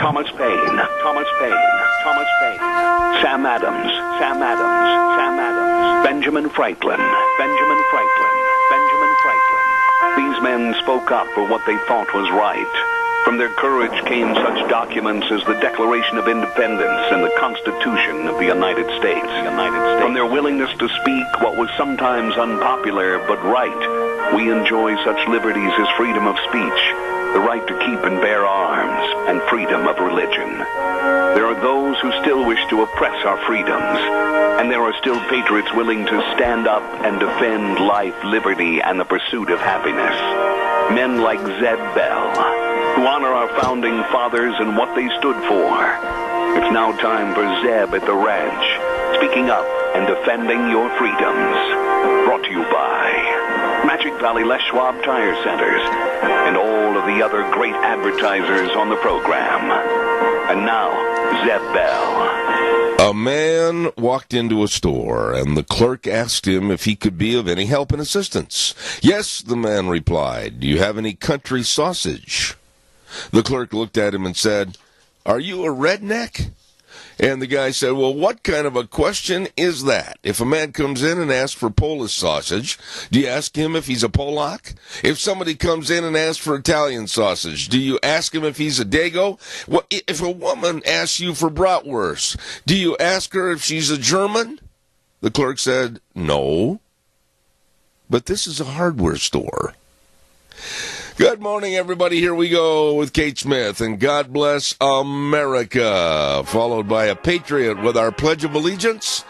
Thomas Paine, Thomas Paine, Thomas Paine, Sam Adams, Sam Adams, Sam Adams, Benjamin Franklin, Benjamin Franklin, Benjamin Franklin. These men spoke up for what they thought was right. From their courage came such documents as the Declaration of Independence and the Constitution of the United States. From their willingness to speak what was sometimes unpopular but right, we enjoy such liberties as freedom of speech, the right to keep and bear arms, and freedom of religion. There are those who still wish to oppress our freedoms, and there are still patriots willing to stand up and defend life, liberty, and the pursuit of happiness. Men like Zeb Bell, who honor our founding fathers and what they stood for. It's now time for Zeb at the ranch, speaking up and defending your freedoms. Brought to you by Magic Valley Les Schwab Tire Centers and all of the other great advertisers on the program. And now, Zeb Bell. A man walked into a store, and the clerk asked him if he could be of any help and assistance. Yes, the man replied. Do you have any country sausage? The clerk looked at him and said, are you a redneck? And the guy said, well, what kind of a question is that? If a man comes in and asks for Polish sausage, do you ask him if he's a Polak? If somebody comes in and asks for Italian sausage, do you ask him if he's a Dago? Well, if a woman asks you for bratwurst, do you ask her if she's a German? The clerk said, no. But this is a hardware store. Good morning, everybody. Here we go with Kate Smith and God Bless America, followed by a Patriot with our Pledge of Allegiance.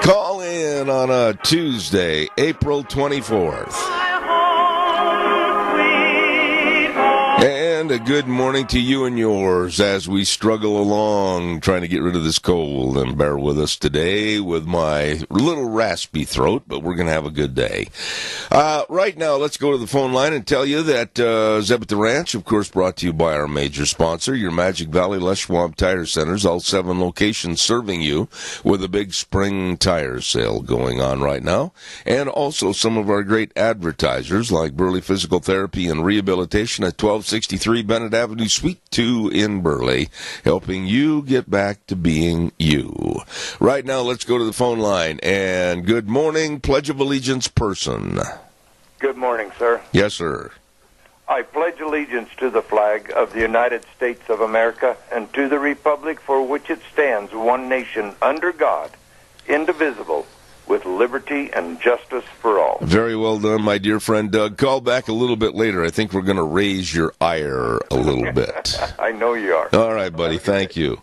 Call in on a Tuesday, April 24th. And a good morning to you and yours as we struggle along trying to get rid of this cold. And bear with us today with my little raspy throat, but we're going to have a good day. Right now, let's go to the phone line and tell you that Zeb at the Ranch, of course, brought to you by our major sponsor, your Magic Valley Les Schwab Tire Centers, all 7 locations serving you with a big spring tire sale going on right now. And also some of our great advertisers like Burley Physical Therapy and Rehabilitation at 1263 Bennett Avenue, Suite 2 in Burley, helping you get back to being you. Right now, let's go to the phone line. And good morning, Pledge of Allegiance person. Good morning, sir. Yes, sir. I pledge allegiance to the flag of the United States of America and to the republic for which it stands, one nation, under God, indivisible, with liberty and justice for all. Very well done, my dear friend Doug. Call back a little bit later. I think we're going to raise your ire a little bit. I know you are. All right, buddy. Thank you.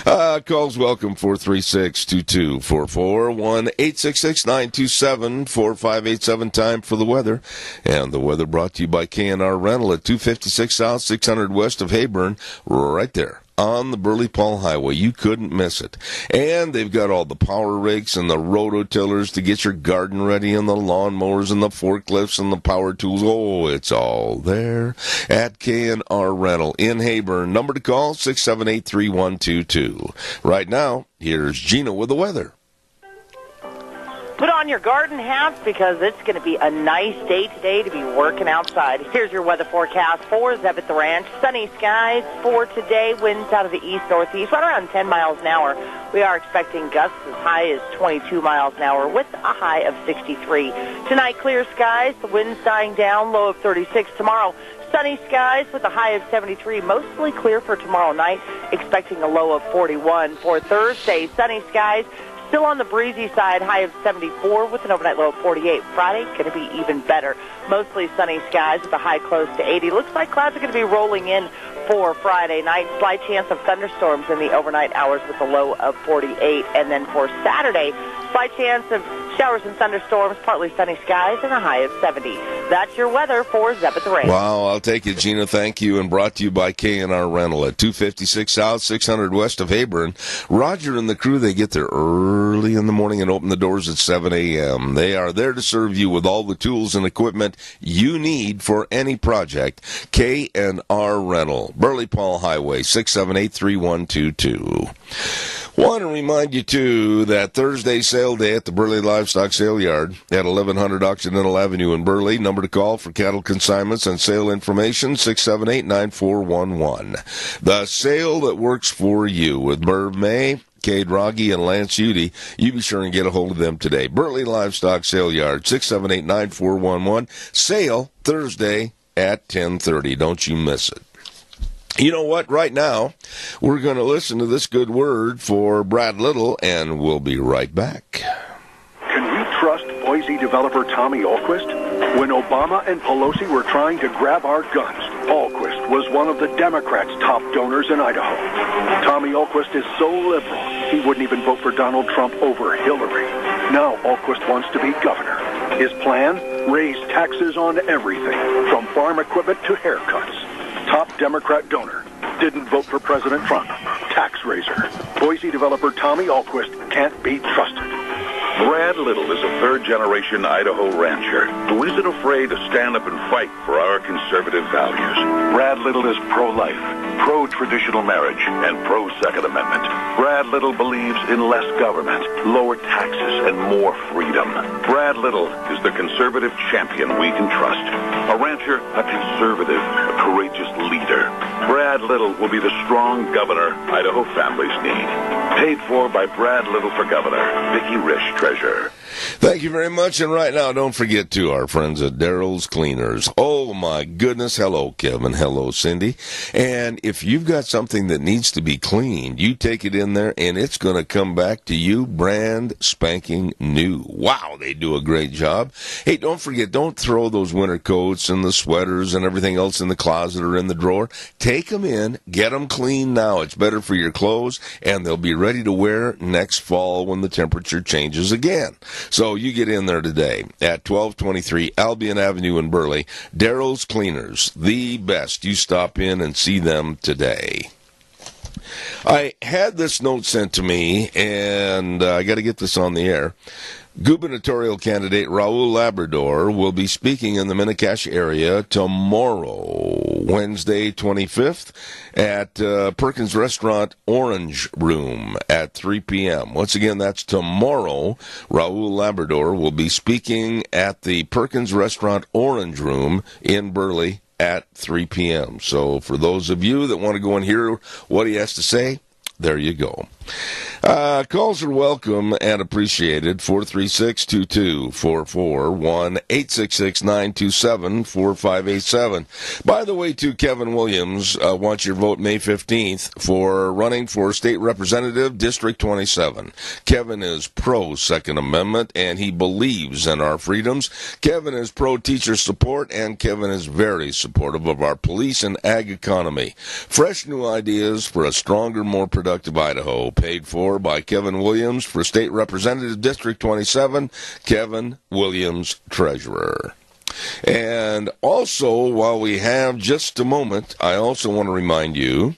Calls welcome, 436-2244, 1-866-927-4587. Time for the weather. And the weather brought to you by K&R Rental at 256 South, 600 West of Hayburn, right there on the Burley Paul Highway. You couldn't miss it. And they've got all the power rakes and the rototillers to get your garden ready, and the lawnmowers and the forklifts and the power tools. Oh, it's all there at K&R Rental in Hayburn. Number to call, 678-3122. Right now, here's Gina with the weather. Put on your garden hats because it's going to be a nice day today to be working outside. Here's your weather forecast for Zeb at the Ranch. Sunny skies for today. Winds out of the east-northeast, right around 10 miles an hour. We are expecting gusts as high as 22 miles an hour with a high of 63. Tonight, clear skies. The wind's dying down, low of 36. Tomorrow, sunny skies with a high of 73. Mostly clear for tomorrow night, expecting a low of 41. For Thursday, sunny skies. Still on the breezy side, high of 74 with an overnight low of 48. Friday, going to be even better. Mostly sunny skies with a high close to 80. Looks like clouds are going to be rolling in for Friday night. Slight chance of thunderstorms in the overnight hours with a low of 48. And then for Saturday, slight chance of showers and thunderstorms, partly sunny skies, and a high of 70. That's your weather for Zeb at the Ranch. Wow, I'll take it, Gina. Thank you. And brought to you by K&R Rental at 256 South, 600 West of Hayburn. Roger and the crew, they get there early in the morning and open the doors at 7 a.m. They are there to serve you with all the tools and equipment you need for any project. K&R Rental, Burley Paul Highway, 678-3122. Want to remind you, too, that Thursday sale day at the Burley Livestock Sale Yard at 1100 Occidental Avenue in Burley. Number to call for cattle consignments and sale information, 678-9411. The sale that works for you with Merv May, Cade Rogge, and Lance Udy. You be sure and get a hold of them today. Burley Livestock Sale Yard, 678-9411. Sale Thursday at 10:30. Don't you miss it. You know what? Right now, we're going to listen to this good word for Brad Little, and we'll be right back. Can we trust Boise developer Tommy Ahlquist? When Obama and Pelosi were trying to grab our guns, Ahlquist was one of the Democrats' top donors in Idaho. Tommy Ahlquist is so liberal, he wouldn't even vote for Donald Trump over Hillary. Now Ahlquist wants to be governor. His plan? Raise taxes on everything, from farm equipment to haircuts. Top Democrat donor. Didn't vote for President Trump. Tax raiser. Boise developer Tommy Ahlquist can't be trusted. Brad Little is a third-generation Idaho rancher who isn't afraid to stand up and fight for our conservative values. Brad Little is pro-life, pro-traditional marriage, and pro-Second Amendment. Brad Little believes in less government, lower taxes, and more freedom. Brad Little is the conservative champion we can trust. A rancher, a conservative, a courageous leader. Brad Little will be the strong governor Idaho families need. Paid for by Brad Little for Governor, Vicki Risch, Treasurer. Thank you very much. And right now, don't forget to our friends at Daryl's Cleaners. Oh, my goodness. Hello, Kevin. Hello, Cindy. And if you've got something that needs to be cleaned, you take it in there, and it's going to come back to you brand spanking new. Wow, they do a great job. Hey, don't forget, don't throw those winter coats and the sweaters and everything else in the closet or in the drawer. Take them in. Get them clean now. It's better for your clothes, and they'll be ready to wear next fall when the temperature changes again. So you get in there today at 1223 Albion Avenue in Burley. Daryl's Cleaners, the best. You stop in and see them today. I had this note sent to me, and I got to get this on the air. Gubernatorial candidate Raul Labrador will be speaking in the Mini-Cache area tomorrow, Wednesday 25th, at Perkins Restaurant Orange Room at 3 p.m. Once again, that's tomorrow. Raul Labrador will be speaking at the Perkins Restaurant Orange Room in Burley at 3 p.m. So for those of you that want to go and hear what he has to say, there you go. Calls are welcome and appreciated. 436-2244, 1-866-927-4587. By the way, too, Kevin Williams wants your vote May 15th for running for State Representative, District 27. Kevin is pro-Second Amendment, and he believes in our freedoms. Kevin is pro-teacher support, and Kevin is very supportive of our police and ag economy. Fresh new ideas for a stronger, more productive Idaho. Paid for by Kevin Williams for State Representative District 27, Kevin Williams, Treasurer. And also, while we have just a moment, I also want to remind you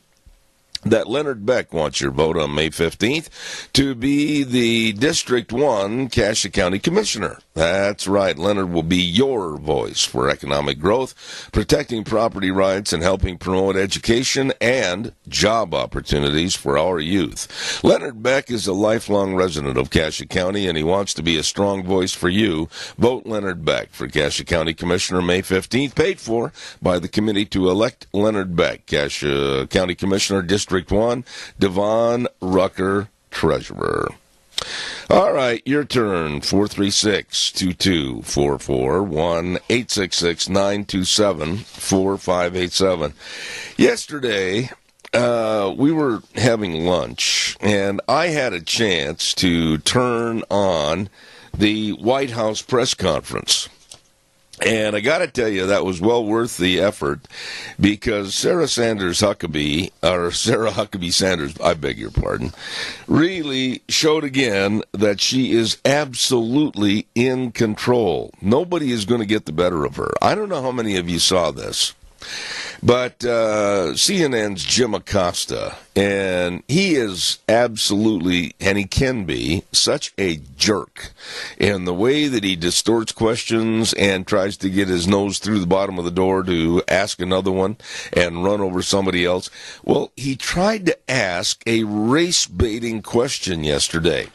that Leonard Beck wants your vote on May 15th to be the District 1 Cache County Commissioner. That's right. Leonard will be your voice for economic growth, protecting property rights, and helping promote education and job opportunities for our youth. Leonard Beck is a lifelong resident of Cache County, and he wants to be a strong voice for you. Vote Leonard Beck for Cache County Commissioner May 15th, paid for by the committee to elect Leonard Beck, Cache County Commissioner, District 1, Devon Rucker, Treasurer. All right, your turn. 436-2244, 1-866-927-4587. Yesterday, we were having lunch, and I had a chance to turn on the White House press conference. And I got to tell you, that was well worth the effort, because Sarah Huckabee Sanders, I beg your pardon, really showed again that she is absolutely in control. Nobody is going to get the better of her. I don't know how many of you saw this, But CNN's Jim Acosta, and he is absolutely, and he can be, such a jerk in the way that he distorts questions and tries to get his nose through the bottom of the door to ask another one and run over somebody else. Well, he tried to ask a race-baiting question yesterday,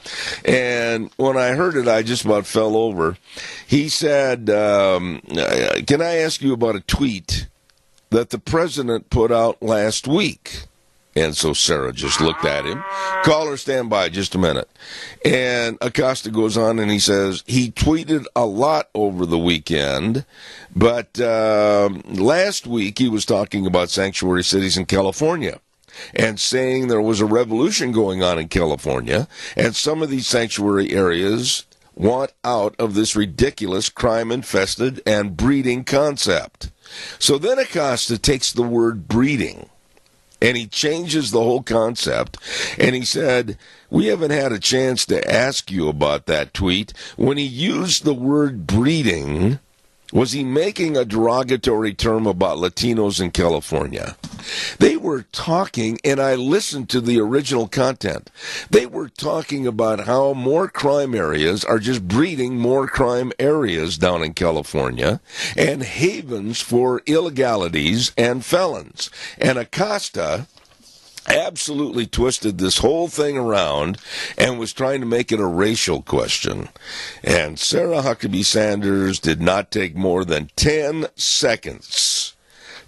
and when I heard it, I just about fell over. He said, can I ask you about a tweet that the president put out last week? And so Sarah just looked at him. Caller, stand by just a minute. And Acosta goes on and he says, he tweeted a lot over the weekend, but last week he was talking about sanctuary cities in California and saying there was a revolution going on in California, and some of these sanctuary areas want out of this ridiculous crime-infested and breeding concept. So then Acosta takes the word breeding, and he changes the whole concept, and he said, we haven't had a chance to ask you about that tweet. When he used the word breeding, was he making a derogatory term about Latinos in California? They were talking, and I listened to the original content. They were talking about how more crime areas are just breeding more crime areas down in California and havens for illegalities and felons. And Acosta absolutely twisted this whole thing around and was trying to make it a racial question. And Sarah Huckabee Sanders did not take more than 10 seconds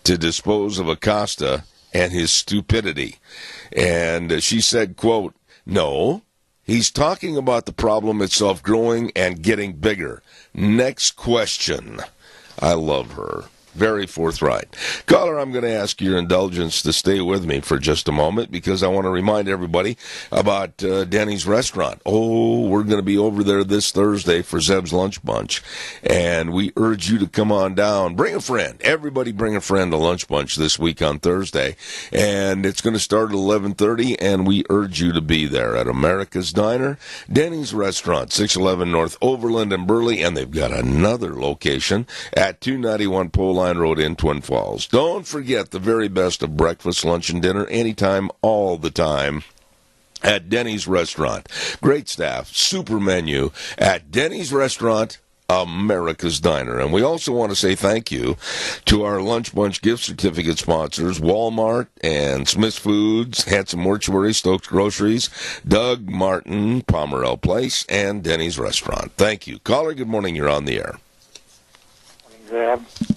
to dispose of Acosta and his stupidity. And she said, quote, no, he's talking about the problem itself growing and getting bigger. Next question. I love her. Very forthright. Caller, I'm going to ask your indulgence to stay with me for just a moment because I want to remind everybody about Denny's Restaurant. Oh, we're going to be over there this Thursday for Zeb's Lunch Bunch, and we urge you to come on down. Bring a friend. Everybody bring a friend to Lunch Bunch this week on Thursday, and it's going to start at 11:30, and we urge you to be there at America's Diner, Denny's Restaurant, 611 North Overland and Burley, and they've got another location at 291 Pole Road in Twin Falls. Don't forget the very best of breakfast, lunch, and dinner anytime, all the time at Denny's Restaurant. Great staff, super menu at Denny's Restaurant, America's Diner. And we also want to say thank you to our Lunch Bunch gift certificate sponsors, Walmart and Smith's Foods, Hanson Mortuary, Stokes Groceries, Doug Martin, Pomerell Place, and Denny's Restaurant. Thank you. Caller, good morning. You're on the air. Morning, Zeb.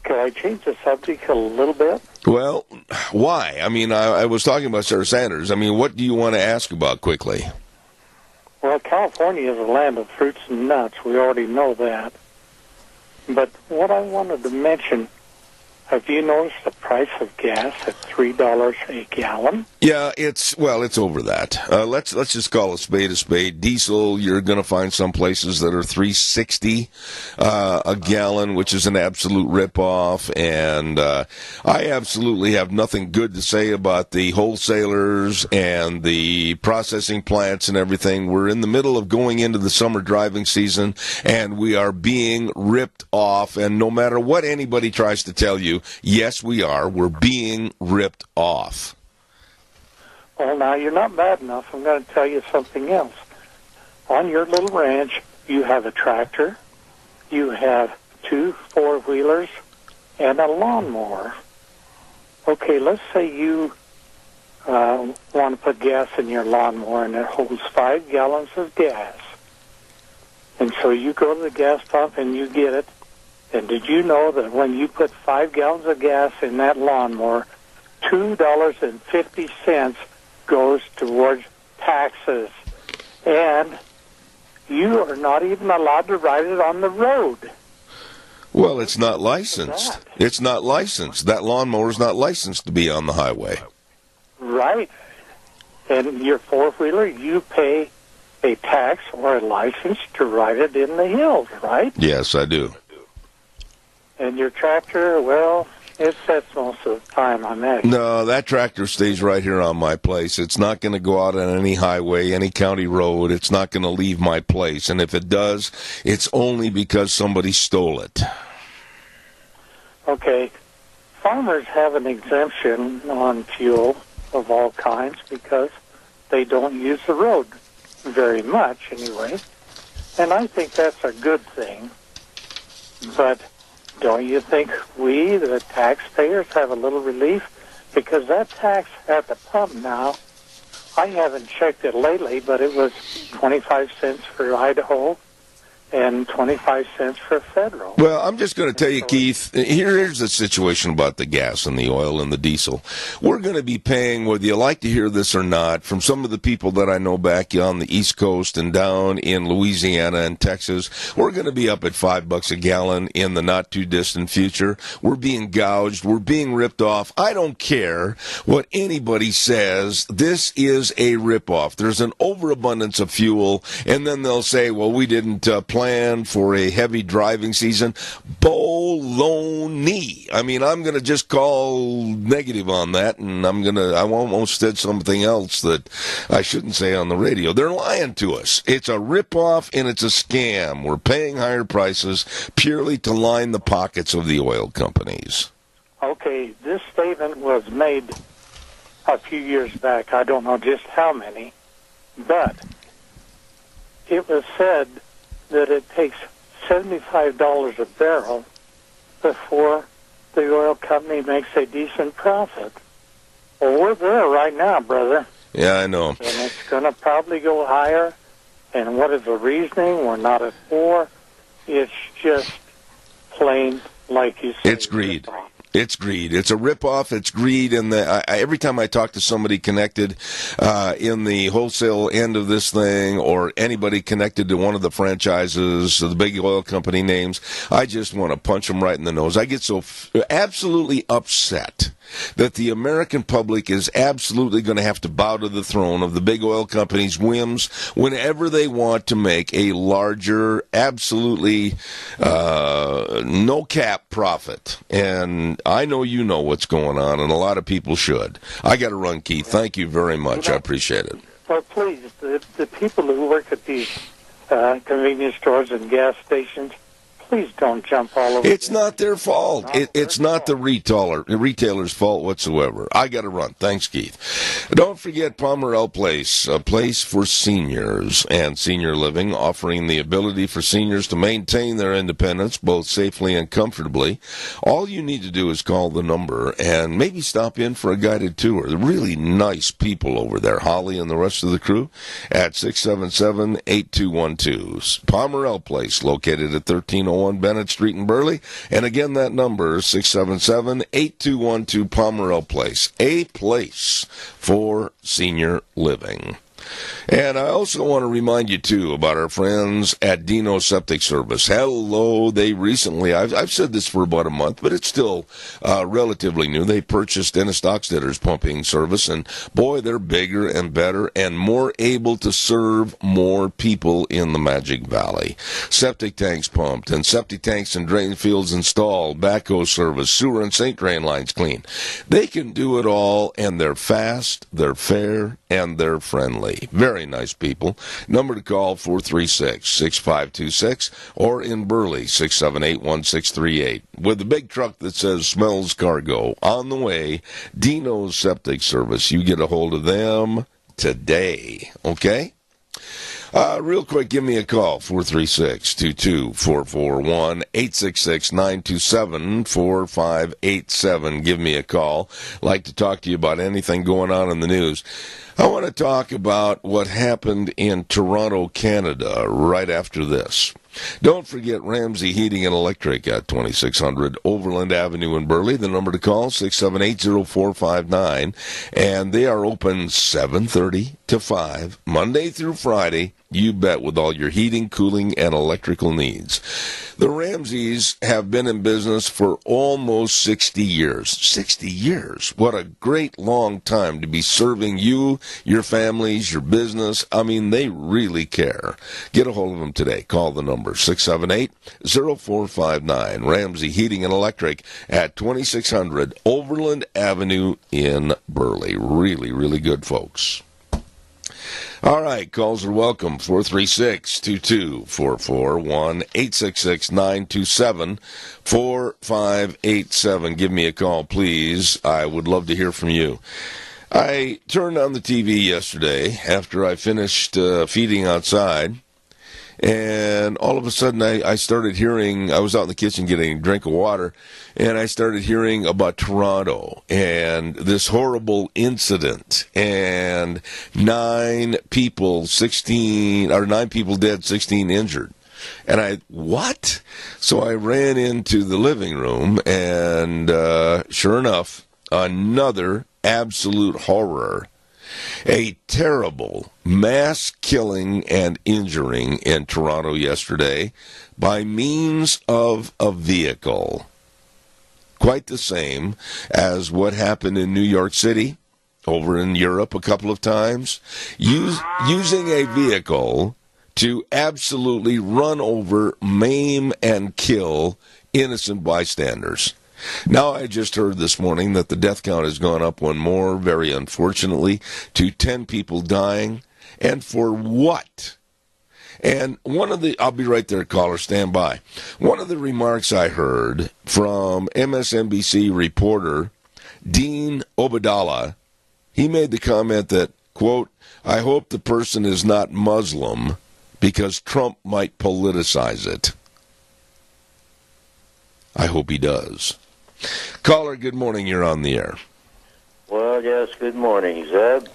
Can I change the subject a little bit? Well, why? I mean, I was talking about Sarah Sanders. I mean, what do you want to ask about quickly? Well, California is a land of fruits and nuts. We already know that. But what I wanted to mention, have you noticed the price of gas at $3 a gallon? Yeah, it's over that. Let's just call a spade a spade. Diesel, you're going to find some places that are $3.60 a gallon, which is an absolute ripoff. And I absolutely have nothing good to say about the wholesalers and the processing plants and everything. We're in the middle of going into the summer driving season, and we are being ripped off. And no matter what anybody tries to tell you, yes, we are. We're being ripped off. Well, now, you're not bad enough. I'm going to tell you something else. On your little ranch, you have a tractor, you have 2 4-wheelers, and a lawnmower. Okay, let's say you want to put gas in your lawnmower, and it holds 5 gallons of gas. And so you go to the gas pump and you get it. And did you know that when you put 5 gallons of gas in that lawnmower, $2.50 goes towards taxes? And you are not even allowed to ride it on the road. Well, it's not licensed. It's not licensed. That lawnmower is not licensed to be on the highway. Right. And your 4-wheeler, you pay a tax or a license to ride it in the hills, right? Yes, I do. And your tractor, well, it sets most of the time on that. No, that tractor stays right here on my place. It's not going to go out on any highway, any county road. It's not going to leave my place. And if it does, it's only because somebody stole it. Okay. farmers have an exemption on fuel of all kinds because they don't use the road very much anyway. And I think that's a good thing. But don't you think we, the taxpayers, have a little relief? Because that tax at the pump now, I haven't checked it lately, but it was 25 cents for Idaho and 25 cents for federal. Well, I'm just going to tell you, Keith, here's the situation about the gas and the oil and the diesel. We're going to be paying, whether you like to hear this or not, from some of the people that I know back on the East Coast and down in Louisiana and Texas, we're going to be up at $5 a gallon in the not-too-distant future. We're being gouged. We're being ripped off. I don't care what anybody says. This is a rip-off. There's an overabundance of fuel, and then they'll say, well, we didn't plan for a heavy driving season. Baloney. I mean, I'm going to just call negative on that, and I almost said something else that I shouldn't say on the radio. They're lying to us. It's a ripoff and it's a scam. We're paying higher prices purely to line the pockets of the oil companies. Okay, this statement was made a few years back. I don't know just how many, but it was said that it takes $75 a barrel before the oil company makes a decent profit. Well, we're there right now, brother. Yeah, I know. And it's going to probably go higher. And what is the reasoning? We're not at war. It's just plain, like you said. It's greed. It's greed. It's a ripoff. It's greed. And every time I talk to somebody connected in the wholesale end of this thing, or anybody connected to one of the franchises, the big oil company names, I just want to punch them right in the nose. I get so absolutely upset that the American public is absolutely going to have to bow to the throne of the big oil companies' whims whenever they want to make a larger, absolutely no-cap profit. And I know you know what's going on, and a lot of people should. I got to run, Keith. Thank you very much. I appreciate it. Well, please, the people who work at these convenience stores and gas stations, please don't jump all over. It's not their fault. It's not the retailer's fault whatsoever. I got to run. Thanks, Keith. Don't forget Pomerelle Place, a place for seniors and senior living, offering the ability for seniors to maintain their independence both safely and comfortably. All you need to do is call the number and maybe stop in for a guided tour. They're really nice people over there, Holly and the rest of the crew, at 677-8212. Pomerelle Place, located at 1301 Bennett Street in Burley. And again, that number is 677-8212 Pomerelle Place, a place for senior living. And I also want to remind you, too, about our friends at Dino Septic Service. Hello, they recently, I've said this for about a month, but it's still relatively new. They purchased Dennis Stockstedter's pumping service, and boy, they're bigger and better and more able to serve more people in the Magic Valley. Septic tanks pumped and septic tanks and drain fields installed, backhoe service, sewer and sink drain lines cleaned. They can do it all, and they're fast, they're fair, and they're friendly. Very nice people. Number to call, 436-6526, or in Burley, 678-1638. With the big truck that says Smells Cargo on the way, Dino's Septic Service. You get a hold of them today, okay? Real quick, give me a call, 436-22-441, 866-927-4587. Give me a call. Like to talk to you about anything going on in the news. I want to talk about what happened in Toronto, Canada, right after this. Don't forget Ramsey Heating and Electric at 2600 Overland Avenue in Burley. The number to call, 678-0459. And they are open 7:30 to 5, Monday through Friday. You bet, with all your heating, cooling, and electrical needs. The Ramseys have been in business for almost 60 years. 60 years. What a great long time to be serving you, your families, your business. I mean, they really care. Get a hold of them today. Call the number, 678-0459. Ramsey Heating and Electric at 2600 Overland Avenue in Burley. Really, really good folks. All right, calls are welcome. 436-2244, 1-866-927-4587. Give me a call, please. I would love to hear from you. I turned on the TV yesterday after I finished feeding outside, and all of a sudden I started hearing, I was out in the kitchen getting a drink of water, and I started hearing about Toronto and this horrible incident, and 9 people dead, 16 injured. And what? So I ran into the living room, and sure enough, another absolute horror. A terrible mass killing and injuring in Toronto yesterday by means of a vehicle. Quite the same as what happened in New York City, over in Europe a couple of times, using a vehicle to absolutely run over, maim, and kill innocent bystanders. Now, I just heard this morning that the death count has gone up one more, very unfortunately, to 10 people dying. And for what? And I'll be right there, caller, stand by. One of the remarks I heard from MSNBC reporter Dean Obadala, he made the comment that, quote, I hope the person is not Muslim because Trump might politicize it. I hope he does. Caller, good morning. You're on the air. Well, yes, good morning, Zeb.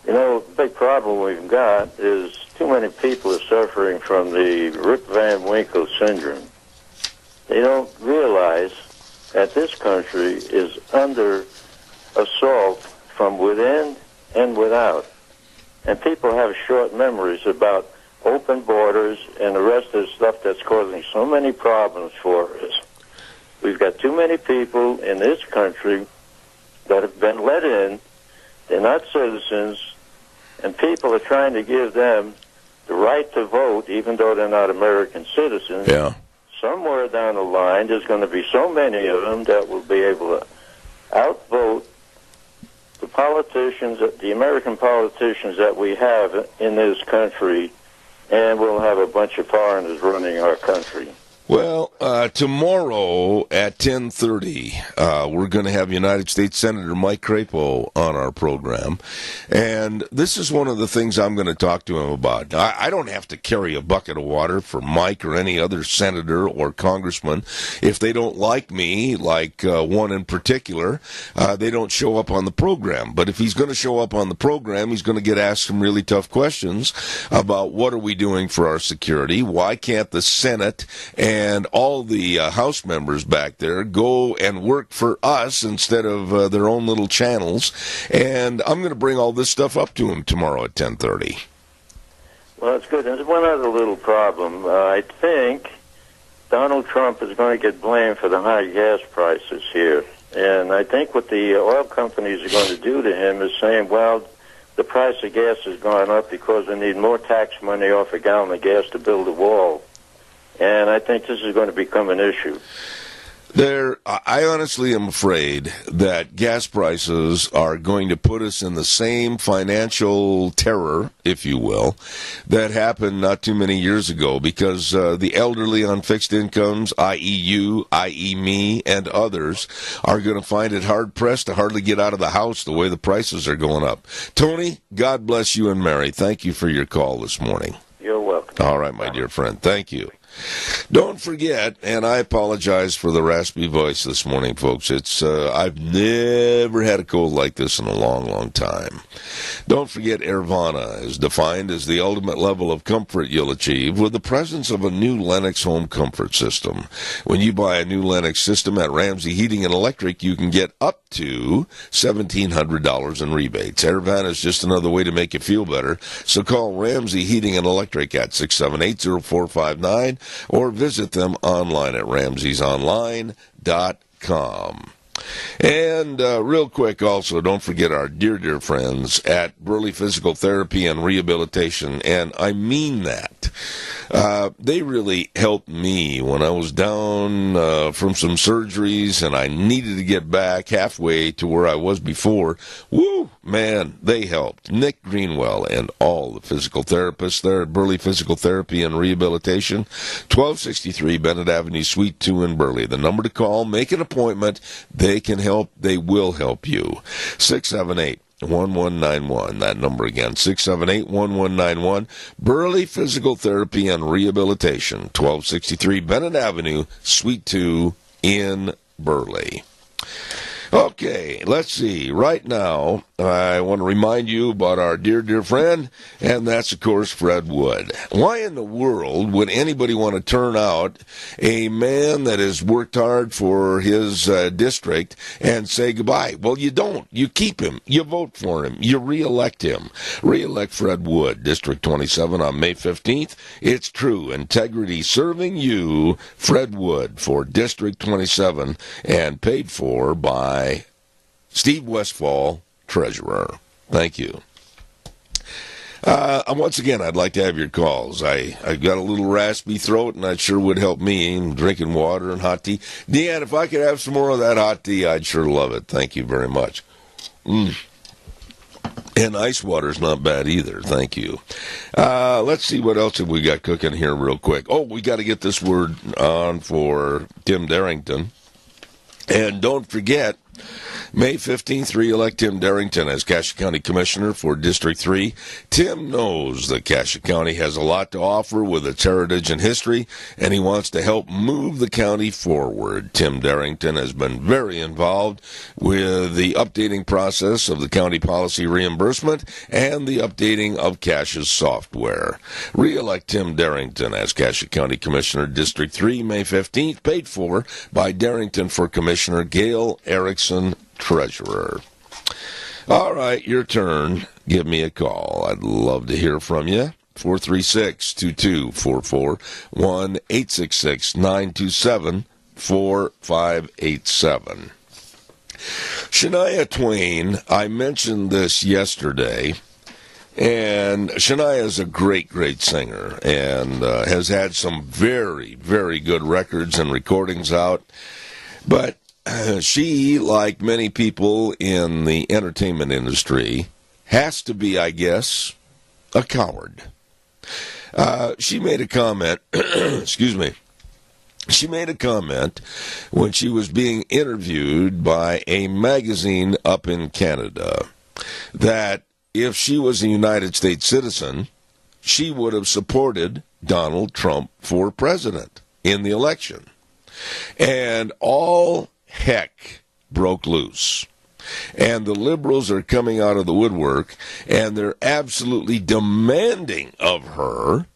You know, the big problem we've got is too many people are suffering from the Rip Van Winkle syndrome. They don't realize that this country is under assault from within and without. And people have short memories about open borders and the rest of the stuff that's causing so many problems for us. We've got too many people in this country that have been let in. They're not citizens, and people are trying to give them the right to vote, even though they're not American citizens. Yeah. Somewhere down the line, there's going to be so many of them that will be able to outvote the politicians, the American politicians that we have in this country, and we'll have a bunch of foreigners running our country. Well, tomorrow at 10:30, we're going to have United States Senator Mike Crapo on our program, and this is one of the things I'm going to talk to him about. I don't have to carry a bucket of water for Mike or any other senator or congressman. If they don't like me, like one in particular, they don't show up on the program. But if he's going to show up on the program, he's going to get asked some really tough questions about what are we doing for our security, why can't the Senate and all the House members back there go and work for us instead of their own little channels. And I'm going to bring all this stuff up to him tomorrow at 10:30. Well, that's good. There's one other little problem. I think Donald Trump is going to get blamed for the high gas prices here. And I think what the oil companies are going to do to him is saying, well, the price of gas has gone up because we need more tax money off a gallon of gas to build a wall. And I think this is going to become an issue. I honestly am afraid that gas prices are going to put us in the same financial terror, if you will, that happened not too many years ago, because the elderly on fixed incomes, i.e. you, i.e. me, and others, are going to find it hard-pressed to hardly get out of the house the way the prices are going up. Tony, God bless you and Mary. Thank you for your call this morning. You're welcome. All right, my dear friend. Thank you. Don't forget, and I apologize for the raspy voice this morning, folks. I've never had a cold like this in a long, long time. Don't forget, Airvana is defined as the ultimate level of comfort you'll achieve with the presence of a new Lennox home comfort system. When you buy a new Lennox system at Ramsey Heating and Electric, you can get up to $1,700 in rebates. Airvana is just another way to make you feel better. So call Ramsey Heating and Electric at 678-0459. Or visit them online at ramseysonline.com. And real quick also, don't forget our dear, dear friends at Burley Physical Therapy and Rehabilitation, and I mean that. They really helped me when I was down from some surgeries and I needed to get back halfway to where I was before. Woo, man, they helped. Nick Greenwell and all the physical therapists there at Burley Physical Therapy and Rehabilitation, 1263 Bennett Avenue, Suite 2 in Burley. The number to call, make an appointment. They can help. They will help you. 678-1191. That number again, 678-1191. Burley Physical Therapy and Rehabilitation, 1263 Bennett Avenue, Suite 2 in Burley. Okay, let's see. Right now, I want to remind you about our dear, dear friend, and that's, of course, Fred Wood. Why in the world would anybody want to turn out a man that has worked hard for his district and say goodbye? Well, you don't. You keep him. You vote for him. You re-elect him. Re-elect Fred Wood, District 27 on May 15th. It's true. Integrity serving you, Fred Wood, for District 27, and paid for by Steve Westfall, Treasurer. Thank you. Once again, I'd like to have your calls. I got a little raspy throat, and that sure would help me. I'm drinking water and hot tea. Deanne, if I could have some more of that hot tea, I'd sure love it. Thank you very much. And ice water's not bad either. Thank you. Let's see what else have we got cooking here real quick. Oh, we got to get this word on for Tim Darrington. And don't forget, May 15th, re-elect Tim Darrington as Cassia County Commissioner for District 3. Tim knows that Cassia County has a lot to offer with its heritage and history, and he wants to help move the county forward. Tim Darrington has been very involved with the updating process of the county policy reimbursement and the updating of Cassia's software. Re-elect Tim Darrington as Cassia County Commissioner, District 3, May 15th, paid for by Darrington for Commissioner Gail Erickson, Treasurer. All right, your turn. Give me a call. I'd love to hear from you. 436-2244, 1-866-927-4587. Shania Twain, I mentioned this yesterday, and Shania is a great, great singer and has had some very, very good records and recordings out. But she, like many people in the entertainment industry, has to be, I guess, a coward. She made a comment, excuse me, she made a comment when she was being interviewed by a magazine up in Canada that if she was a United States citizen, she would have supported Donald Trump for president in the election. And all heck broke loose. And the liberals are coming out of the woodwork, and they're absolutely demanding of her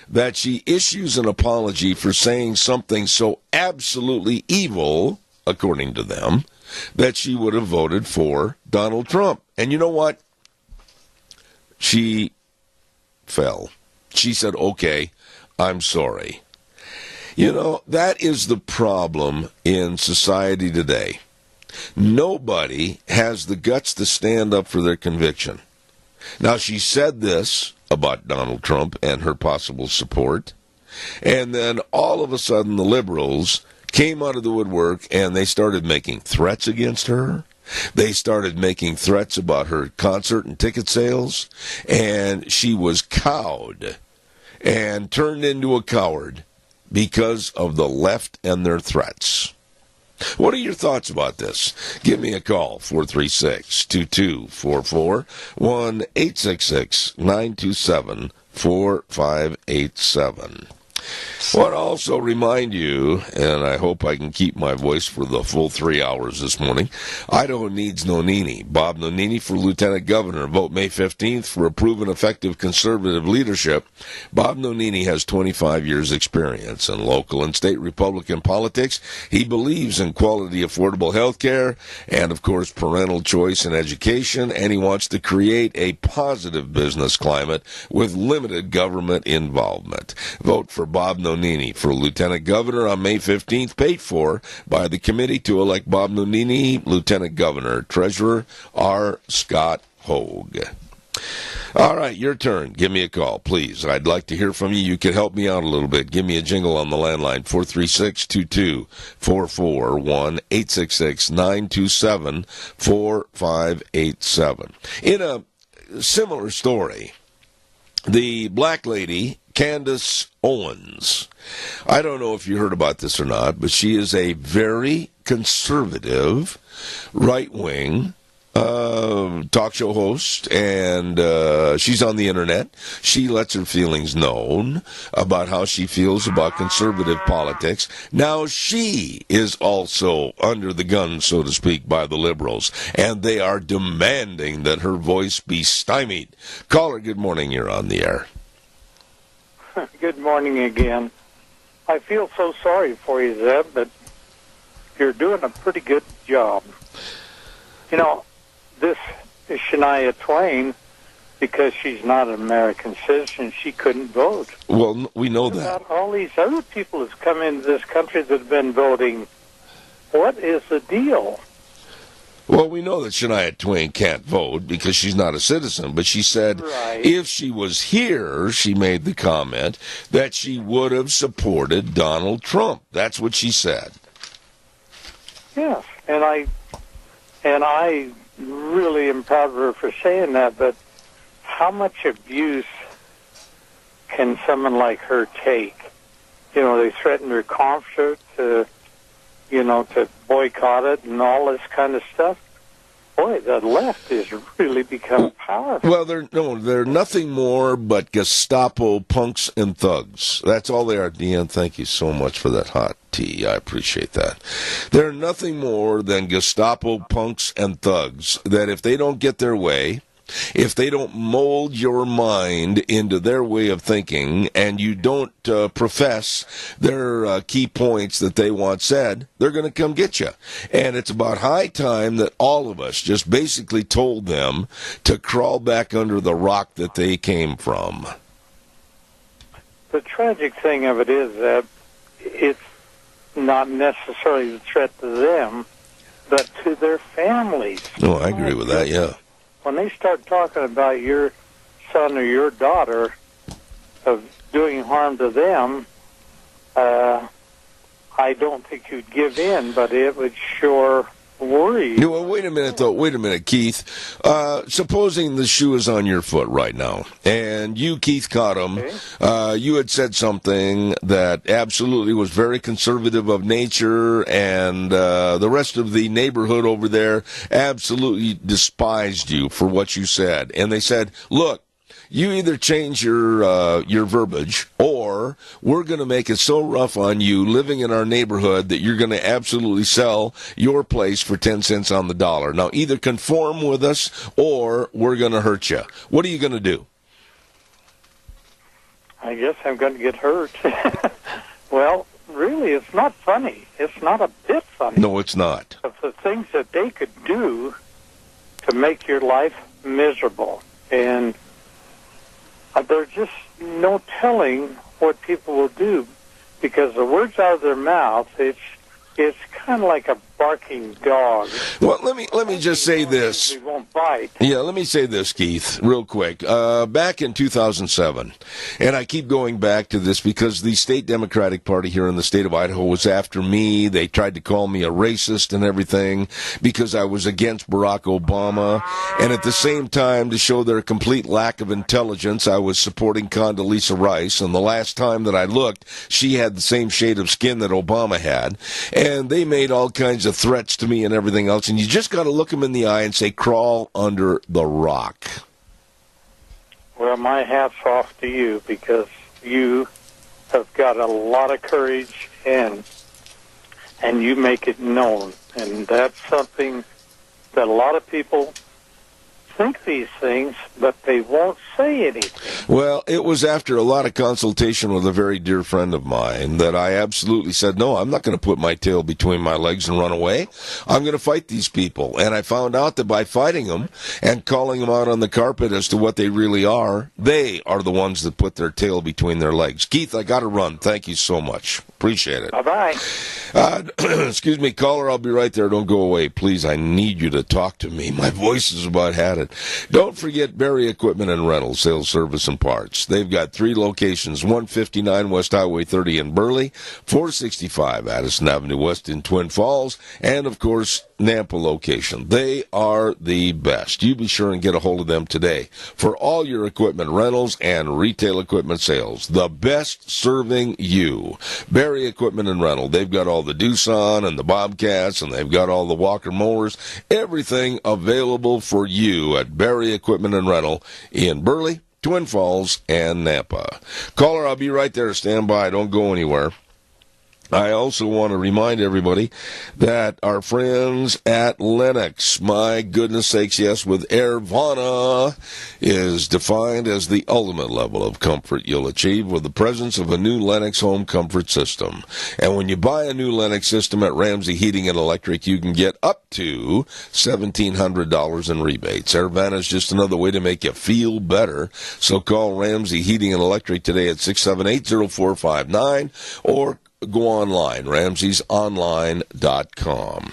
that she issues an apology for saying something so absolutely evil, according to them, that she would have voted for Donald Trump. And you know what? She fell. She said, okay, I'm sorry. You know, that is the problem in society today. Nobody has the guts to stand up for their conviction. Now, she said this about Donald Trump and her possible support, and then all of a sudden the liberals came out of the woodwork and they started making threats against her. They started making threats about her concert and ticket sales, and she was cowed and turned into a coward because of the left and their threats. What are your thoughts about this? Give me a call, 436-2244, 1-866-927-4587. I want to also remind you, and I hope I can keep my voice for the full 3 hours this morning, Idaho needs Nonini. Bob Nonini for Lieutenant Governor. Vote May 15th for a proven effective conservative leadership. Bob Nonini has 25 years' experience in local and state Republican politics. He believes in quality, affordable health care and, of course, parental choice in education, and he wants to create a positive business climate with limited government involvement. Vote for Bob Nonini for Lieutenant Governor on May 15th, paid for by the committee to elect Bob Nonini, Lieutenant Governor. Treasurer R. Scott Hogue. All right, your turn. Give me a call, please. I'd like to hear from you. You could help me out a little bit. Give me a jingle on the landline, 436-2244, 1-866-927-4587. In a similar story, the black lady, Candace Owens, I don't know if you heard about this or not, but she is a very conservative, right-wing talk show host, and she's on the internet. She lets her feelings known about how she feels about conservative politics. Now she is also under the gun, so to speak, by the liberals, and they are demanding that her voice be stymied. Caller, good morning. You're on the air. Good morning again. I feel so sorry for you, Zeb, but you're doing a pretty good job. You know, this is Shania Twain, because she's not an American citizen, she couldn't vote. Well, we know that. About all these other people that's come into this country that have been voting, what is the deal? Well, we know that Shania Twain can't vote because she's not a citizen, but she said if she was here, she made the comment that she would have supported Donald Trump. That's what she said. Yes, and I really am proud of her for saying that, but how much abuse can someone like her take? You know, they threatened her concert to boycott it and all this kind of stuff. Boy, the left has really become powerful. Well, they're nothing more but Gestapo punks and thugs. That's all they are. Deanne, thank you so much for that hot tea. I appreciate that. They're nothing more than Gestapo punks and thugs that if they don't get their way, if they don't mold your mind into their way of thinking and you don't profess their key points that they want said, they're going to come get you. And it's about high time that all of us just basically told them to crawl back under the rock that they came from. The tragic thing of it is that it's not necessarily the threat to them, but to their families. Oh, I agree with that, yeah. When they start talking about your son or your daughter of doing harm to them, I don't think you'd give in, but it would sure worry you. No, well, wait a minute, though. Wait a minute, Keith. Supposing the shoe is on your foot right now, and you, Keith, caught him. Okay. You had said something that absolutely was very conservative of nature, and the rest of the neighborhood over there absolutely despised you for what you said. And they said, look, you either change your verbiage, or we're going to make it so rough on you living in our neighborhood that you're going to absolutely sell your place for 10 cents on the dollar. Now, either conform with us, or we're going to hurt you. What are you going to do? I guess I'm going to get hurt. Well, really, it's not funny. It's not a bit funny. No, it's not. Of the things that they could do to make your life miserable. And there's just no telling what people will do, because the words out of their mouth, it's kind of like a barking dog. Well, let me just say this. They won't bite. Yeah, let me say this, Keith, real quick. Back in 2007, and I keep going back to this because the state Democratic Party here in the state of Idaho was after me. They tried to call me a racist and everything because I was against Barack Obama. And at the same time, to show their complete lack of intelligence, I was supporting Condoleezza Rice. And the last time that I looked, she had the same shade of skin that Obama had. And they made all kinds of threats to me and everything else, and you just got to look them in the eye and say, crawl under the rock. Well, my hat's off to you, because you have got a lot of courage, and you make it known. And that's something that a lot of people think these things, but they won't say anything. Well, it was after a lot of consultation with a very dear friend of mine that I absolutely said, no, I'm not going to put my tail between my legs and run away. I'm going to fight these people. And I found out that by fighting them and calling them out on the carpet as to what they really are, they are the ones that put their tail between their legs. Keith, I got to run. Thank you so much. Appreciate it. Bye-bye. Excuse me, caller, I'll be right there. Don't go away. Please, I need you to talk to me. My voice is about had it. it. Don't forget Barry Equipment and Rental, sales, service, and parts. They've got 3 locations, 159 West Highway 30 in Burley, 465 Addison Avenue West in Twin Falls, and, of course, Nampa location. They are the best. You be sure and get a hold of them today for all your equipment rentals and retail equipment sales. The best serving you. Barry Equipment and Rental. They've got all the Doosan and the Bobcats, and they've got all the Walker mowers. Everything available for you at Barry Equipment and Rental in Burley, Twin Falls, and Nampa. Caller, I'll be right there. Stand by. Don't go anywhere. I also want to remind everybody that our friends at Lennox, my goodness sakes, yes, with Airvana, is defined as the ultimate level of comfort you'll achieve with the presence of a new Lennox home comfort system. And when you buy a new Lennox system at Ramsey Heating and Electric, you can get up to $1,700 in rebates. Airvana is just another way to make you feel better. So call Ramsey Heating and Electric today at 678-0459 or go online, ramseysonline.com.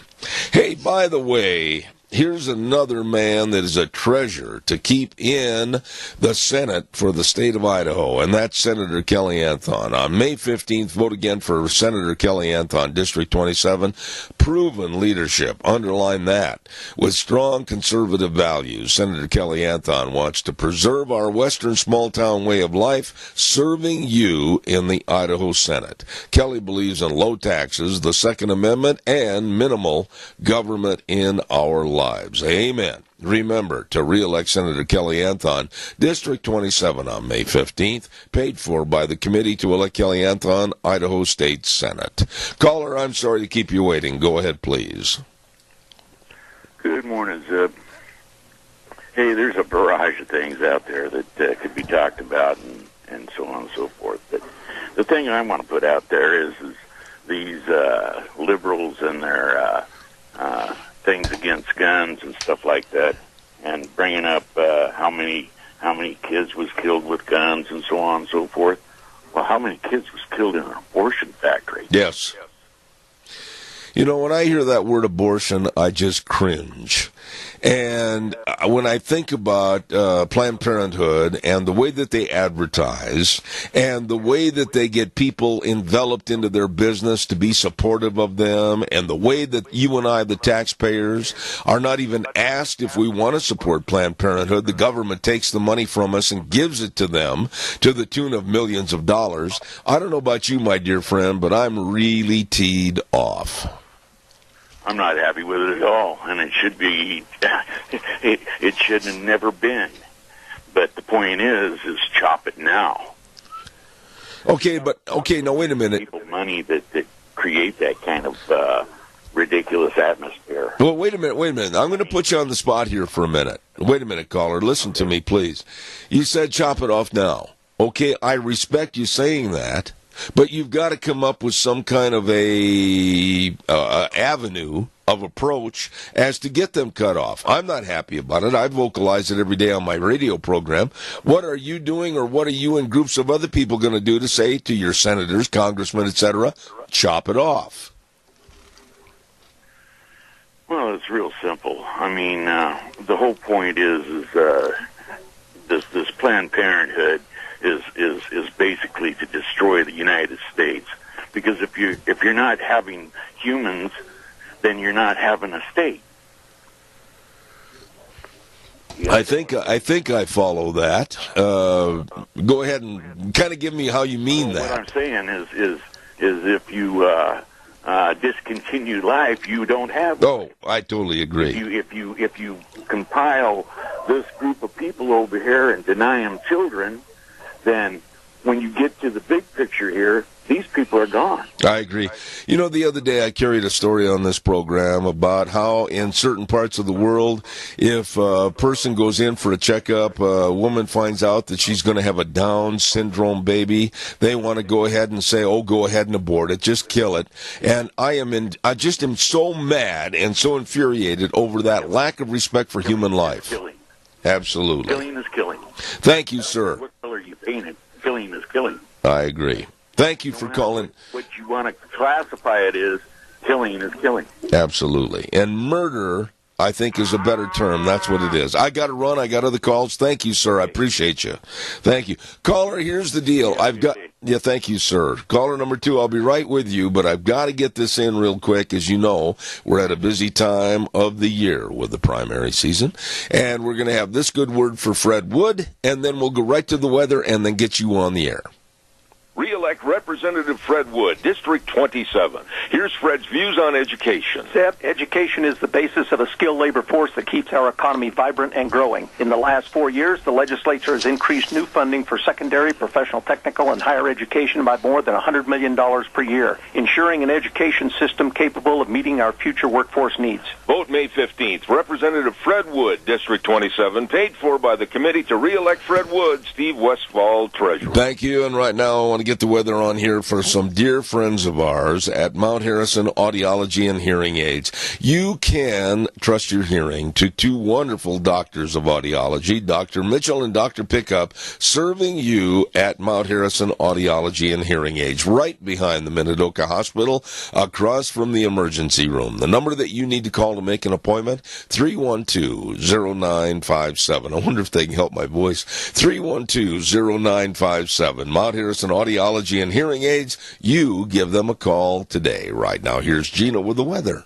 Hey, by the way, here's another man that is a treasure to keep in the Senate for the state of Idaho, and that's Senator Kelly Anthon. On May 15th, vote again for Senator Kelly Anthon, District 27. Proven leadership, underline that. With strong conservative values, Senator Kelly Anthon wants to preserve our Western small-town way of life, serving you in the Idaho Senate. Kelly believes in low taxes, the Second Amendment, and minimal government in our lives. Amen. Remember to re-elect Senator Kelly Anthon, District 27 on May 15th, paid for by the Committee to Elect Kelly Anthon, Idaho State Senate. Caller, I'm sorry to keep you waiting. Go ahead, please. Good morning, Zeb. Hey, there's a barrage of things out there that could be talked about and so on and so forth. But the thing I want to put out there is these liberals and their things against guns and stuff like that, and bringing up how many kids was killed with guns and so on and so forth. Well, how many kids was killed in an abortion factory? Yes. You know, when I hear that word abortion, I just cringe. And when I think about Planned Parenthood and the way that they advertise and the way that they get people enveloped into their business to be supportive of them, and the way that you and I, the taxpayers, are not even asked if we want to support Planned Parenthood, the government takes the money from us and gives it to them to the tune of millions of dollars. I don't know about you, my dear friend, but I'm really teed off. I'm not happy with it at all, and it should be. It should have never been. But the point is chop it now. Okay, now wait a minute. People money that create that kind of ridiculous atmosphere. Well, wait a minute. I'm going to put you on the spot here for a minute. Wait a minute, caller. Listen to me, please. You said chop it off now. Okay, I respect you saying that. But you've got to come up with some kind of a avenue of approach as to get them cut off. I'm not happy about it. I vocalize it every day on my radio program. What are you doing, or what are you and groups of other people going to do to say to your senators, congressmen, etc., chop it off? Well, it's real simple. I mean, the whole point is this Planned Parenthood is basically to destroy the United States, because if you're not having humans, then you're not having a state. I think I follow that. Go ahead and kind of give me how you mean that. What I'm saying is if you discontinue life, you don't have life. Oh, I totally agree. If you compile this group of people over here and deny them children, then when you get to the big picture here, these people are gone. I agree. You know, the other day I carried a story on this program about how in certain parts of the world, if a person goes in for a checkup, a woman finds out that she's going to have a Down syndrome baby, they want to go ahead and say, oh, go ahead and abort it, just kill it. And I just am so mad and so infuriated over that lack of respect for human life. Killing. Absolutely. Killing is killing. Thank you, sir. What color you painted? Killing is killing. I agree. Thank you for calling. What you want to classify it is, killing is killing. Absolutely. And murder I think is a better term. That's what it is. I got to run. I got other calls. Thank you, sir. I appreciate you. Thank you. Caller, here's the deal. Thank you, sir. Caller number 2, I'll be right with you, but I've got to get this in real quick. As you know, we're at a busy time of the year with the primary season, and we're going to have this good word for Fred Wood, and then we'll go right to the weather and then get you on the air. Re-elect Representative Fred Wood, District 27. Here's Fred's views on education. Zeb, education is the basis of a skilled labor force that keeps our economy vibrant and growing. In the last 4 years, the legislature has increased new funding for secondary, professional, technical, and higher education by more than $100 million per year, ensuring an education system capable of meeting our future workforce needs. Vote May 15th. Representative Fred Wood, District 27, paid for by the committee to re-elect Fred Wood, Steve Westfall, Treasurer. Thank you, and right now I want to get the weather on here for some dear friends of ours at Mount Harrison Audiology and Hearing Aids. You can trust your hearing to 2 wonderful doctors of audiology, Dr. Mitchell and Dr. Pickup, serving you at Mount Harrison Audiology and Hearing Aids, right behind the Minidoka Hospital, across from the emergency room. The number that you need to call to make an appointment, 312-0957. I wonder if they can help my voice. 312-0957. Mount Harrison Audiology and Hearing Aids. You give them a call today. Right now, here's Gina with the weather.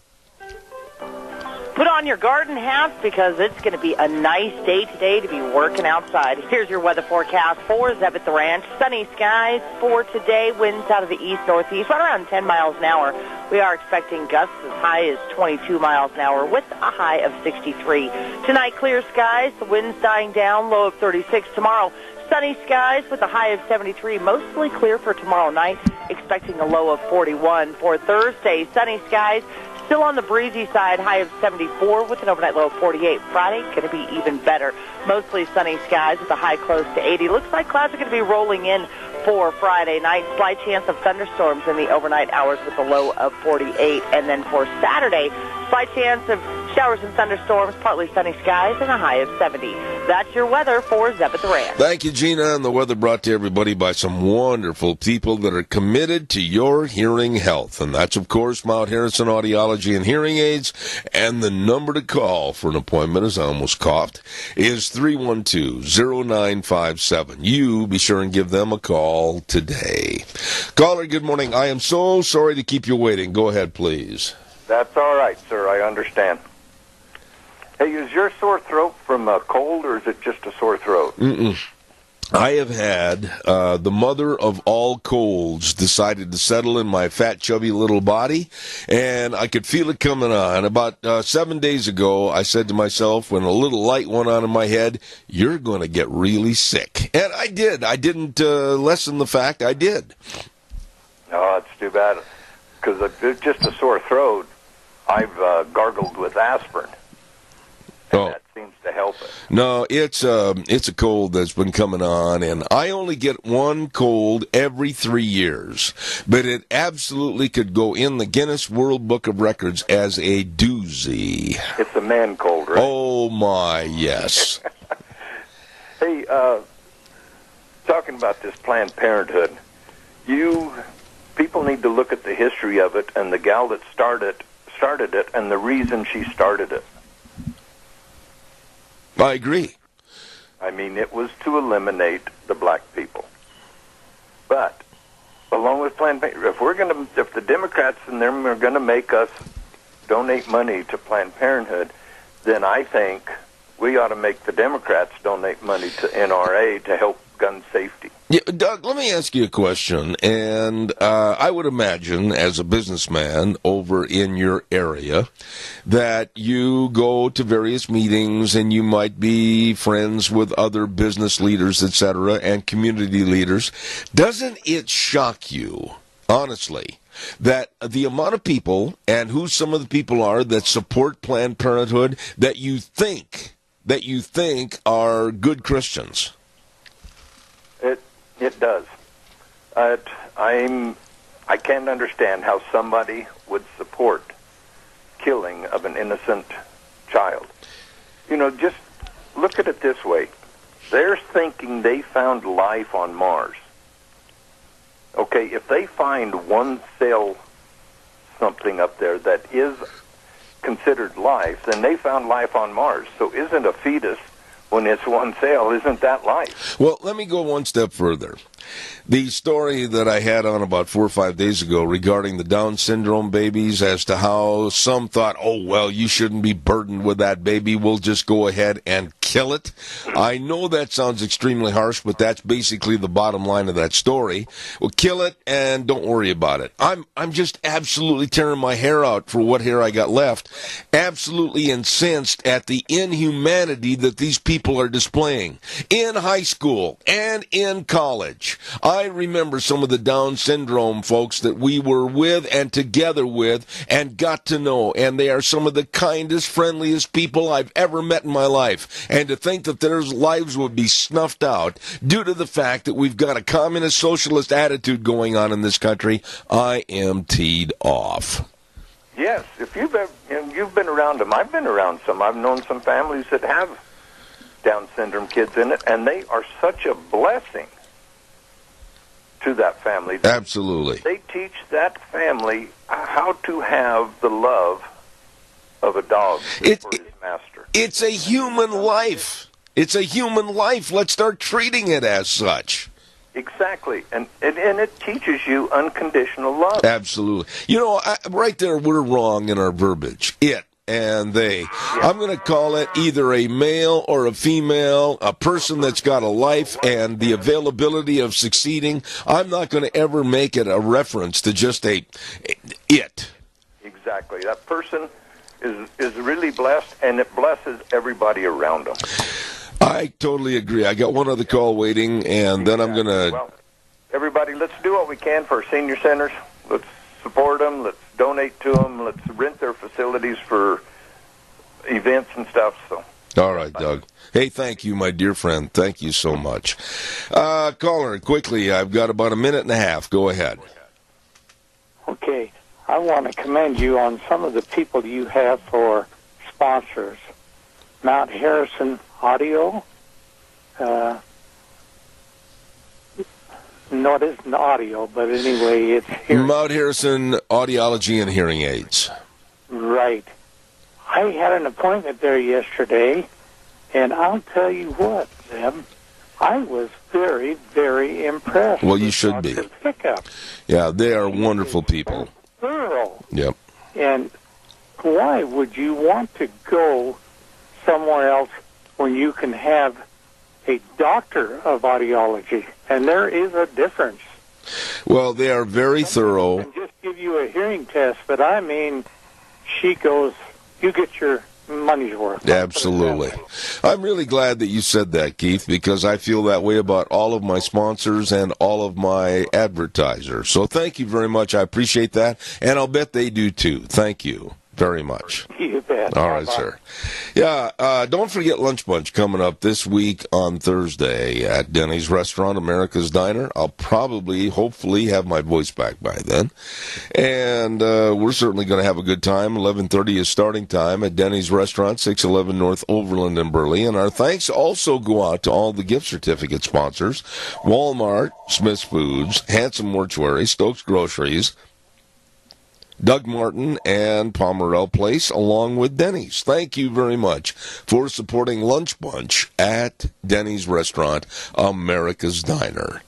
Put on your garden hats because it's going to be a nice day today to be working outside. Here's your weather forecast for Zeb at the Ranch. Sunny skies for today. Winds out of the east-northeast, right around 10 miles an hour. We are expecting gusts as high as 22 miles an hour with a high of 63. Tonight, clear skies. The wind's dying down, low of 36. Tomorrow, sunny skies with a high of 73, mostly clear for tomorrow night, expecting a low of 41. For Thursday, sunny skies, still on the breezy side, high of 74 with an overnight low of 48. Friday, going to be even better. Mostly sunny skies with a high close to 80. Looks like clouds are going to be rolling in for Friday night. Slight chance of thunderstorms in the overnight hours with a low of 48. And then for Saturday, slight chance of showers and thunderstorms, partly sunny skies, and a high of 70. That's your weather for Zeb at the Ranch. Thank you, Gina. And the weather brought to everybody by some wonderful people that are committed to your hearing health. And that's, of course, Mount Harrison Audiology and Hearing Aids. And the number to call for an appointment, as I almost coughed, is 312-0957. You be sure and give them a call today. Caller, good morning. I am so sorry to keep you waiting. Go ahead, please. That's all right, sir. I understand. Hey, is your sore throat from a cold, or is it just a sore throat? I have had the mother of all colds decided to settle in my fat, chubby little body, and I could feel it coming on. About 7 days ago, I said to myself, when a little light went on in my head, you're going to get really sick. And I did. I didn't lessen the fact I did. Oh, it's too bad. Because if it's just a sore throat, I've gargled with aspirin. And that seems to help it. No, it's a cold that's been coming on, and I only get one cold every 3 years. But it absolutely could go in the Guinness World Book of Records as a doozy. It's a man cold, right? Oh, my, yes. Hey, talking about this Planned Parenthood, people need to look at the history of it and the gal that started it and the reason she started it. I agree. I mean, it was to eliminate the black people. But along with Planned Parenthood, if the Democrats and them are going to make us donate money to Planned Parenthood, then I think we ought to make the Democrats donate money to NRA to help gun safety. Yeah, Doug, let me ask you a question. And I would imagine, as a businessman over in your area, that you go to various meetings and you might be friends with other business leaders, etc., and community leaders. Doesn't it shock you, honestly, that the amount of people and who some of the people are that support Planned Parenthood that you think are good Christians? It does. I can't understand how somebody would support killing of an innocent child. You know, just look at it this way. They're thinking they found life on Mars. Okay, if they find one cell something up there that considered life, then they found life on Mars. So isn't a fetus, when it's one cell, isn't that life? Well, let me go one step further. The story that I had on about 4 or 5 days ago regarding the Down syndrome babies, as to how some thought, oh, well, you shouldn't be burdened with that baby. We'll just go ahead and kill it. I know that sounds extremely harsh, but that's basically the bottom line of that story. Well, kill it and don't worry about it. I'm just absolutely tearing my hair out for what hair I got left. Absolutely incensed at the inhumanity that these people are displaying in high school and in college. I remember some of the Down syndrome folks that we were with and together with and got to know, and they are some of the kindest, friendliest people I've ever met in my life. And to think that their lives would be snuffed out due to the fact that we've got a communist socialist attitude going on in this country, I am teed off. Yes, if you've been around them, I've been around some. I've known some families that have Down syndrome kids in it, and they are such a blessing to that family. Absolutely. They teach that family how to have the love of a dog for his master. It's a human life. It's a human life. Let's start treating it as such. Exactly. And it teaches you unconditional love. Absolutely. You know, right there, we're wrong in our verbiage. It and they. I'm going to call it either a male or a female, a person that's got a life and the availability of succeeding. I'm not going to ever make it a reference to just it. Exactly. That person is really blessed, and it blesses everybody around them. I totally agree. I got one other call waiting, and then I'm going to... Well, everybody, let's do what we can for our senior centers. Let's support them. Let's donate to them. Let's rent their facilities for events and stuff. So. All right, Doug. Hey, thank you, my dear friend. Thank you so much. Caller, quickly, I've got about a minute and a half. Go ahead. Okay. I want to commend you on some of the people you have for sponsors. Mount Harrison Audio. No, it isn't audio, but anyway, it's hearing. Mount Harrison Audiology and Hearing Aids. Right. I had an appointment there yesterday, and I'll tell you what, Zeb, I was very, very impressed. Well, you should be. Pickup. Yeah, they are wonderful people. Thorough. Yep. And why would you want to go somewhere else when you can have a doctor of audiology? And there is a difference. Well, they are very thorough. I can just give you a hearing test, but I mean, she goes, you get your money's worth. Absolutely. I'm really glad that you said that, Keith, because I feel that way about all of my sponsors and all of my advertisers. So thank you very much. I appreciate that, and I'll bet they do too. Thank you very much. You bet. All right, sir. Yeah, don't forget Lunch Bunch coming up this week on Thursday at Denny's Restaurant, America's Diner. I'll probably, hopefully, have my voice back by then. And we're certainly going to have a good time. 11:30 is starting time at Denny's Restaurant, 611 North Overland in Burley. And our thanks also go out to all the gift certificate sponsors: Walmart, Smith's Foods, Handsome Mortuary, Stokes Groceries, Doug Martin, and Pomerell Place, along with Denny's. Thank you very much for supporting Lunch Bunch at Denny's Restaurant, America's Diner.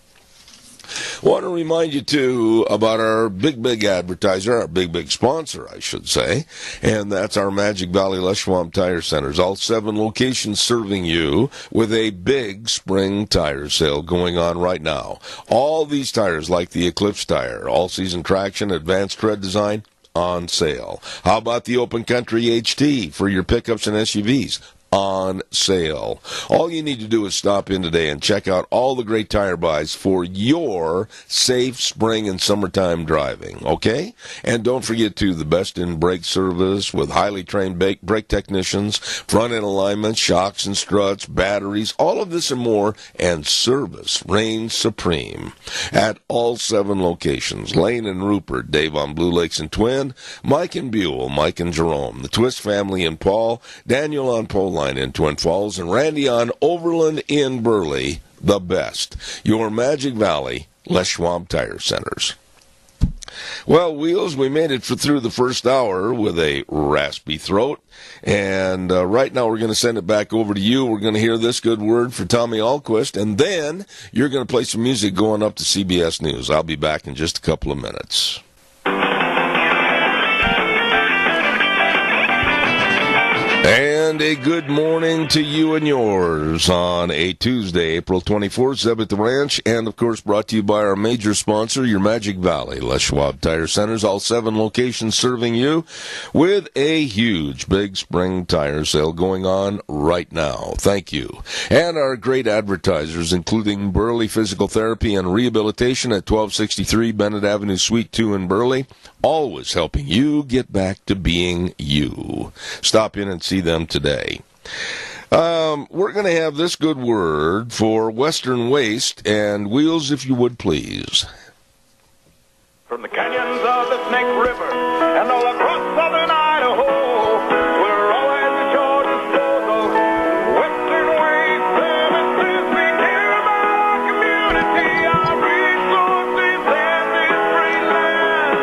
I want to remind you, too, about our big advertiser, our big sponsor, I should say, and that's our Magic Valley Les Schwab Tire Centers. All 7 locations serving you with a big spring tire sale going on right now. All these tires, like the Eclipse tire, all-season traction, advanced tread design, on sale. How about the Open Country HT for your pickups and SUVs? On sale. All you need to do is stop in today and check out all the great tire buys for your safe spring and summertime driving, okay? And don't forget, too, the best in brake service with highly trained brake technicians, front-end alignment, shocks and struts, batteries, all of this and more, and service reigns supreme at all 7 locations. Lane and Rupert, Dave on Blue Lakes and Twin, Mike and Buell, Mike and Jerome, the Twist family in Paul, Daniel on Pole in Twin Falls, and Randy on Overland in Burley. The best. Your Magic Valley Les Schwab Tire Centers. Well, Wheels, we made it through the first hour with a raspy throat, and right now we're going to send it back over to you. We're going to hear this good word for Tommy Ahlquist, and then you're going to play some music going up to CBS News. I'll be back in just a couple of minutes. And a good morning to you and yours on a Tuesday, April 24th, Zeb at the Ranch, and of course brought to you by our major sponsor, your Magic Valley, Les Schwab Tire Centers, all 7 locations serving you with a huge big spring tire sale going on right now. Thank you. And our great advertisers, including Burley Physical Therapy and Rehabilitation at 1263 Bennett Avenue, Suite 2 in Burley, always helping you get back to being you. Stop in and see them today. We're going to have this good word for Western Waste, and Wheels, if you would please. From the canyons of the Snake River and all across southern Idaho, we're always at your disposal. Western Waste Services, we care about our community, our resources, and this great land.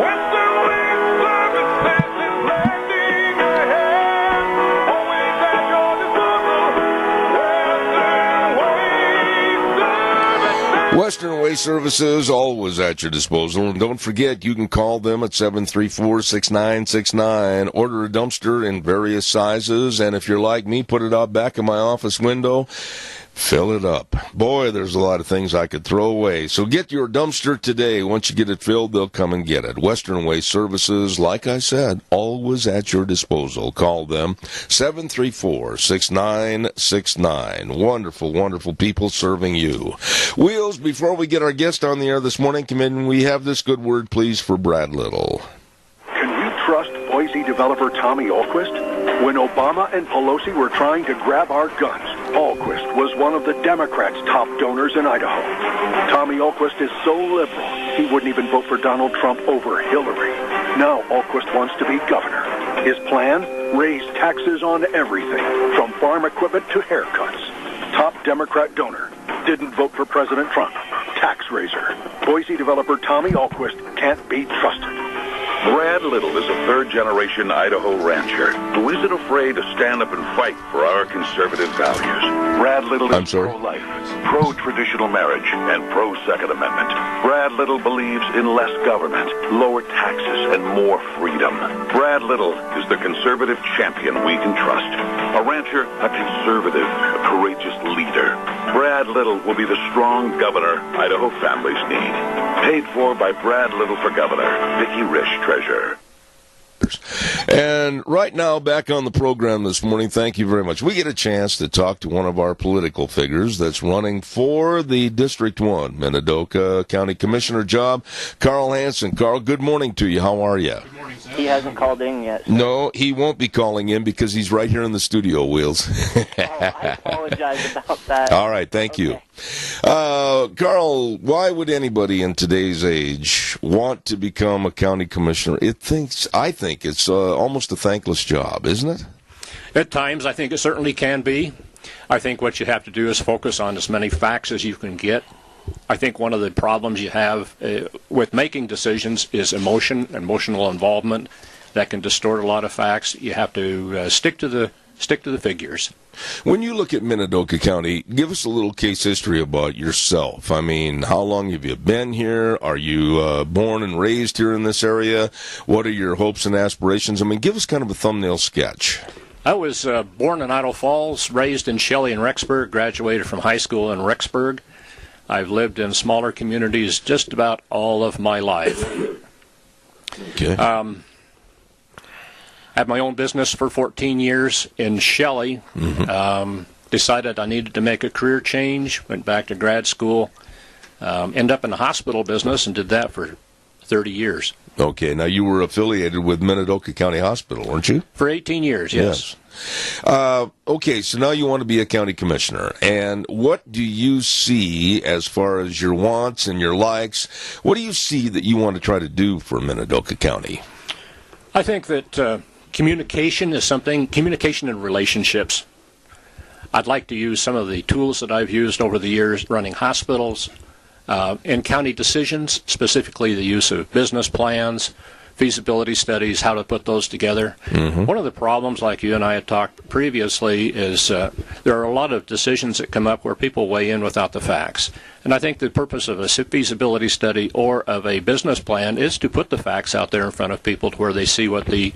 Western Waste Services is lending a hand, always at your disposal. Western Waste Services. Western Waste Services, always at your disposal. And don't forget, you can call them at 734-6969. Order a dumpster in various sizes, and if you're like me, put it out back of my office window. Fill it up. Boy, there's a lot of things I could throw away. So get your dumpster today. Once you get it filled, they'll come and get it. Western Waste Services, like I said, always at your disposal. Call them 734-6969. Wonderful, wonderful people serving you. Wheels, before we get our guest on the air this morning, can we have this good word, please, for Brad Little? Can we trust Boise developer Tommy Ahlquist? When Obama and Pelosi were trying to grab our guns, Ahlquist was one of the Democrats' top donors in Idaho. Tommy Ahlquist is so liberal, he wouldn't even vote for Donald Trump over Hillary. Now Ahlquist wants to be governor. His plan? Raise taxes on everything, from farm equipment to haircuts. Top Democrat donor. Didn't vote for President Trump. Tax raiser. Boise developer Tommy Ahlquist can't be trusted. Brad Little is a third-generation Idaho rancher who isn't afraid to stand up and fight for our conservative values. Brad Little is pro-life, pro-traditional marriage, and pro-Second Amendment. Brad Little believes in less government, lower taxes, and more freedom. Brad Little is the conservative champion we can trust. A rancher, a conservative, a courageous leader. Brad Little will be the strong governor Idaho families need. Paid for by Brad Little for Governor, Vicki Risch, Treasurer. And right now, back on the program this morning, thank you very much. We get a chance to talk to one of our political figures that's running for the District 1 Minidoka County Commissioner job, Carl Hansen. Carl, good morning to you. How are you? Good morning, Sam. He hasn't called in yet. So. No, he won't be calling in because he's right here in the studio, Wheels. I apologize about that. All right, thank you. Carl, why would anybody in today's age want to become a county commissioner? I think it's almost a thankless job, isn't it? At times, I think it certainly can be. I think what you have to do is focus on as many facts as you can get. I think one of the problems you have with making decisions is emotional involvement that can distort a lot of facts. You have to stick to the figures. When you look at Minidoka County, give us a little case history about yourself. I mean, how long have you been here? Are you born and raised here in this area? What are your hopes and aspirations? I mean, give us kind of a thumbnail sketch. I was born in Idaho Falls, raised in Shelley and Rexburg, graduated from high school in Rexburg. I've lived in smaller communities just about all of my life. Okay. Had my own business for 14 years in Shelley. Decided I needed to make a career change. Went back to grad school. Ended up in the hospital business and did that for 30 years. Okay. Now, you were affiliated with Minidoka County Hospital, weren't you? For 18 years, yes. Okay, so now you want to be a county commissioner. And what do you see as far as your wants and your likes? What do you see that you want to try to do for Minidoka County? I think that communication and relationships. I'd like to use some of the tools that I've used over the years running hospitals, In county decisions, specifically the use of business plans, feasibility studies, how to put those together. One of the problems, like you and I had talked previously, is there are a lot of decisions that come up where people weigh in without the facts. And I think the purpose of a feasibility study or of a business plan is to put the facts out there in front of people to where they see what the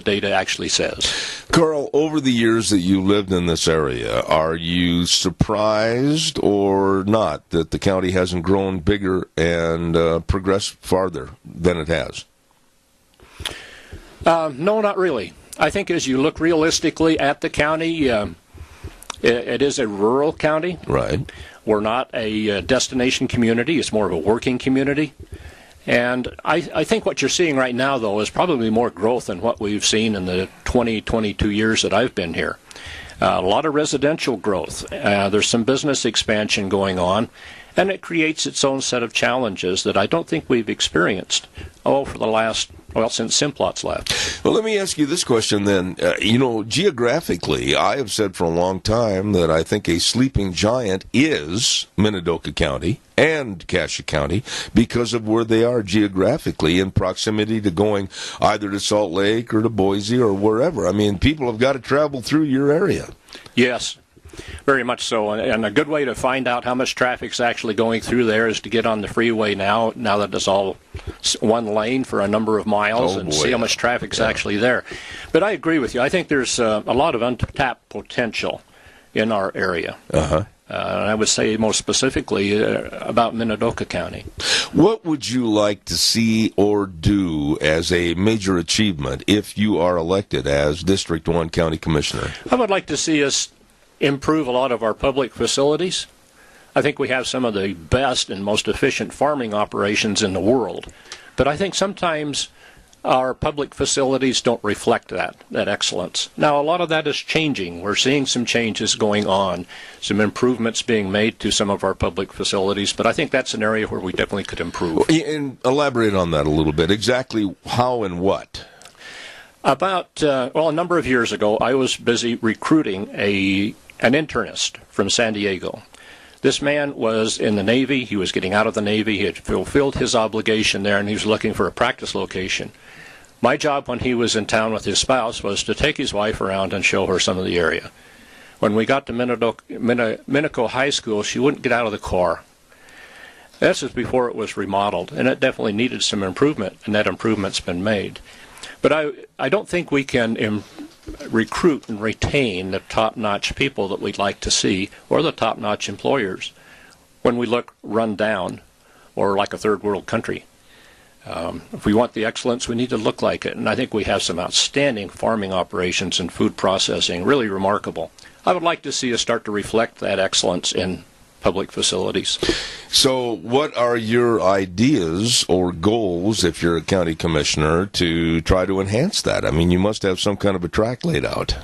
data actually says. Carl, over the years that you lived in this area, are you surprised or not that the county hasn't grown bigger and progressed farther than it has? No, not really. I think as you look realistically at the county, it is a rural county. Right. We're not a destination community. It's more of a working community. And I think what you're seeing right now, though, is probably more growth than what we've seen in the 22 years that I've been here. A lot of residential growth. There's some business expansion going on, and it creates its own set of challenges that I don't think we've experienced, for the last, since Simplot's left. Well, let me ask you this question then. Geographically, I have said for a long time that I think a sleeping giant is Minidoka County and Cassia County because of where they are geographically in proximity to going either to Salt Lake or to Boise or wherever. I mean, people have got to travel through your area. Yes. Very much so, and a good way to find out how much traffic's actually going through there is to get on the freeway now that it's all one lane for a number of miles see how much traffic's actually there. But I agree with you. I think there's a lot of untapped potential in our area. And I would say most specifically about Minidoka County. What would you like to see or do as a major achievement if you are elected as District 1 County Commissioner? I would like to see us improve a lot of our public facilities. I think we have some of the best and most efficient farming operations in the world. But I think sometimes our public facilities don't reflect that excellence. Now, a lot of that is changing. We're seeing some changes going on, some improvements being made to some of our public facilities, but I think that's an area where we definitely could improve. And elaborate on that a little bit. Exactly how and what? About, a number of years ago, I was busy recruiting an internist from San Diego. This man was in the Navy. He was getting out of the Navy. He had fulfilled his obligation there, and he was looking for a practice location. My job when he was in town with his spouse was to take his wife around and show her some of the area. When we got to Minico High School, she wouldn't get out of the car. This was before it was remodeled, and it definitely needed some improvement, and that improvement's been made. But I don't think we can recruit and retain the top-notch people that we'd like to see, or the top-notch employers, when we look run down or like a third-world country. If we want the excellence, we need to look like it. And I think we have some outstanding farming operations and food processing, really remarkable. I would like to see us start to reflect that excellence in public facilities. So what are your ideas or goals, if you're a county commissioner, to try to enhance that? I mean, you must have some kind of a track laid out.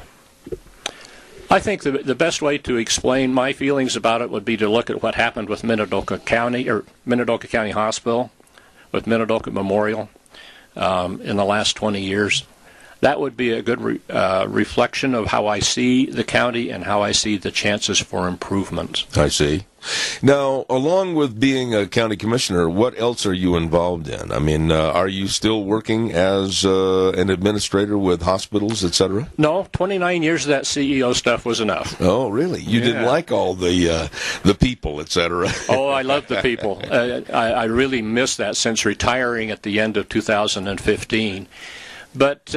I think the best way to explain my feelings about it would be to look at what happened with Minidoka County Hospital, with Minidoka Memorial in the last 20 years. That would be a good reflection of how I see the county and how I see the chances for improvement. I see. Now, along with being a county commissioner, what else are you involved in? I mean, are you still working as an administrator with hospitals, etc.? No, 29 years of that CEO stuff was enough. Oh, really? You didn't like all the people, etc.? Oh, I love the people. I really miss that since retiring at the end of 2015. But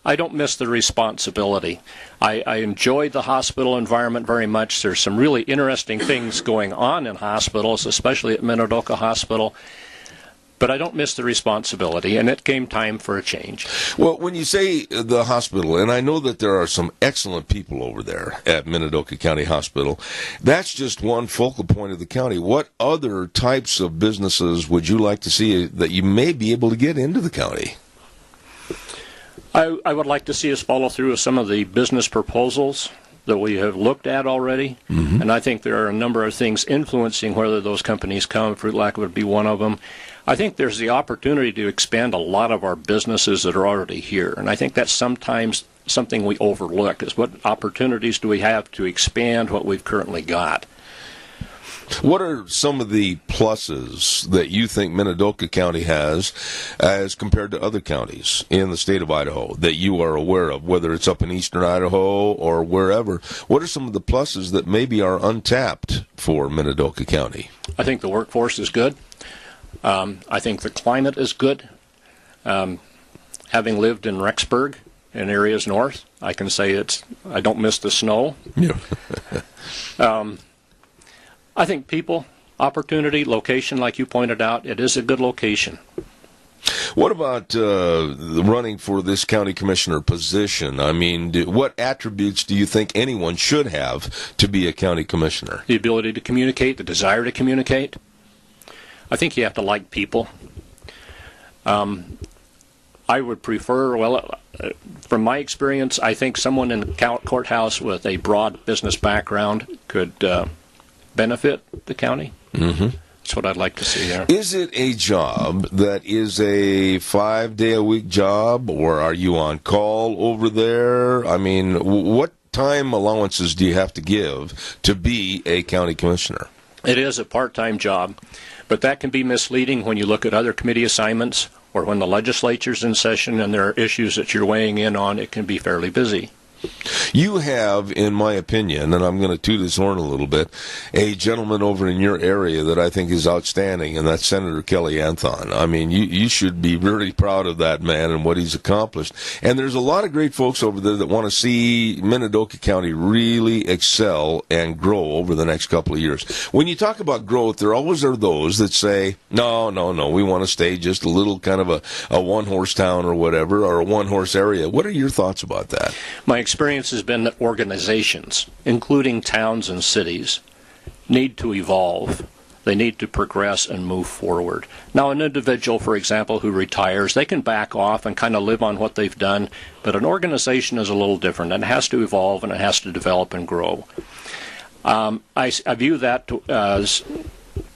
I don't miss the responsibility. I enjoy the hospital environment very much. There's some really interesting things going on in hospitals, especially at Minidoka Hospital. But I don't miss the responsibility, and it came time for a change. Well, when you say the hospital, and I know that there are some excellent people over there at Minidoka County Hospital, that's just one focal point of the county. What other types of businesses would you like to see that you may be able to get into the county? I would like to see us follow through with some of the business proposals that we have looked at already. And I think there are a number of things influencing whether those companies come. Fruit Lac would be one of them. I think there's the opportunity to expand a lot of our businesses that are already here. And I think that's sometimes something we overlook, is what opportunities do we have to expand what we've currently got. What are some of the pluses that you think Minidoka County has as compared to other counties in the state of Idaho that you are aware of, whether it's up in eastern Idaho or wherever? What are some of the pluses that maybe are untapped for Minidoka County? I think the workforce is good. I think the climate is good. Having lived in Rexburg and areas north, I can say I don't miss the snow. Yeah. I think people, opportunity, location, like you pointed out, it is a good location. What about running for this county commissioner position? I mean, what attributes do you think anyone should have to be a county commissioner? The ability to communicate, the desire to communicate. I think you have to like people. I would prefer, from my experience, I think someone in the courthouse with a broad business background could benefit the county. Mm-hmm. That's what I'd like to see there. Is it a job that is a 5-day-a-week job, or are you on call over there? I mean, what time allowances do you have to give to be a county commissioner? It is a part-time job, but that can be misleading when you look at other committee assignments or when the legislature's in session and there are issues that you're weighing in on. It can be fairly busy. You have, in my opinion, and I'm going to toot his horn a little bit, a gentleman over in your area that I think is outstanding, and that's Senator Kelly Anthon. I mean, you should be really proud of that man and what he's accomplished. And there's a lot of great folks over there that want to see Minidoka County really excel and grow over the next couple of years. When you talk about growth, there always are those that say, no, we want to stay just a little kind of a one-horse town or whatever, or a one-horse area. What are your thoughts about that? My experience has been that organizations, including towns and cities, need to evolve. They need to progress and move forward. Now, an individual, for example, who retires, they can back off and kind of live on what they've done, but an organization is a little different, and it has to evolve and it has to develop and grow. I view that as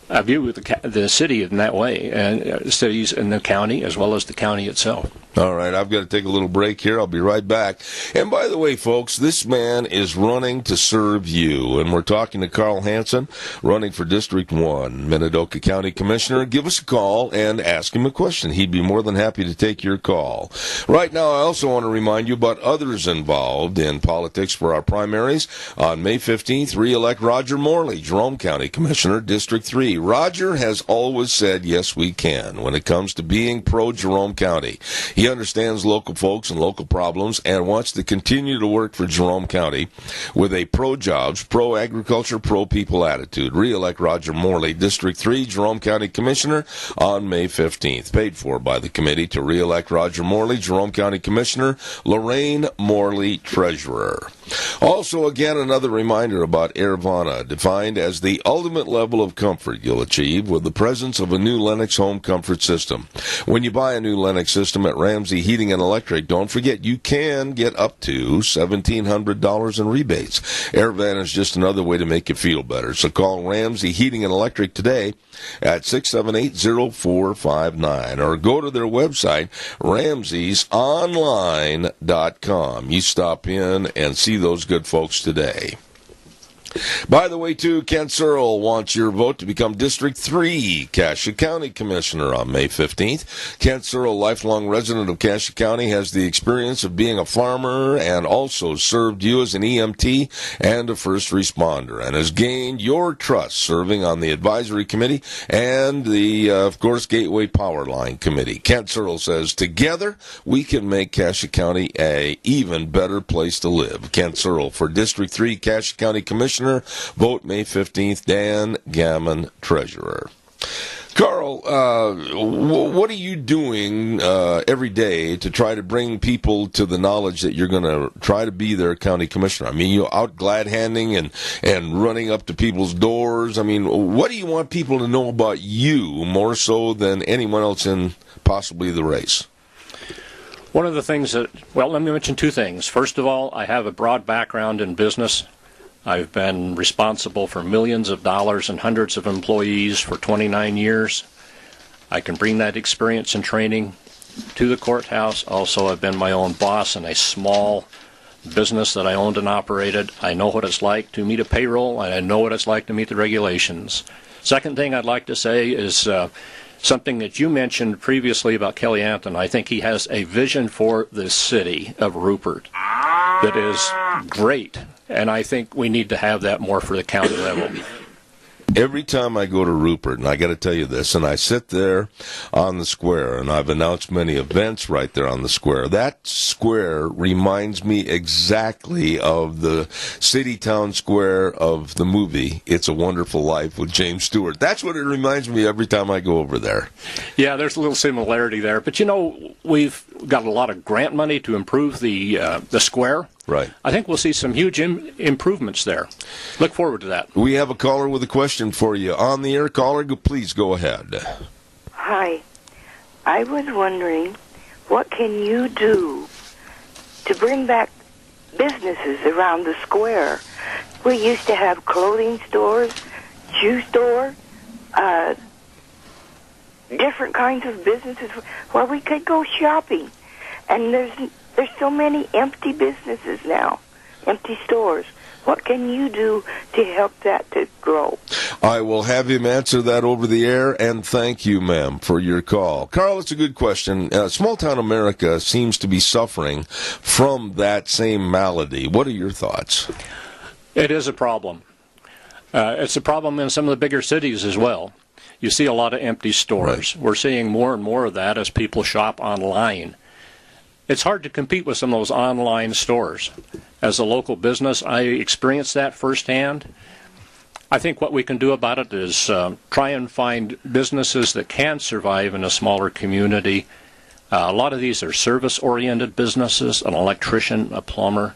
I view the city in that way, and cities in the county as well as the county itself. All right, I've got to take a little break here. I'll be right back. And by the way, folks, this man is running to serve you. And we're talking to Carl Hansen, running for District 1, Minidoka County Commissioner. Give us a call and ask him a question. He'd be more than happy to take your call. Right now, I also want to remind you about others involved in politics for our primaries. On May 15th, re-elect Roger Morley, Jerome County Commissioner, District 3. Roger has always said, yes, we can, when it comes to being pro-Jerome County. He understands local folks and local problems and wants to continue to work for Jerome County with a pro-jobs, pro-agriculture, pro-people attitude. Re-elect Roger Morley, District 3, Jerome County Commissioner on May 15th. Paid for by the committee to re-elect Roger Morley, Jerome County Commissioner, Lorraine Morley, Treasurer. Also, again, another reminder about Airvana, defined as the ultimate level of comfort you'll achieve with the presence of a new Lennox home comfort system. When you buy a new Lennox system at Ramsey Heating and Electric, don't forget you can get up to $1,700 in rebates. Airvana is just another way to make you feel better. So call Ramsey Heating and Electric today at 678-0459 or go to their website, ramseysonline.com. You stop in and see those good folks today. By the way, too, Ken Searle wants your vote to become District 3 Cassia County Commissioner on May 15th. Ken Searle, lifelong resident of Cassia County, has the experience of being a farmer and also served you as an EMT and a first responder and has gained your trust serving on the advisory committee and the, of course, Gateway Power Line Committee. Ken Searle says, together we can make Cassia County a even better place to live. Ken Searle for District 3 Cassia County Commissioner. Vote May 15th. Dan Gammon, Treasurer. Carl, what are you doing every day to try to bring people to the knowledge that you're going to try to be their county commissioner? I mean, you out glad-handing and running up to people's doors. I mean, what do you want people to know about you more so than anyone else in possibly the race? One of the things that, well, let me mention two things. First of all, I have a broad background in business. I've been responsible for millions of dollars and hundreds of employees for 29 years. I can bring that experience and training to the courthouse. Also, I've been my own boss in a small business that I owned and operated. I know what it's like to meet a payroll, and I know what it's like to meet the regulations. Second thing I'd like to say is something that you mentioned previously about Kelly Anthony. I think he has a vision for the city of Rupert that is great, and I think we need to have that more for the county level. Every time I go to Rupert, and I got to tell you this, and I sit there on the square, and I've announced many events right there on the square. That square reminds me exactly of the city-town square of the movie It's a Wonderful Life with James Stewart. That's what it reminds me every time I go over there. Yeah, there's a little similarity there. But, you know, we've got a lot of grant money to improve the square. Right. I think we'll see some huge improvements there. Look forward to that. We have a caller with a question for you. On the air, caller, please go ahead. Hi. I was wondering, what can you do to bring back businesses around the square? We used to have clothing stores, shoe stores, different kinds of businesses where we could go shopping. And there's so many empty businesses now, empty stores. What can you do to help that to grow? I will have him answer that over the air, and thank you, ma'am, for your call. Carl, it's a good question. Small-town America seems to be suffering from that same malady. What are your thoughts? It is a problem. It's a problem in some of the bigger cities as well. You see a lot of empty stores. Right. We're seeing more and more of that as people shop online. It's hard to compete with some of those online stores. As a local business, I experienced that firsthand. I think what we can do about it is try and find businesses that can survive in a smaller community. A lot of these are service-oriented businesses, an electrician, a plumber,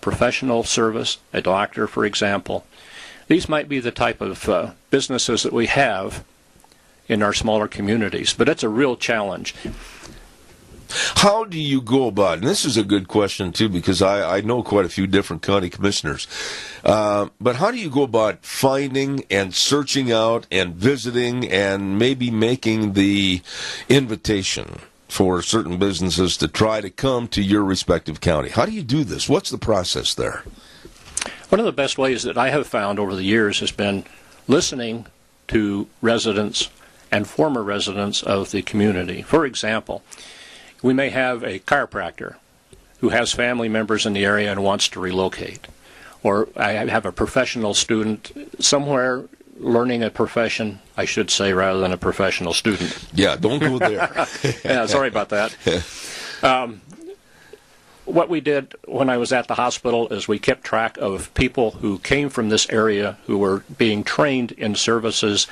professional service, a doctor, for example. These might be the type of businesses that we have in our smaller communities, but it's a real challenge. How do you go about it? And this is a good question, too, because I know quite a few different county commissioners. But how do you go about finding and searching out and visiting and maybe making the invitation for certain businesses to try to come to your respective county? How do you do this? What's the process there? One of the best ways that I have found over the years has been listening to residents and former residents of the community. For example, we may have a chiropractor who has family members in the area and wants to relocate. Or I have a professional student somewhere learning a profession, I should say, rather than a professional student. Yeah, don't go there. Yeah, sorry about that. What we did when I was at the hospital is we kept track of people who came from this area who were being trained in services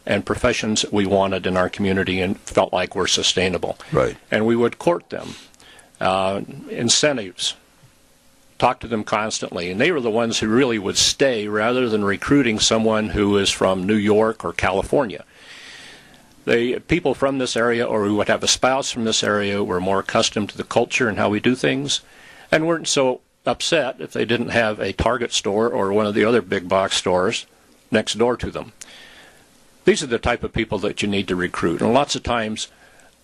and professions we wanted in our community and felt like were sustainable. Right. And we would court them, incentives, talk to them constantly. And they were the ones who really would stay rather than recruiting someone who is from New York or California. People from this area or who would have a spouse from this area were more accustomed to the culture and how we do things and weren't so upset if they didn't have a Target store or one of the other big box stores next door to them. These are the type of people that you need to recruit. And lots of times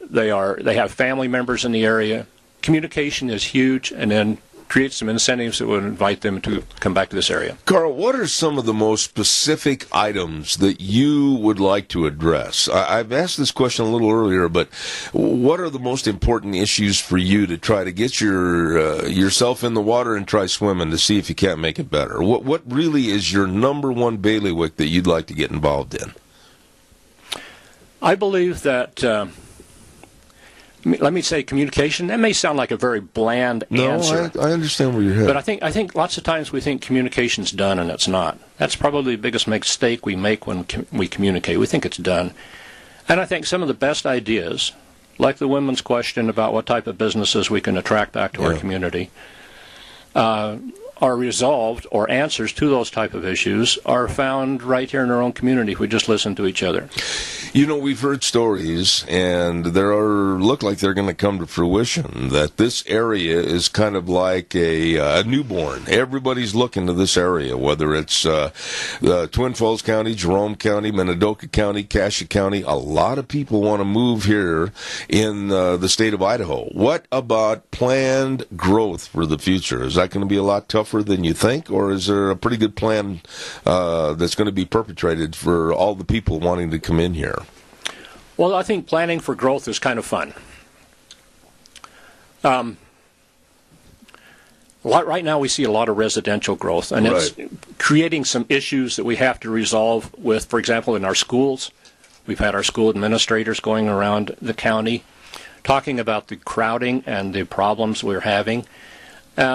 they have family members in the area. Communication is huge, and then create some incentives that would invite them to come back to this area. Carl, what are some of the most specific items that you would like to address? I've asked this question a little earlier, but what are the most important issues for you to try to get yourself in the water and try swimming to see if you can't make it better? What really is your number one bailiwick that you'd like to get involved in? I believe that, let me say communication. That may sound like a very bland answer. No, I understand where you're headed. But I think lots of times we think communication's done and it's not. That's probably the biggest mistake we make when we communicate. We think it's done. And I think some of the best ideas, like the women's question about what type of businesses we can attract back to our community, are resolved, or answers to those type of issues are found right here in our own community if we just listen to each other. You know, we've heard stories, and look like they're going to come to fruition, that this area is kind of like a newborn. Everybody's looking to this area, whether it's Twin Falls County, Jerome County, Minidoka County, Cassia County. A lot of people want to move here in the state of Idaho. What about planned growth for the future? Is that going to be a lot tougher than you think, or is there a pretty good plan that's going to be perpetrated for all the people wanting to come in here? Well, I think planning for growth is kind of fun. Right now we see a lot of residential growth, and it's creating some issues that we have to resolve with, for example, in our schools. We've had our school administrators going around the county talking about the crowding and the problems we're having.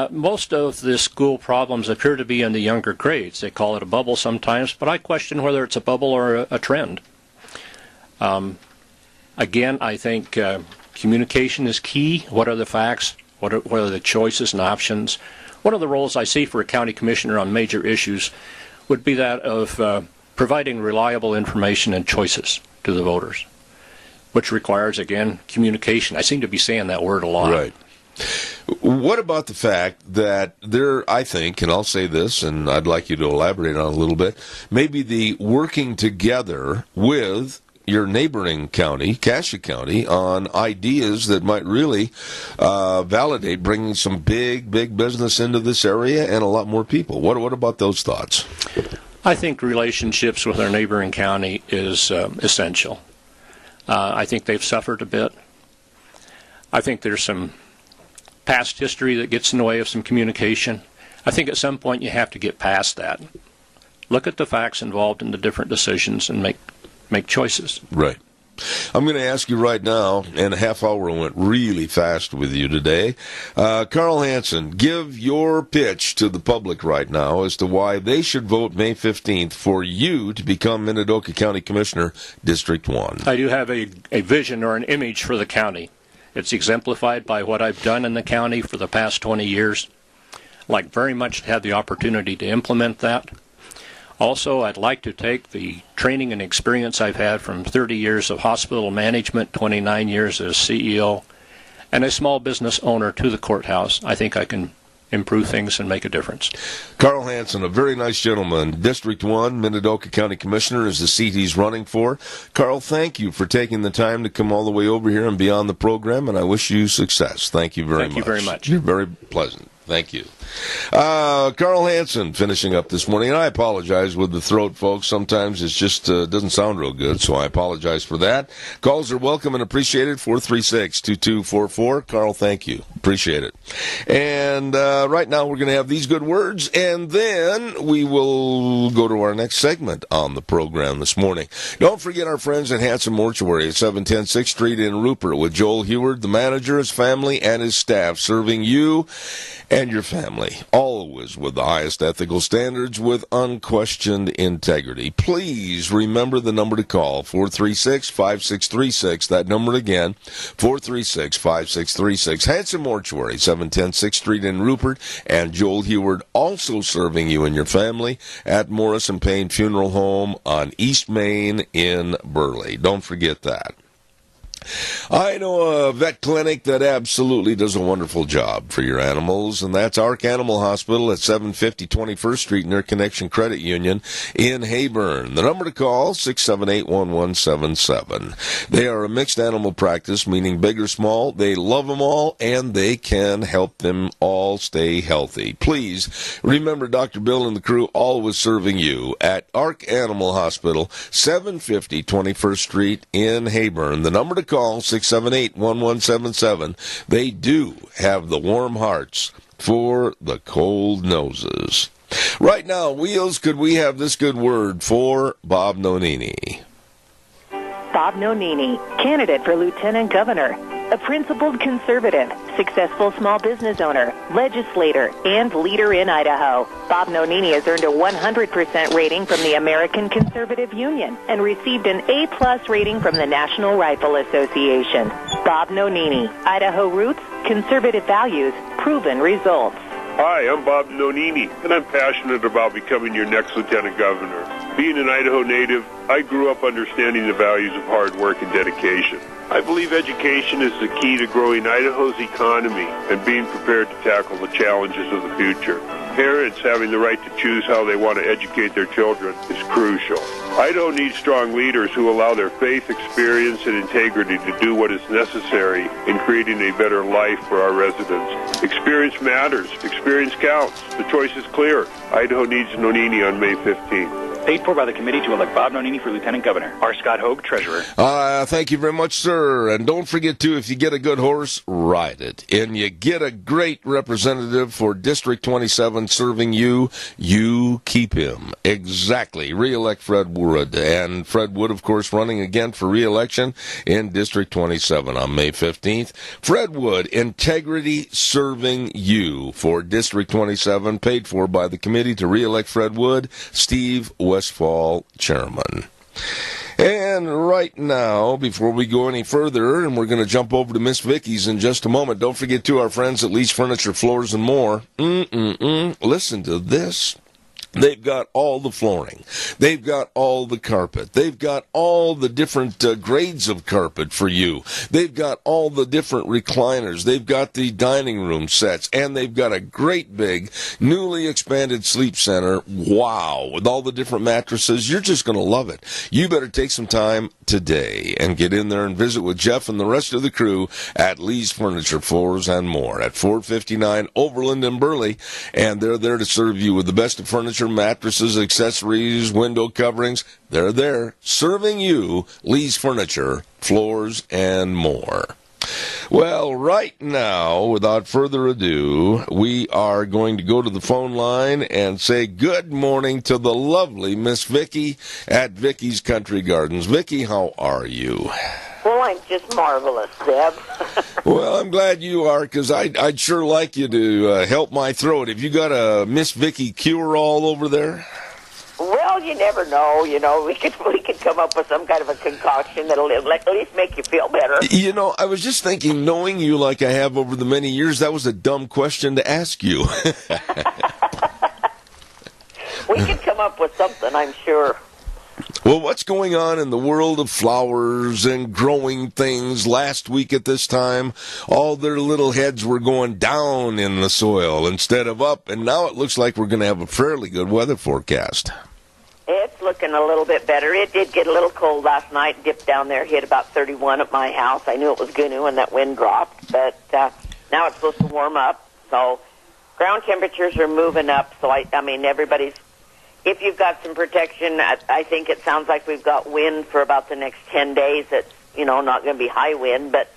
Most of the school problems appear to be in the younger grades. They call it a bubble sometimes, but I question whether it's a bubble or a trend. Again, I think communication is key. What are the facts? What are the choices and options? One of the roles I see for a county commissioner on major issues would be that of providing reliable information and choices to the voters, which requires, again, communication. I seem to be saying that word a lot. Right. What about the fact that I think, and I'll say this, and I'd like you to elaborate on it a little bit, maybe the working together with your neighboring county, Cassia County, on ideas that might really validate bringing some big business into this area and a lot more people. What about those thoughts? I think relationships with our neighboring county is essential. I think they've suffered a bit. I think there's some past history that gets in the way of some communication. I think at some point you have to get past that. Look at the facts involved in the different decisions and make choices. Right. I'm going to ask you right now, and a half hour went really fast with you today. Carl Hansen, give your pitch to the public right now as to why they should vote May 15th for you to become Minidoka County Commissioner, District 1. I do have a vision or an image for the county. It's exemplified by what I've done in the county for the past 20 years. I'd like very much to have the opportunity to implement that. Also, I'd like to take the training and experience I've had from 30 years of hospital management, 29 years as CEO, and a small business owner to the courthouse. I think I can improve things and make a difference. Carl Hansen, a very nice gentleman. District 1, Minidoka County Commissioner is the seat he's running for. Carl, thank you for taking the time to come all the way over here and be on the program, and I wish you success. Thank you very much. Thank you very much. You're very pleasant. Thank you. Carl Hansen finishing up this morning, and I apologize with the throat, folks. Sometimes it just doesn't sound real good, so I apologize for that. Calls are welcome and appreciated, 436-2244. Carl, thank you. Appreciate it. And right now we're going to have these good words, and then we will go to our next segment on the program this morning. Don't forget our friends at Hanson Mortuary at 710 6th Street in Rupert with Joel Heward, the manager, his family, and his staff, serving you and your family, always with the highest ethical standards with unquestioned integrity. Please remember the number to call, 436-5636. That number again, 436-5636. Hanson Mortuary, 710 6th Street in Rupert, and Joel Heward also serving you and your family at Morris and Payne Funeral Home on East Main in Burley. Don't forget that. I know a vet clinic that absolutely does a wonderful job for your animals, and that's Ark Animal Hospital at 750 21st Street near Connection Credit Union in Heyburn. The number to call, 678-1177. They are a mixed animal practice, meaning big or small. They love them all, and they can help them all stay healthy. Please remember Dr. Bill and the crew always serving you at Ark Animal Hospital, 750 21st Street in Heyburn. The number to call, 678-1177. They do have the warm hearts for the cold noses. Right now, Wheels, could we have this good word for Bob Nonini? Bob Nonini, candidate for Lieutenant Governor, a principled conservative, successful small business owner, legislator, and leader in Idaho. Bob Nonini has earned a 100% rating from the American Conservative Union and received an A+ rating from the National Rifle Association. Bob Nonini, Idaho roots, conservative values, proven results. Hi, I'm Bob Nonini, and I'm passionate about becoming your next lieutenant governor. Being an Idaho native, I grew up understanding the values of hard work and dedication. I believe education is the key to growing Idaho's economy and being prepared to tackle the challenges of the future. Parents having the right to choose how they want to educate their children is crucial. Idaho needs strong leaders who allow their faith, experience, and integrity to do what is necessary in creating a better life for our residents. Experience matters. Experience counts. The choice is clear. Idaho needs Nonini on May 15th. Paid for by the committee to elect Bob Nonini for Lieutenant Governor. R. Scott Hogue, Treasurer. Thank you very much, sir. And don't forget, too, if you get a good horse, ride it. And you get a great representative for District 27 serving you, you keep him. Exactly. Re-elect Fred Wood. And Fred Wood, of course, running again for re-election in District 27 on May 15th. Fred Wood, integrity serving you for District 27, paid for by the committee to re-elect Fred Wood. Steve Westfall, chairman. And right now, before we go any further, and we're going to jump over to Miss Vicky's in just a moment, don't forget to our friends at Lee's Furniture, Floors, and More. Listen to this. They've got all the flooring. They've got all the carpet. They've got all the different grades of carpet for you. They've got all the different recliners. They've got the dining room sets. And they've got a great big, newly expanded sleep center. Wow. With all the different mattresses. You're just going to love it. You better take some time today and get in there and visit with Jeff and the rest of the crew at Lee's Furniture, Floors, and More at 459 Overland in Burley. And they're there to serve you with the best of furniture, mattresses, accessories, window coverings. They're there serving you. Lee's Furniture, Floors, and More. Well, right now, without further ado, we are going to go to the phone line and say good morning to the lovely Miss Vicky at Vicky's Country Gardens. Vicky, how are you? Well, I'm just marvelous, Deb. Well, I'm glad you are, because I'd sure like you to help my throat. Have you got a Miss Vicky cure-all over there? Well, you never know. You know, we could come up with some kind of a concoction that'll at least make you feel better. You know, I was just thinking, knowing you like I have over the many years, that was a dumb question to ask you. We could come up with something, I'm sure. Well, what's going on in the world of flowers and growing things? Last week at this time, all their little heads were going down in the soil instead of up, and now it looks like we're going to have a fairly good weather forecast. It's looking a little bit better. It did get a little cold last night, dipped down there, hit about 31 at my house. I knew it was going to when that wind dropped, but now it's supposed to warm up. So ground temperatures are moving up, so I mean, everybody's, if you've got some protection, I think it sounds like we've got wind for about the next 10 days. It's, you know, not going to be high wind, but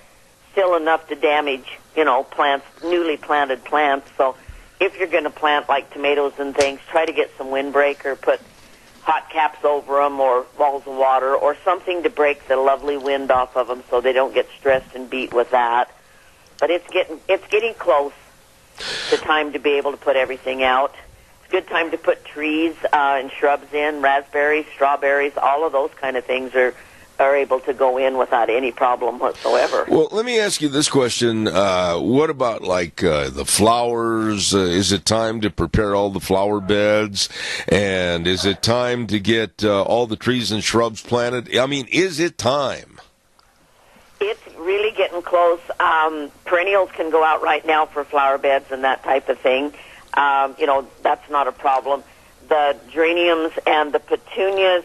still enough to damage, you know, plants, newly planted plants. So if you're going to plant like tomatoes and things, try to get some windbreaker, put hot caps over them or balls of water or something to break the lovely wind off of them so they don't get stressed and beat with that. But it's getting close to time to be able to put everything out. Good time to put trees and shrubs in, raspberries, strawberries, all of those kind of things are able to go in without any problem whatsoever. Well, let me ask you this question. What about, like, the flowers? Is it time to prepare all the flower beds? And is it time to get all the trees and shrubs planted? I mean, is it time? It's really getting close. Perennials can go out right now for flower beds and that type of thing. You know, that's not a problem. The geraniums and the petunias,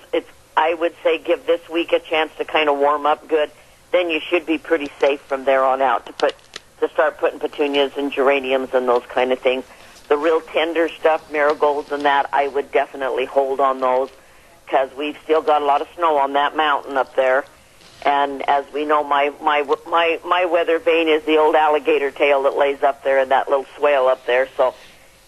I would say give this week a chance to kind of warm up good. Then you should be pretty safe from there on out to start putting petunias and geraniums and those kind of things. The real tender stuff, marigolds and that, I would definitely hold on those because we've still got a lot of snow on that mountain up there. And as we know, my weather vane is the old alligator tail that lays up there and that little swale up there. So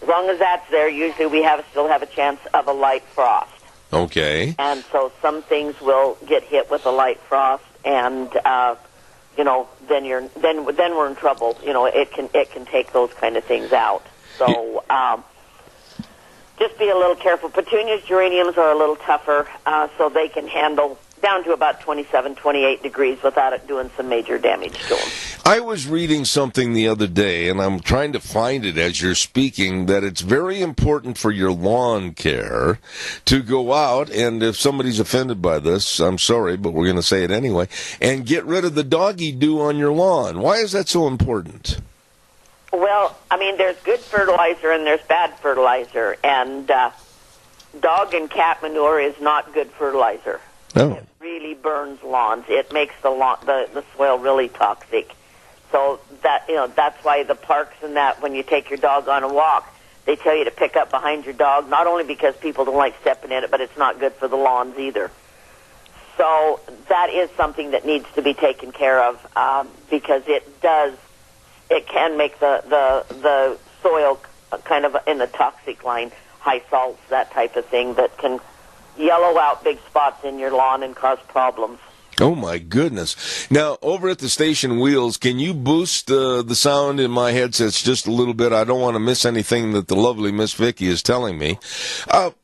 as long as that's there, usually we still have a chance of a light frost. Okay. And so some things will get hit with a light frost, and you know, then we're in trouble. You know, it can take those kind of things out. So just be a little careful. Petunias, geraniums are a little tougher, so they can handle down to about 27, 28 degrees without it doing some major damage to them. I was reading something the other day, and I'm trying to find it as you're speaking, that it's very important for your lawn care to go out, and if somebody's offended by this, I'm sorry, but we're going to say it anyway, and get rid of the doggy dew on your lawn. Why is that so important? Well, I mean, there's good fertilizer and there's bad fertilizer, and dog and cat manure is not good fertilizer. Oh. It really burns lawns. It makes the soil really toxic. So that's why the parks and that, when you take your dog on a walk, they tell you to pick up behind your dog, not only because people don't like stepping in it, but it's not good for the lawns either. So that is something that needs to be taken care of, because it can make the soil kind of in the toxic line, high salts, that type of thing, that can yellow out big spots in your lawn and cause problems. Oh, my goodness. Now, over at the station wheels, can you boost the sound in my headsets just a little bit? I don't want to miss anything that the lovely Miss Vicki is telling me.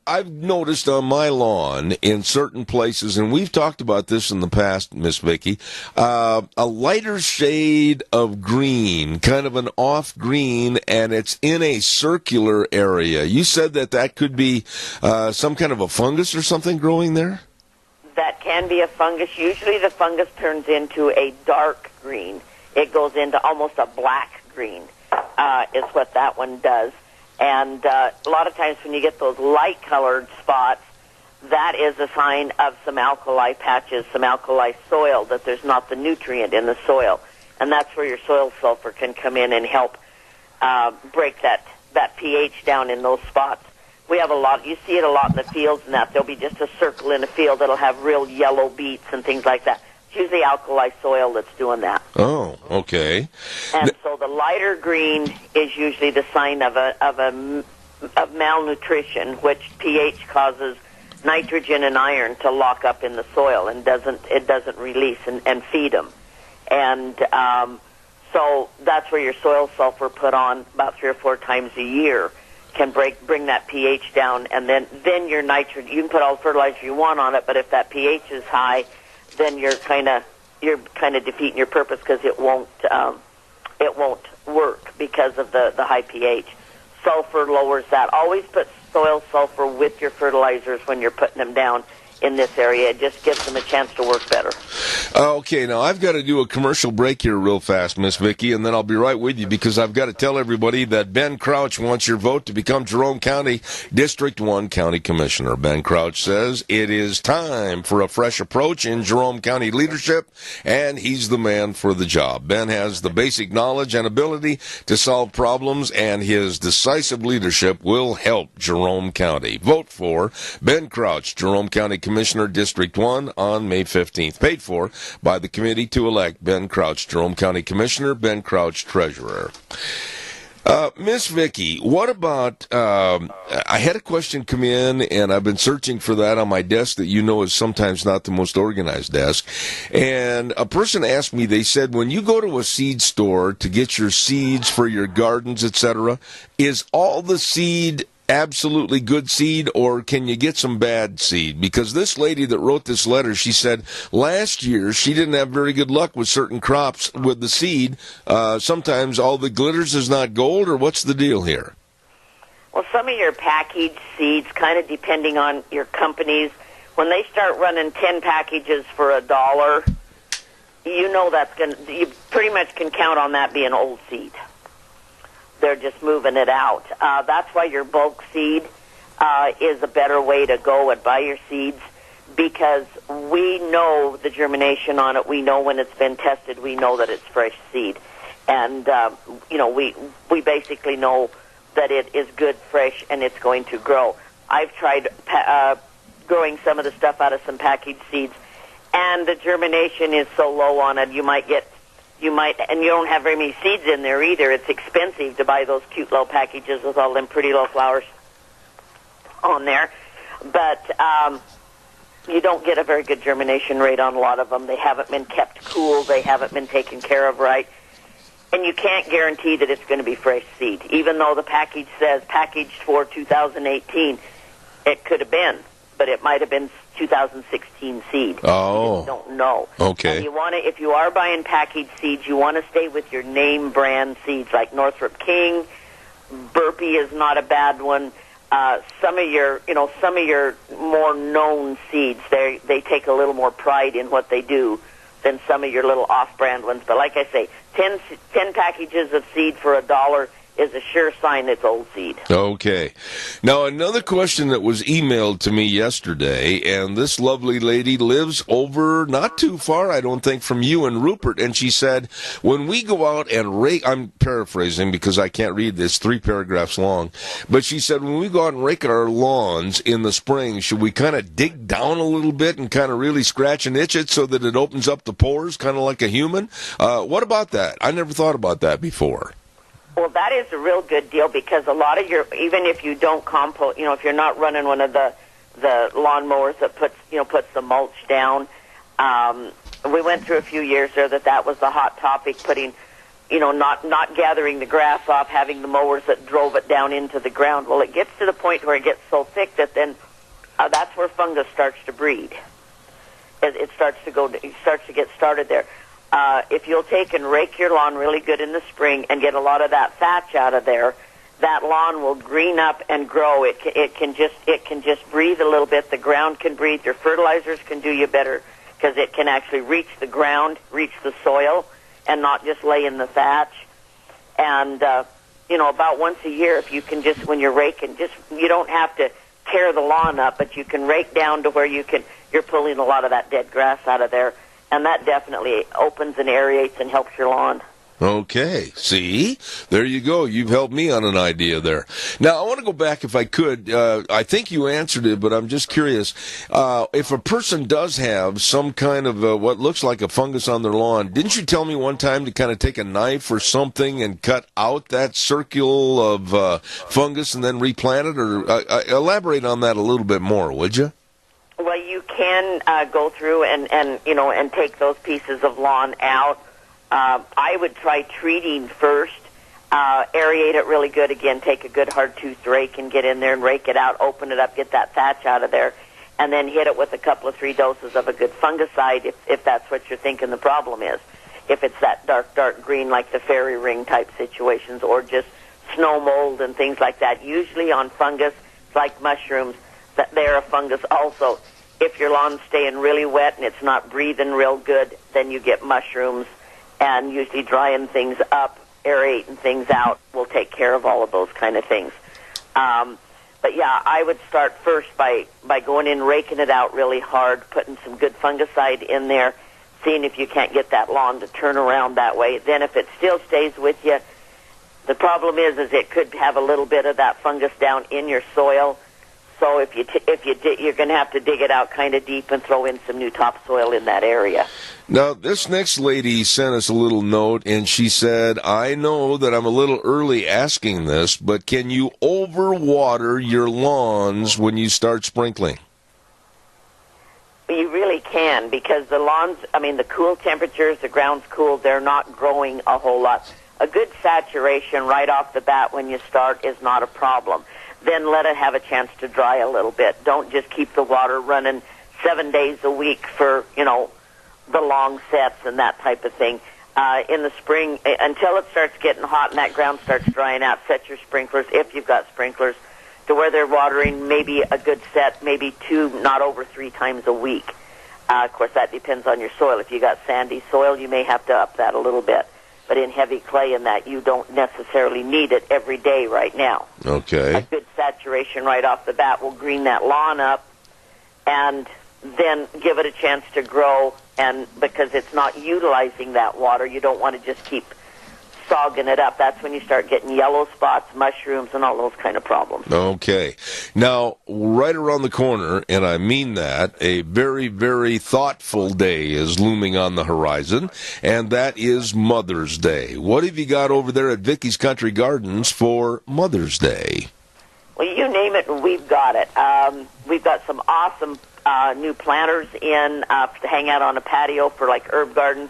I've noticed on my lawn in certain places, and we've talked about this in the past, Miss Vicki, a lighter shade of green, kind of an off green, and it's in a circular area. You said that could be some kind of a fungus or something growing there? That can be a fungus. Usually the fungus turns into a dark green. It goes into almost a black green, is what that one does. And a lot of times when you get those light-colored spots, that is a sign of some alkali patches, some alkali soil, that there's not the nutrient in the soil. And that's where your soil sulfur can come in and help break that pH down in those spots. We have a lot. You see it a lot in the fields, and that there'll be just a circle in a field that'll have real yellow beets and things like that. It's usually alkali soil that's doing that. Oh, okay. And so the lighter green is usually the sign of malnutrition, which pH causes nitrogen and iron to lock up in the soil and doesn't release and feed them. And so that's where your soil sulfur put on about 3 or 4 times a year can bring that pH down, and then your nitrogen, you can put all the fertilizer you want on it, but if that pH is high, then you're kind of defeating your purpose, because it won't work because of the high pH. Sulfur lowers that. Always put soil sulfur with your fertilizers when you're putting them down in this area. It just gives them a chance to work better. Okay, now I've got to do a commercial break here real fast, Miss Vicki, and then I'll be right with you, because I've got to tell everybody that Ben Crouch wants your vote to become Jerome County District 1 County Commissioner. Ben Crouch says it is time for a fresh approach in Jerome County leadership, and he's the man for the job. Ben has the basic knowledge and ability to solve problems, and his decisive leadership will help Jerome County. Vote for Ben Crouch, Jerome County Commissioner, District 1, on May 15th. Paid for by the committee to elect Ben Crouch, Jerome County Commissioner, Ben Crouch, Treasurer. Miss Vicki, what about, I had a question come in, and I've been searching for that on my desk that you know is sometimes not the most organized desk. And a person asked me, they said, when you go to a seed store to get your seeds for your gardens, etc., is all the seed absolutely good seed, or can you get some bad seed? Because this lady that wrote this letter, she said last year she didn't have very good luck with certain crops with the seed. Sometimes all the glitters is not gold, or what's the deal here? Well, some of your packaged seeds, kind of depending on your companies, when they start running 10 packages for $1, you know you pretty much can count on that being old seed. They're just moving it out. That's why your bulk seed is a better way to go and buy your seeds, because we know the germination on it. We know when it's been tested. We know that it's fresh seed. And, we basically know that it is good, fresh, and it's going to grow. I've tried growing some of the stuff out of some packaged seeds, and the germination is so low on it, and you don't have very many seeds in there either. It's expensive to buy those cute little packages with all them pretty little flowers on there. But you don't get a very good germination rate on a lot of them. They haven't been kept cool. They haven't been taken care of right. And you can't guarantee that it's going to be fresh seed. Even though the package says packaged for 2018, it could have been. But it might have been 2016 seed. Oh. You just don't know. Okay. And you want to, if you are buying packaged seeds, you want to stay with your name brand seeds like Northrop King. Burpee is not a bad one. Some of your more known seeds, they take a little more pride in what they do than some of your little off-brand ones. But like I say, 10 packages of seed for $1 is a sure sign it's old seed. Okay. Now, another question that was emailed to me yesterday, and this lovely lady lives over not too far, I don't think, from you and Rupert, and she said, when we go out and rake, I'm paraphrasing because I can't read this, 3 paragraphs long, but she said, when we go out and rake our lawns in the spring, should we kind of dig down a little bit and kind of really scratch and itch it so that it opens up the pores, kind of like a human? What about that? I never thought about that before. Well, that is a real good deal because a lot of your, even if you don't compost, if you're not running one of the lawnmowers that puts the mulch down, we went through a few years there that was the hot topic, putting, not gathering the grass off, having the mowers that drove it down into the ground. Well, it gets to the point where it gets so thick that then that's where fungus starts to breed. It starts to get started there. If you'll take and rake your lawn really good in the spring and get a lot of that thatch out of there, that lawn will green up and grow. It can just breathe a little bit. The ground can breathe. Your fertilizers can do you better because it can actually reach the ground, reach the soil, and not just lay in the thatch. And about once a year, if you can just, when you're raking, you don't have to tear the lawn up, but you can rake down to where you're pulling a lot of that dead grass out of there. And that definitely opens and aerates and helps your lawn. Okay. See? There you go. You've helped me on an idea there. Now, I want to go back if I could. I think you answered it, but I'm just curious. If a person does have some kind of what looks like a fungus on their lawn, didn't you tell me one time to kind of take a knife or something and cut out that circle of fungus and then replant it? Or elaborate on that a little bit more, would you? Well, you can go through and take those pieces of lawn out. I would try treating first, aerate it really good. Again, take a good hard-toothed rake and get in there and rake it out, open it up, get that thatch out of there, and then hit it with a couple of 3 doses of a good fungicide if that's what you're thinking the problem is. If it's that dark green like the fairy ring type situations or just snow mold and things like that. Usually on fungus, it's like mushrooms, that they're a fungus also. If your lawn's staying really wet and it's not breathing real good, then you get mushrooms, and usually drying things up, aerating things out will take care of all of those kind of things. But yeah, I would start first by going in, raking it out really hard, putting some good fungicide in there, seeing if you can't get that lawn to turn around that way. Then if it still stays with you, the problem is it could have a little bit of that fungus down in your soil. So you're going to have to dig it out kind of deep and throw in some new topsoil in that area. Now, this next lady sent us a little note, and she said, I know that I'm a little early asking this, but can you overwater your lawns when you start sprinkling? You really can, because the lawns, the cool temperatures, the ground's cool, they're not growing a whole lot. A good saturation right off the bat when you start is not a problem. Then let it have a chance to dry a little bit. Don't just keep the water running 7 days a week for, the long sets and that type of thing. In the spring, until it starts getting hot and that ground starts drying out, set your sprinklers, if you've got sprinklers, to where they're watering maybe a good set, maybe 2, not over 3 times a week. Of course, that depends on your soil. If you got sandy soil, you may have to up that a little bit. But in heavy clay and that, you don't necessarily need it every day right now. Okay. A good saturation right off the bat will green that lawn up and then give it a chance to grow. And because it's not utilizing that water, you don't want to just keep sogging it up. That's when you start getting yellow spots, mushrooms, and all those kind of problems. Okay. Now, right around the corner, and I mean that, a very, very thoughtful day is looming on the horizon, and that is Mother's Day. What have you got over there at Vicky's Country Gardens for Mother's Day? Well, you name it, and we've got it. We've got some awesome new planters in to hang out on a patio for like herb gardens.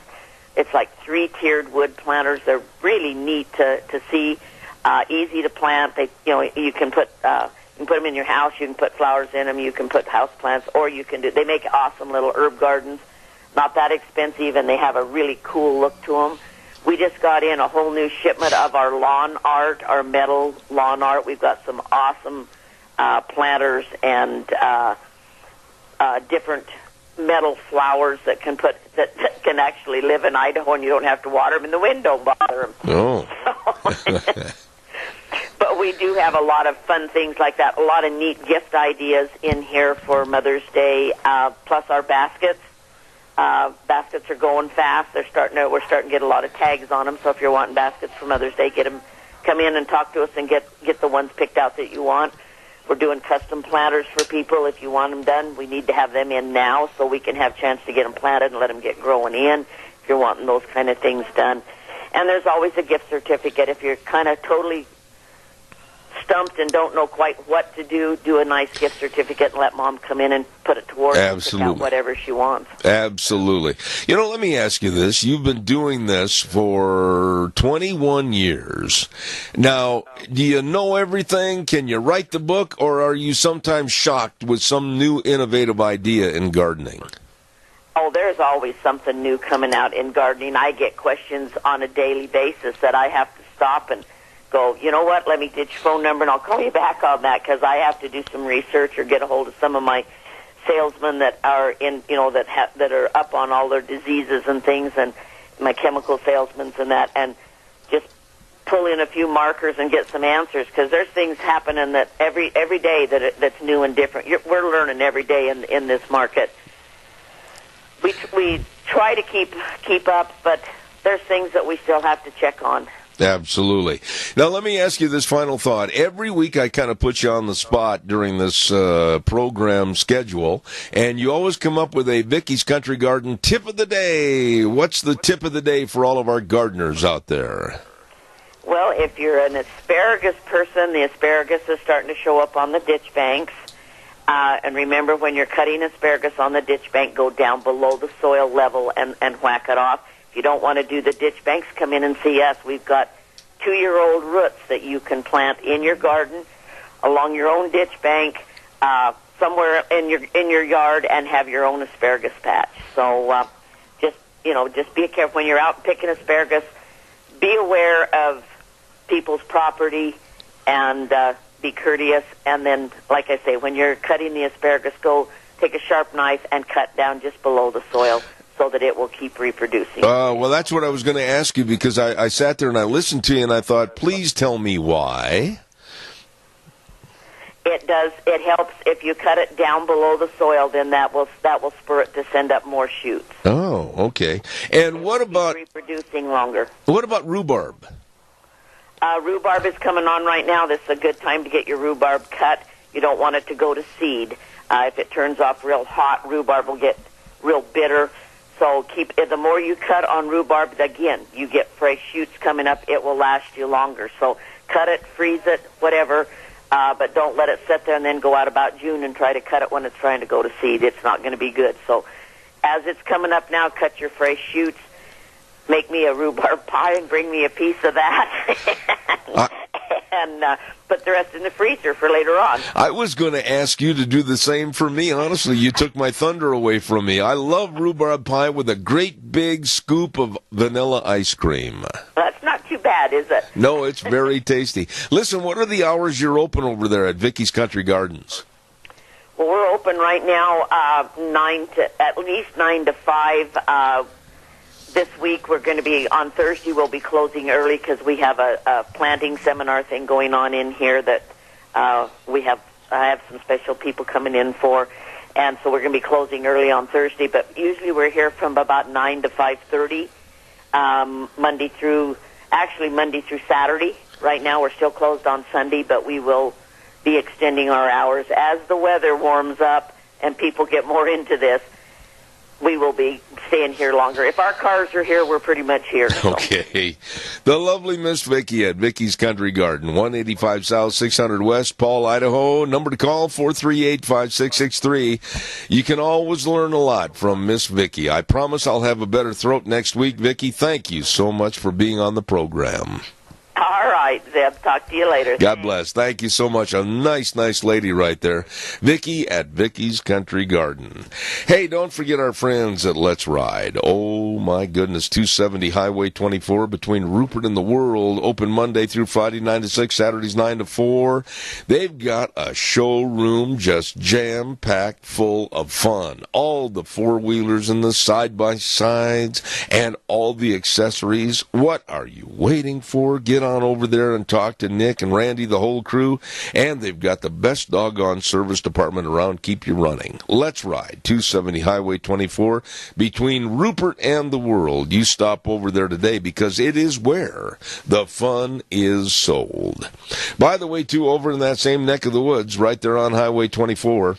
It's like 3-tiered wood planters. They're really neat to see. Easy to plant. You can put You can put them in your house. You can put flowers in them. You can put house plants, or you can do. They make awesome little herb gardens. Not that expensive, and they have a really cool look to them. We just got in a whole new shipment of our lawn art, our metal lawn art. We've got some awesome planters and different metal flowers that can actually live in Idaho, and you don't have to water them, and the wind don't bother them. Oh. But we do have a lot of fun things like that. A lot of neat gift ideas in here for Mother's Day, plus our baskets. Baskets are going fast. We're starting to get a lot of tags on them. So if you're wanting baskets for Mother's Day, come in and talk to us and get the ones picked out that you want. We're doing custom planters for people. If you want them done, we need to have them in now so we can have a chance to get them planted and let them get growing in. If you're wanting those kind of things done, and there's always a gift certificate. If you're kind of totally stumped and don't know quite what to do a nice gift certificate and let Mom come in and put it towards whatever she wants. Absolutely. Let me ask you this. You've been doing this for 21 years. Now, do you know everything? Can you write the book, or are you sometimes shocked with some new innovative idea in gardening? Oh, there's always something new coming out in gardening. I get questions on a daily basis that I have to stop and go, you know what, let me get your phone number and I'll call you back on that, because I have to do some research or get a hold of some of my salesmen that are in, that are up on all their diseases and things, and my chemical salesmen and that, and just pull in a few markers and get some answers, because there's things happening that every day that's new and different. We're learning every day in this market. We try to keep up, but there's things that we still have to check on. Absolutely. Now, let me ask you this final thought. Every week I kind of put you on the spot during this program schedule, and you always come up with a Vicky's Country Garden tip of the day. What's the tip of the day for all of our gardeners out there? Well, if you're an asparagus person, the asparagus is starting to show up on the ditch banks. And remember, when you're cutting asparagus on the ditch bank, go down below the soil level and whack it off. If you don't want to do the ditch banks, come in and see us. We've got 2-year-old roots that you can plant in your garden, along your own ditch bank, somewhere in your yard, and have your own asparagus patch. So just be careful when you're out picking asparagus. Be aware of people's property and be courteous. And then, like I say, when you're cutting the asparagus, go take a sharp knife and cut down just below the soil, so that it will keep reproducing. Well, that's what I was going to ask you, because I sat there and I listened to you and I thought, please tell me why. It does. It helps if you cut it down below the soil. Then that will spur it to send up more shoots. Oh, okay. And what about reproducing longer? What about rhubarb? Rhubarb is coming on right now. This is a good time to get your rhubarb cut. You don't want it to go to seed. If it turns off real hot, rhubarb will get real bitter. So the more you cut on rhubarb, again, you get fresh shoots coming up. It will last you longer. So cut it, freeze it, whatever, but don't let it sit there and then go out about June and try to cut it when it's trying to go to seed. It's not going to be good. So as it's coming up now, cut your fresh shoots. Make me a rhubarb pie and bring me a piece of that. And put the rest in the freezer for later on. I was going to ask you to do the same for me. Honestly, you took my thunder away from me. I love rhubarb pie with a great big scoop of vanilla ice cream. That's not too bad, is it? No, it's very tasty. Listen, what are the hours you're open over there at Vicky's Country Gardens? Well, we're open right now at least 9 to 5. This week we're going to be on Thursday. We'll be closing early because we have a planting seminar thing going on in here that I have some special people coming in for, and so we're going to be closing early on Thursday. But usually we're here from about 9 to 5:30, Monday through Saturday. Right now we're still closed on Sunday, but we will be extending our hours as the weather warms up and people get more into this. We will be staying here longer. If our cars are here, we're pretty much here. So. Okay. The lovely Miss Vicky at Vicky's Country Garden, 185 South, 600 West, Paul, Idaho. Number to call, 438-5663. You can always learn a lot from Miss Vicky. I promise I'll have a better throat next week, Vicky. Thank you so much for being on the program. All right. right, Zeb. Talk to you later. God bless. Thank you so much. A nice, nice lady right there. Vicky at Vicky's Country Garden. Hey, don't forget our friends at Let's Ride. Oh, my goodness. 270 Highway 24 between Rupert and the World. Open Monday through Friday, 9 to 6, Saturdays, 9 to 4. They've got a showroom just jam-packed full of fun. All the four-wheelers and the side-by-sides and all the accessories. What are you waiting for? Get on over there and talk to Nick and Randy, the whole crew. And they've got the best doggone service department around. Keep you running. Let's Ride, 270 Highway 24, between Rupert and the World. You stop over there today because it is where the fun is sold. By the way, too, over in that same neck of the woods, right there on Highway 24,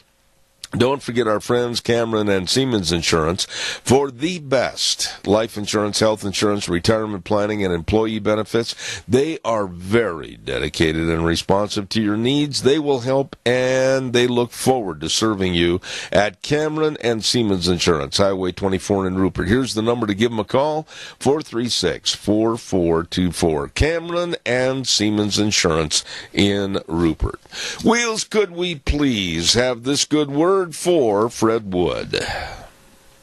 don't forget our friends Cameron and Siemens Insurance for the best life insurance, health insurance, retirement planning, and employee benefits. They are very dedicated and responsive to your needs. They will help, and they look forward to serving you at Cameron and Siemens Insurance, Highway 24 in Rupert. Here's the number to give them a call, 436-4424. Cameron and Siemens Insurance in Rupert. Wheels, could we please have this good word for Fred Wood?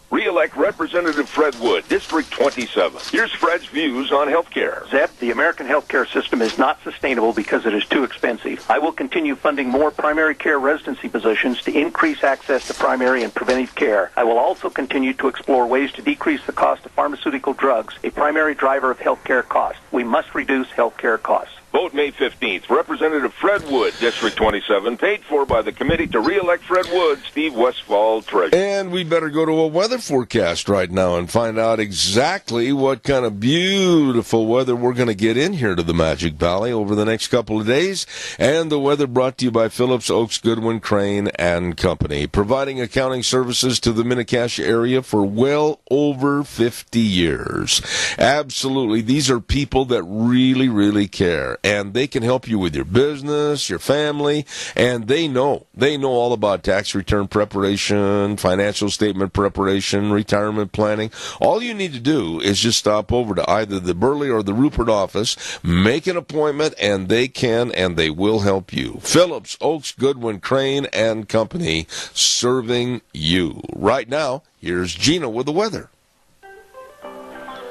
Re-elect Representative Fred Wood, District 27. Here's Fred's views on health care. Zeb, the American healthcare system is not sustainable because it is too expensive. I will continue funding more primary care residency positions to increase access to primary and preventive care. I will also continue to explore ways to decrease the cost of pharmaceutical drugs, a primary driver of healthcare costs. We must reduce healthcare costs. Vote May 15th. Representative Fred Wood, District 27, paid for by the committee to re-elect Fred Wood, Steve Westfall, Treasurer. And we better go to a weather forecast right now and find out exactly what kind of beautiful weather we're going to get in here to the Magic Valley over the next couple of days. And the weather brought to you by Phillips, Oaks, Goodwin, Crane, and Company, providing accounting services to the Mini-Cassia area for well over 50 years. Absolutely. These are people that really, really care. And they can help you with your business, your family, and they know all about tax return preparation, financial statement preparation, retirement planning. All you need to do is just stop over to either the Burley or the Rupert office, make an appointment, and they can and they will help you. Phillips, Oaks, Goodwin, Crane, and Company, serving you. Right now, here's Gina with the weather.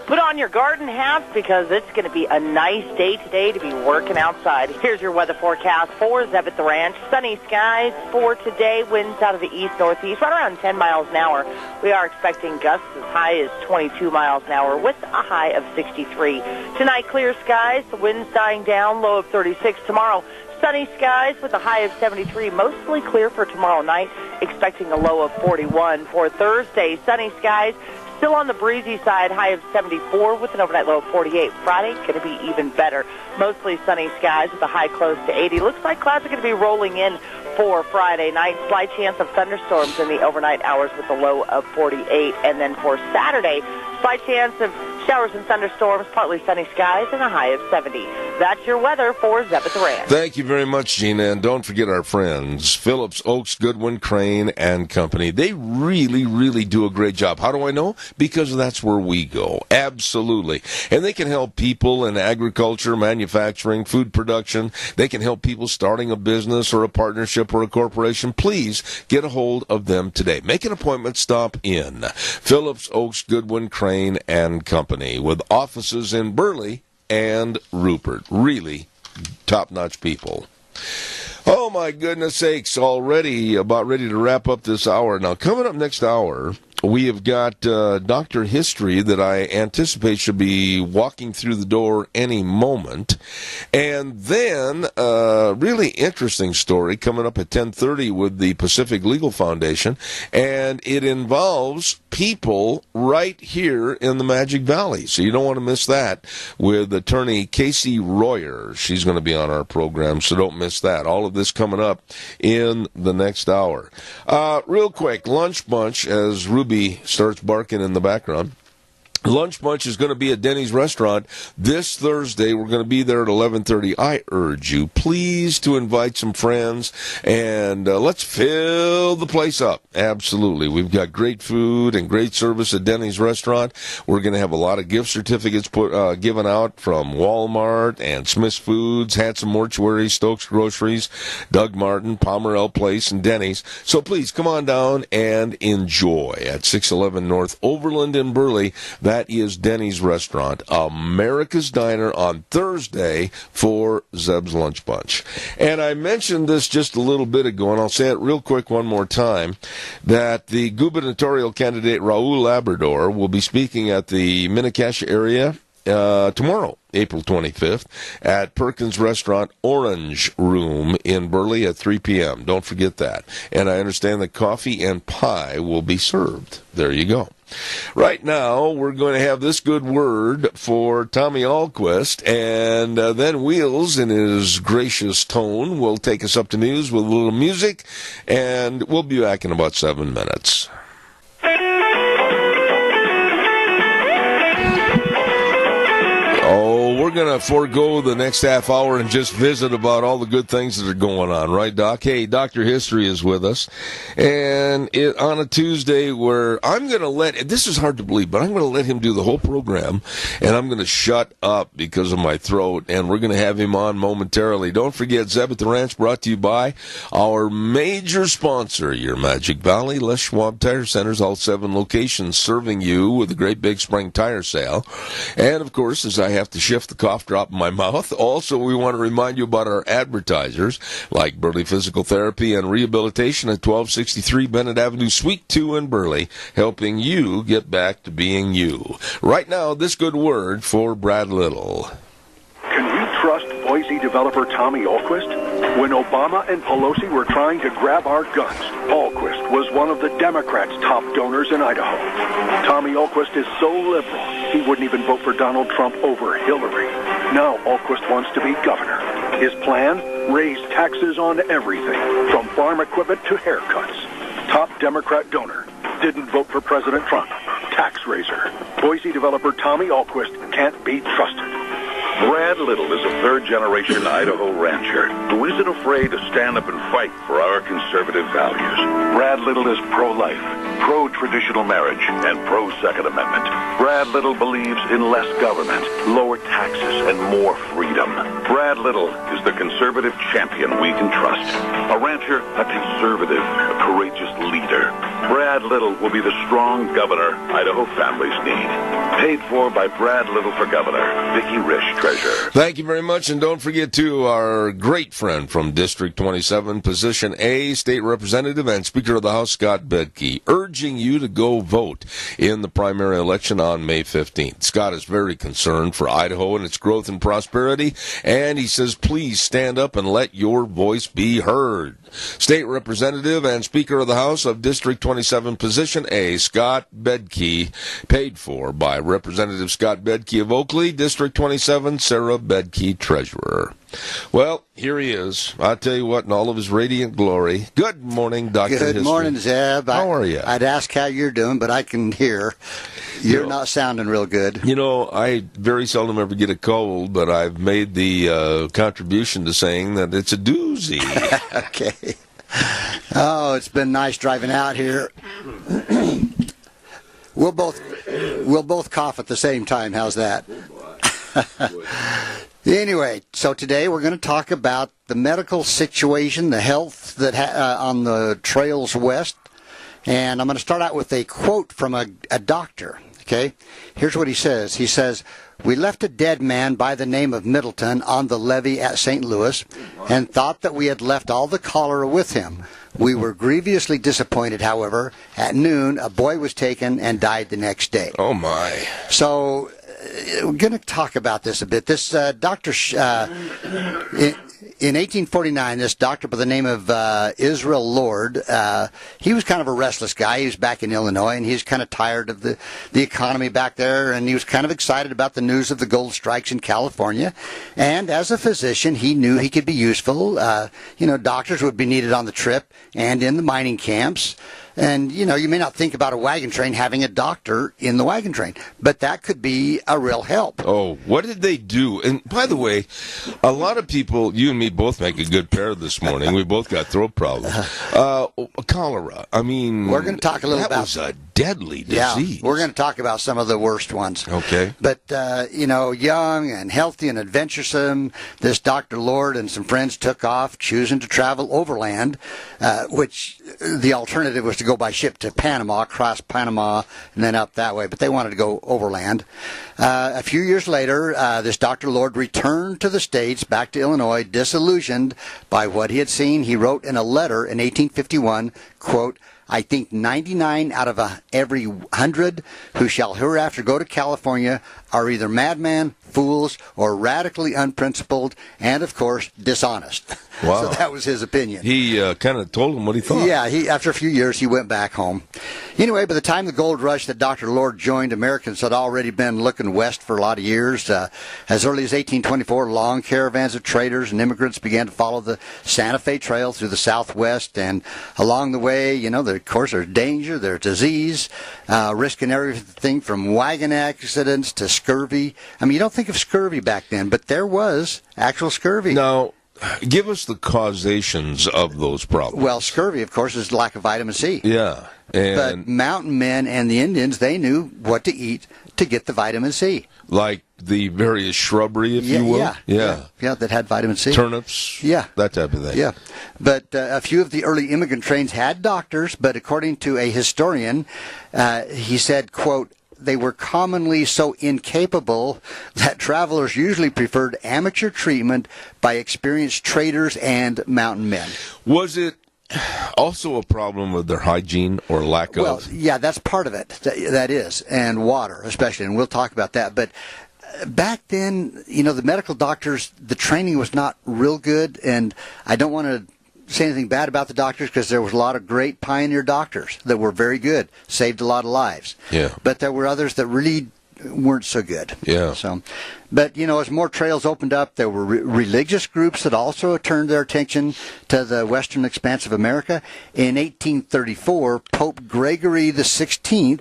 Put on your garden hats because it's going to be a nice day today to be working outside. Here's your weather forecast for Zeb at the Ranch. Sunny skies for today. Winds out of the east-northeast, right around 10 miles an hour. We are expecting gusts as high as 22 miles an hour with a high of 63. Tonight, clear skies. The wind's dying down, low of 36. Tomorrow, sunny skies with a high of 73. Mostly clear for tomorrow night, expecting a low of 41. For Thursday, sunny skies. Still on the breezy side, high of 74 with an overnight low of 48. Friday, going to be even better. Mostly sunny skies with a high close to 80. Looks like clouds are going to be rolling in for Friday night. Slight chance of thunderstorms in the overnight hours with a low of 48. And then for Saturday, slight chance of showers and thunderstorms, partly sunny skies, and a high of 70. That's your weather for Zeb at the Ranch. Thank you very much, Gina. And don't forget our friends, Phillips, Oaks, Goodwin, Crane, and Company. They really, really do a great job. How do I know? Because that's where we go. Absolutely. And they can help people in agriculture, manufacturing, food production. They can help people starting a business or a partnership or a corporation. Please get a hold of them today. Make an appointment. Stop in. Phillips, Oaks, Goodwin, Crane, and Company, with offices in Burley and Rupert. Really top-notch people. Oh, my goodness sakes, already about ready to wrap up this hour. Now, coming up next hour, we have got Dr. History that I anticipate should be walking through the door any moment. And then a really interesting story coming up at 10:30 with the Pacific Legal Foundation. And it involves people right here in the Magic Valley. So you don't want to miss that with attorney Casey Royer. She's going to be on our program, so don't miss that. All of this coming up in the next hour. Real quick, Lunch Bunch, as Ruby starts barking in the background. Lunch Bunch is going to be at Denny's restaurant this Thursday. We're going to be there at 11:30. I urge you, please, to invite some friends, and let's fill the place up. Absolutely. We've got great food and great service at Denny's restaurant. We're going to have a lot of gift certificates given out from Walmart and Smith's Foods, Hanson Mortuary, Stokes Groceries, Doug Martin, Pomerell Place, and Denny's. So please, come on down and enjoy at 611 North Overland in Burley. That is Denny's Restaurant, America's Diner, on Thursday for Zeb's Lunch Bunch. And I mentioned this just a little bit ago, and I'll say it real quick one more time, that the gubernatorial candidate Raul Labrador will be speaking at the Mini-Cassia area tomorrow, April 25th, at Perkins Restaurant Orange Room in Burley at 3 p.m. Don't forget that. And I understand that coffee and pie will be served. There you go. Right now, we're going to have this good word for Tommy Ahlquist, and then Wheels, in his gracious tone, will take us up to news with a little music, and we'll be back in about 7 minutes. Oh, we're going to forego the next half hour and just visit about all the good things that are going on, right, Doc? Hey, Dr. History is with us. And on a Tuesday where I'm going to this is hard to believe, but I'm going to let him do the whole program, and I'm going to shut up because of my throat, and we're going to have him on momentarily. Don't forget, Zeb at the Ranch, brought to you by our major sponsor, your Magic Valley, Les Schwab Tire Centers, all 7 locations serving you with a great big spring tire sale. And, of course, as I have to shift the cough drop in my mouth, also we want to remind you about our advertisers like Burley Physical Therapy and Rehabilitation at 1263 Bennett Avenue, Suite 2 in Burley, helping you get back to being you. Right now, this good word for Brad Little. Can you trust Boise developer Tommy Ahlquist? When Obama and Pelosi were trying to grab our guns, Ahlquist was one of the Democrats' top donors in Idaho. Tommy Ahlquist is so liberal, he wouldn't even vote for Donald Trump over Hillary. Now Ahlquist wants to be governor. His plan? Raise taxes on everything, from farm equipment to haircuts. Top Democrat donor. Didn't vote for President Trump. Tax raiser. Boise developer Tommy Ahlquist can't be trusted. Brad Little is a third-generation Idaho rancher who isn't afraid to stand up and fight for our conservative values. Brad Little is pro-life, pro-traditional marriage, and pro-Second Amendment. Brad Little believes in less government, lower taxes, and more freedom. Brad Little is the conservative champion we can trust. A rancher, a conservative, a courageous leader. Brad Little will be the strong governor Idaho families need. Paid for by Brad Little for Governor, Vicki Risch, Treasurer. Thank you very much, and don't forget, too, our great friend from District 27, Position A, State Representative and Speaker of the House, Scott Bedke, urging you to go vote in the primary election on May 15th. Scott is very concerned for Idaho and its growth and prosperity, and he says, please stand up and let your voice be heard. State Representative and Speaker of the House of District 27, Position A, Scott Bedke, paid for by Representative Scott Bedke of Oakley, District 27, Sarah Bedke, Treasurer. Well, here he is. I tell you what, in all of his radiant glory. Good morning, Dr. Good History. morning, Zeb. How are you? I'd ask how you're doing, but I can hear you're not sounding real good. You know, I very seldom ever get a cold, but I've made the contribution to saying that it's a doozy. Okay. Oh, it's been nice driving out here. We'll both cough at the same time. How's that? Anyway, so today we're going to talk about the medical situation, the health that on the trails west, and I'm going to start out with a quote from a doctor. Okay, here's what he says. He says, "We left a dead man by the name of Middleton on the levee at St. Louis and thought that we had left all the cholera with him. We were grievously disappointed, however. At noon, a boy was taken and died the next day." Oh, my. So we're going to talk about this a bit. This doctor, in 1849, this doctor by the name of Israel Lord, he was kind of a restless guy. He was back in Illinois, and he was kind of tired of the economy back there, and he was kind of excited about the news of the gold strikes in California. And as a physician, he knew he could be useful. Doctors would be needed on the trip and in the mining camps. And, you may not think about a wagon train having a doctor in the wagon train, but that could be a real help. Oh, what did they do? And by the way, a lot of people, you and me both make a good pair this morning. We both got throat problems. Cholera. I mean, we're going to talk a little about that was a deadly disease. Yeah, we're going to talk about some of the worst ones. Okay. But, young and healthy and adventuresome, this Dr. Lord and some friends took off, choosing to travel overland, which the alternative was to go by ship to Panama, cross Panama, and then up that way. But they wanted to go overland. A few years later, this Dr. Lord returned to the States, back to Illinois, disillusioned by what he had seen. He wrote in a letter in 1851, quote, I think 99 out of every 100 who shall hereafter go to California are either madmen, fools, or radically unprincipled, and, of course, dishonest. Wow. So that was his opinion. He kind of told him what he thought. Yeah, after a few years, he went back home. Anyway, by the time the gold rush that Dr. Lord joined, Americans had already been looking west for a lot of years. As early as 1824, long caravans of traders and immigrants began to follow the Santa Fe Trail through the Southwest, and along the way, of course, there's danger, there's disease, risking everything from wagon accidents to scurvy. I mean, you don't think of scurvy back then, but there was actual scurvy. Now, give us the causations of those problems. Well, scurvy, of course, is lack of vitamin C. Yeah. But mountain men and the Indians, they knew what to eat to get the vitamin C. Like the various shrubbery, if you will? Yeah, that had vitamin C. Turnips? Yeah. That type of thing. Yeah. But a few of the early immigrant trains had doctors, but according to a historian, he said, quote, they were commonly so incapable that travelers usually preferred amateur treatment by experienced traders and mountain men. Was it also a problem with their hygiene or lack of? Well, yeah, that's part of it. That is, and water especially, and we'll talk about that. But back then, the medical doctors, the training was not real good, and I don't want to say anything bad about the doctors because there was a lot of great pioneer doctors that were very good, saved a lot of lives. Yeah. But there were others that really weren't so good. Yeah. So, but as more trails opened up, there were religious groups that also turned their attention to the western expanse of America. In 1834, Pope Gregory XVI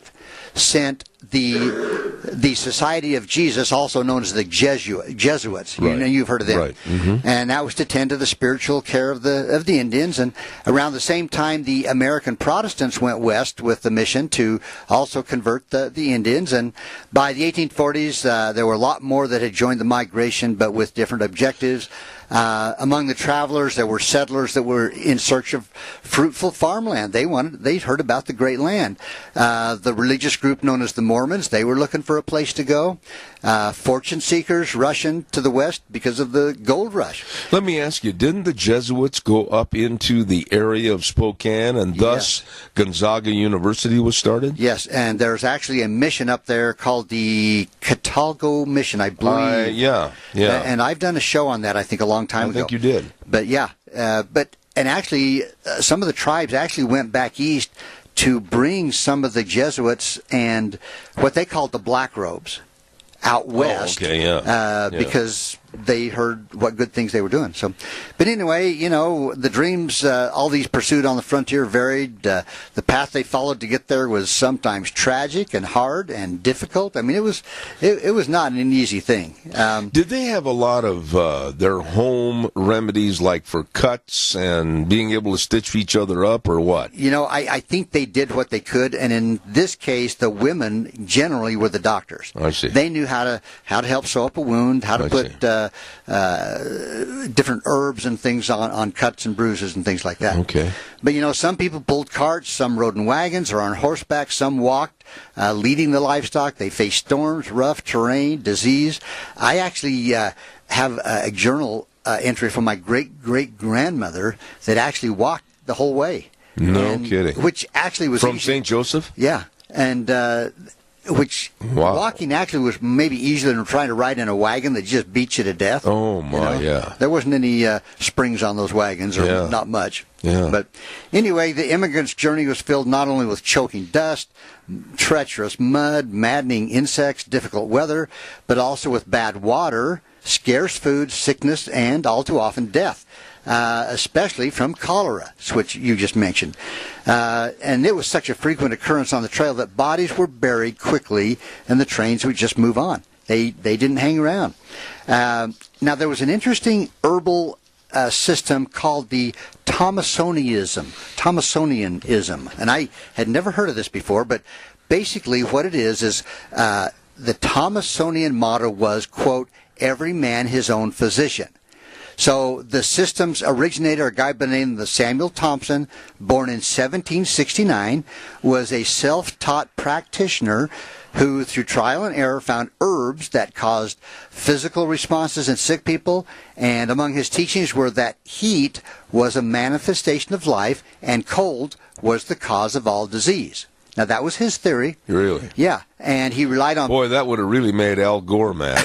sent the Society of Jesus, also known as the Jesuits. Right. You've heard of them. Right. Mm-hmm. And that was to tend to the spiritual care of the Indians. And around the same time, the American Protestants went west with the mission to also convert the Indians. And by the 1840s, there were a lot more that had joined the migration, but with different objectives. Among the travelers, there were settlers that were in search of fruitful farmland. They'd heard about the great land. The religious group known as the Mormons, they were looking for a place to go. Fortune seekers rushing to the west because of the gold rush. Let me ask you, didn't the Jesuits go up into the area of Spokane, and thus Gonzaga University was started? Yes, and there's actually a mission up there called the Catalgo Mission, I believe. Yeah. And I've done a show on that, I think, a long time ago. I think you did. But and actually, some of the tribes actually went back east to bring some of the Jesuits and what they called the black robes out west. Oh, okay, because they heard what good things they were doing. So, but anyway, the dreams all these pursued on the frontier varied. The path they followed to get there was sometimes tragic and hard and difficult. I mean, it was not an easy thing. Did they have a lot of their home remedies, like for cuts and being able to stitch each other up, or what? I think they did what they could, and in this case, the women generally were the doctors. I see. They knew how to help sew up a wound, how to put different herbs and things on cuts and bruises and things like that. Okay. But some people pulled carts, some rode in wagons or on horseback, some walked, leading the livestock. They faced storms, rough terrain, disease. I actually have a journal entry from my great-great-grandmother that actually walked the whole way. No kidding. Which actually was from easy. St. Joseph? Yeah. And walking actually was maybe easier than trying to ride in a wagon that just beats you to death. Oh, my, yeah. There wasn't any springs on those wagons, or not much. Yeah. But anyway, the immigrants' journey was filled not only with choking dust, treacherous mud, maddening insects, difficult weather, but also with bad water, scarce food, sickness, and all too often death. especially from cholera, which you just mentioned. And it was such a frequent occurrence on the trail that bodies were buried quickly and the trains would just move on. They didn't hang around. Now, there was an interesting herbal system called the Thomasonianism, and I had never heard of this before, but basically what it is the Thomasonian motto was, quote, every man his own physician. So the system's originator, a guy by the name of Samuel Thompson, born in 1769, was a self-taught practitioner who, through trial and error, found herbs that caused physical responses in sick people, and among his teachings were that heat was a manifestation of life and cold was the cause of all disease. Now, that was his theory. Really? Yeah, and he relied on... Boy, that would have really made Al Gore mad.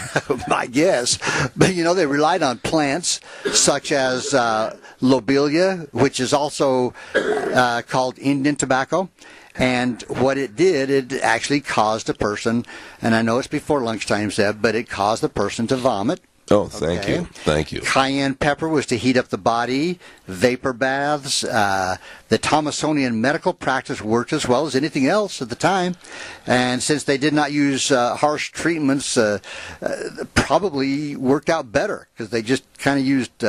I guess. But, they relied on plants such as lobelia, which is also called Indian tobacco. And what it did, it actually caused a person, and I know it's before lunchtime, Zeb, but it caused the person to vomit. Oh, thank you. Thank you. Cayenne pepper was to heat up the body, vapor baths. The Thomasonian medical practice worked as well as anything else at the time. And since they did not use harsh treatments, probably worked out better because they just kind of used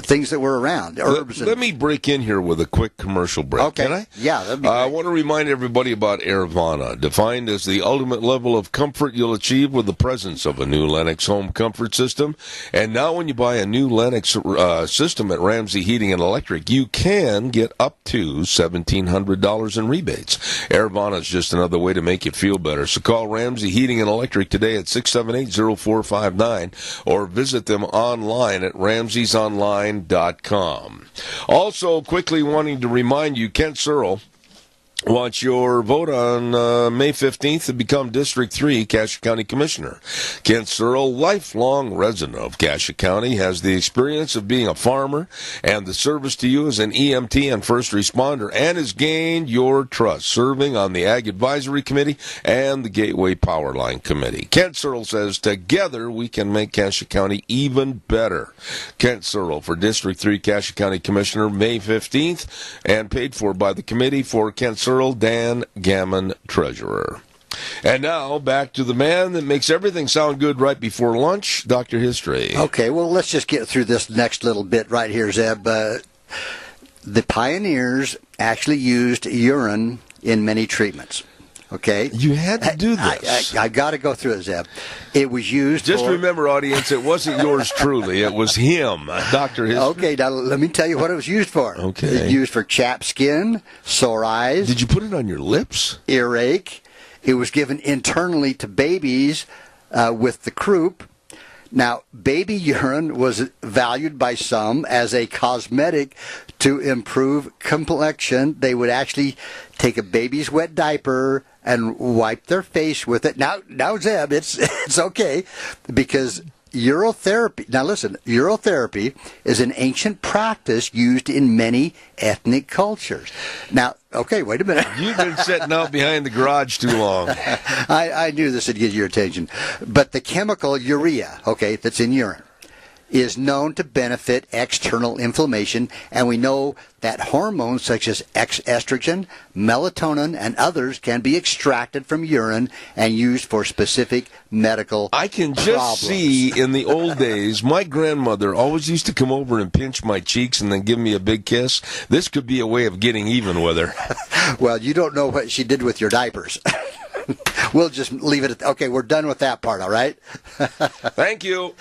things that were around, herbs. Let me break in here with a quick commercial break, okay. Can I? Yeah, that'd be great. I want to remind everybody about Airvana, defined as the ultimate level of comfort you'll achieve with the presence of a new Lennox home comfort system. And now when you buy a new Lennox system at Ramsey Heating and Electric, you can get up to $1,700 in rebates. Airvana is just another way to make you feel better. So call Ramsey Heating and Electric today at 678-0459 or visit them online at ramseysonline.com. Also, quickly wanting to remind you, Kent Searle wants your vote on May 15th to become District 3 Cassia County Commissioner. Kent Searle, lifelong resident of Cassia County, has the experience of being a farmer and the service to you as an EMT and first responder, and has gained your trust serving on the Ag Advisory Committee and the Gateway Powerline Committee. Kent Searle says, together we can make Cassia County even better. Kent Searle for District 3 Cassia County Commissioner, May 15th, and paid for by the committee. For Kent Searle, Dan Gammon, Treasurer. And now, back to the man that makes everything sound good right before lunch, Dr. History. Okay, well, let's just get through this next little bit right here, Zeb. The pioneers actually used urine in many treatments. Okay? You had to do this. I got to go through it, Zeb. It was used Just remember, audience, it wasn't yours truly. It was him, Dr. History. Okay, now let me tell you what it was used for. Okay. It was used for chapped skin, sore eyes. Did you put it on your lips? Earache. It was given internally to babies with the croup. Now, baby urine was valued by some as a cosmetic to improve complexion. They would actually take a baby's wet diaper and wipe their face with it. Now, Zeb, it's okay, because urotherapy, now listen, urotherapy is an ancient practice used in many ethnic cultures. Now, okay, wait a minute. You've been sitting out behind the garage too long. I knew this would get your attention. But the chemical urea, okay, that's in urine, is known to benefit external inflammation, and we know that hormones such as estrogen, melatonin, and others can be extracted from urine and used for specific medical I can just problems. see in the old days, my grandmother always used to come over and pinch my cheeks and then give me a big kiss. This could be a way of getting even with her. Well, you don't know what she did with your diapers. We'll just leave it at, okay, we're done with that part, all right? Thank you.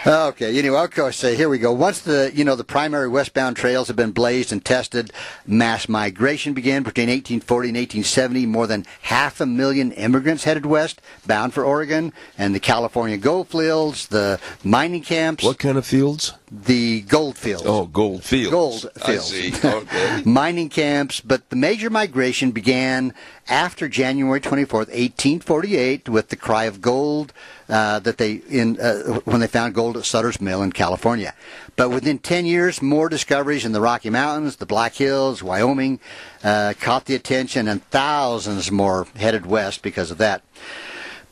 Okay, anyway, okay, so here we go. Once the primary westbound trails have been blazed and tested, mass migration began between 1840 and 1870. More than 500,000 immigrants headed west, bound for Oregon, and the California gold fields, the mining camps. What kind of fields? The gold fields. Oh, gold fields. Gold fields. I see. Okay. Mining camps, but the major migration began after January 24th, 1848, with the cry of gold when they found gold at Sutter's Mill in California. But within 10 years, more discoveries in the Rocky Mountains, the Black Hills, Wyoming, caught the attention, and thousands more headed west because of that.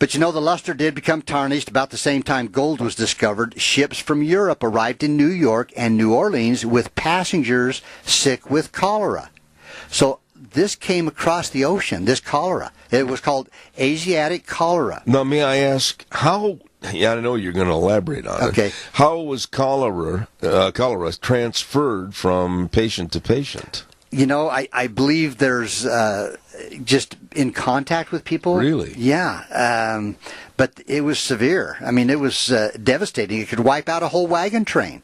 But the luster did become tarnished about the same time gold was discovered. Ships from Europe arrived in New York and New Orleans with passengers sick with cholera. So this came across the ocean, this cholera. It was called Asiatic cholera. Now, may I ask, how... Yeah, I know you're going to elaborate on it. How was cholera transferred from patient to patient? I believe there's just in contact with people. Really? Yeah. But it was severe. I mean, it was devastating. It could wipe out a whole wagon train.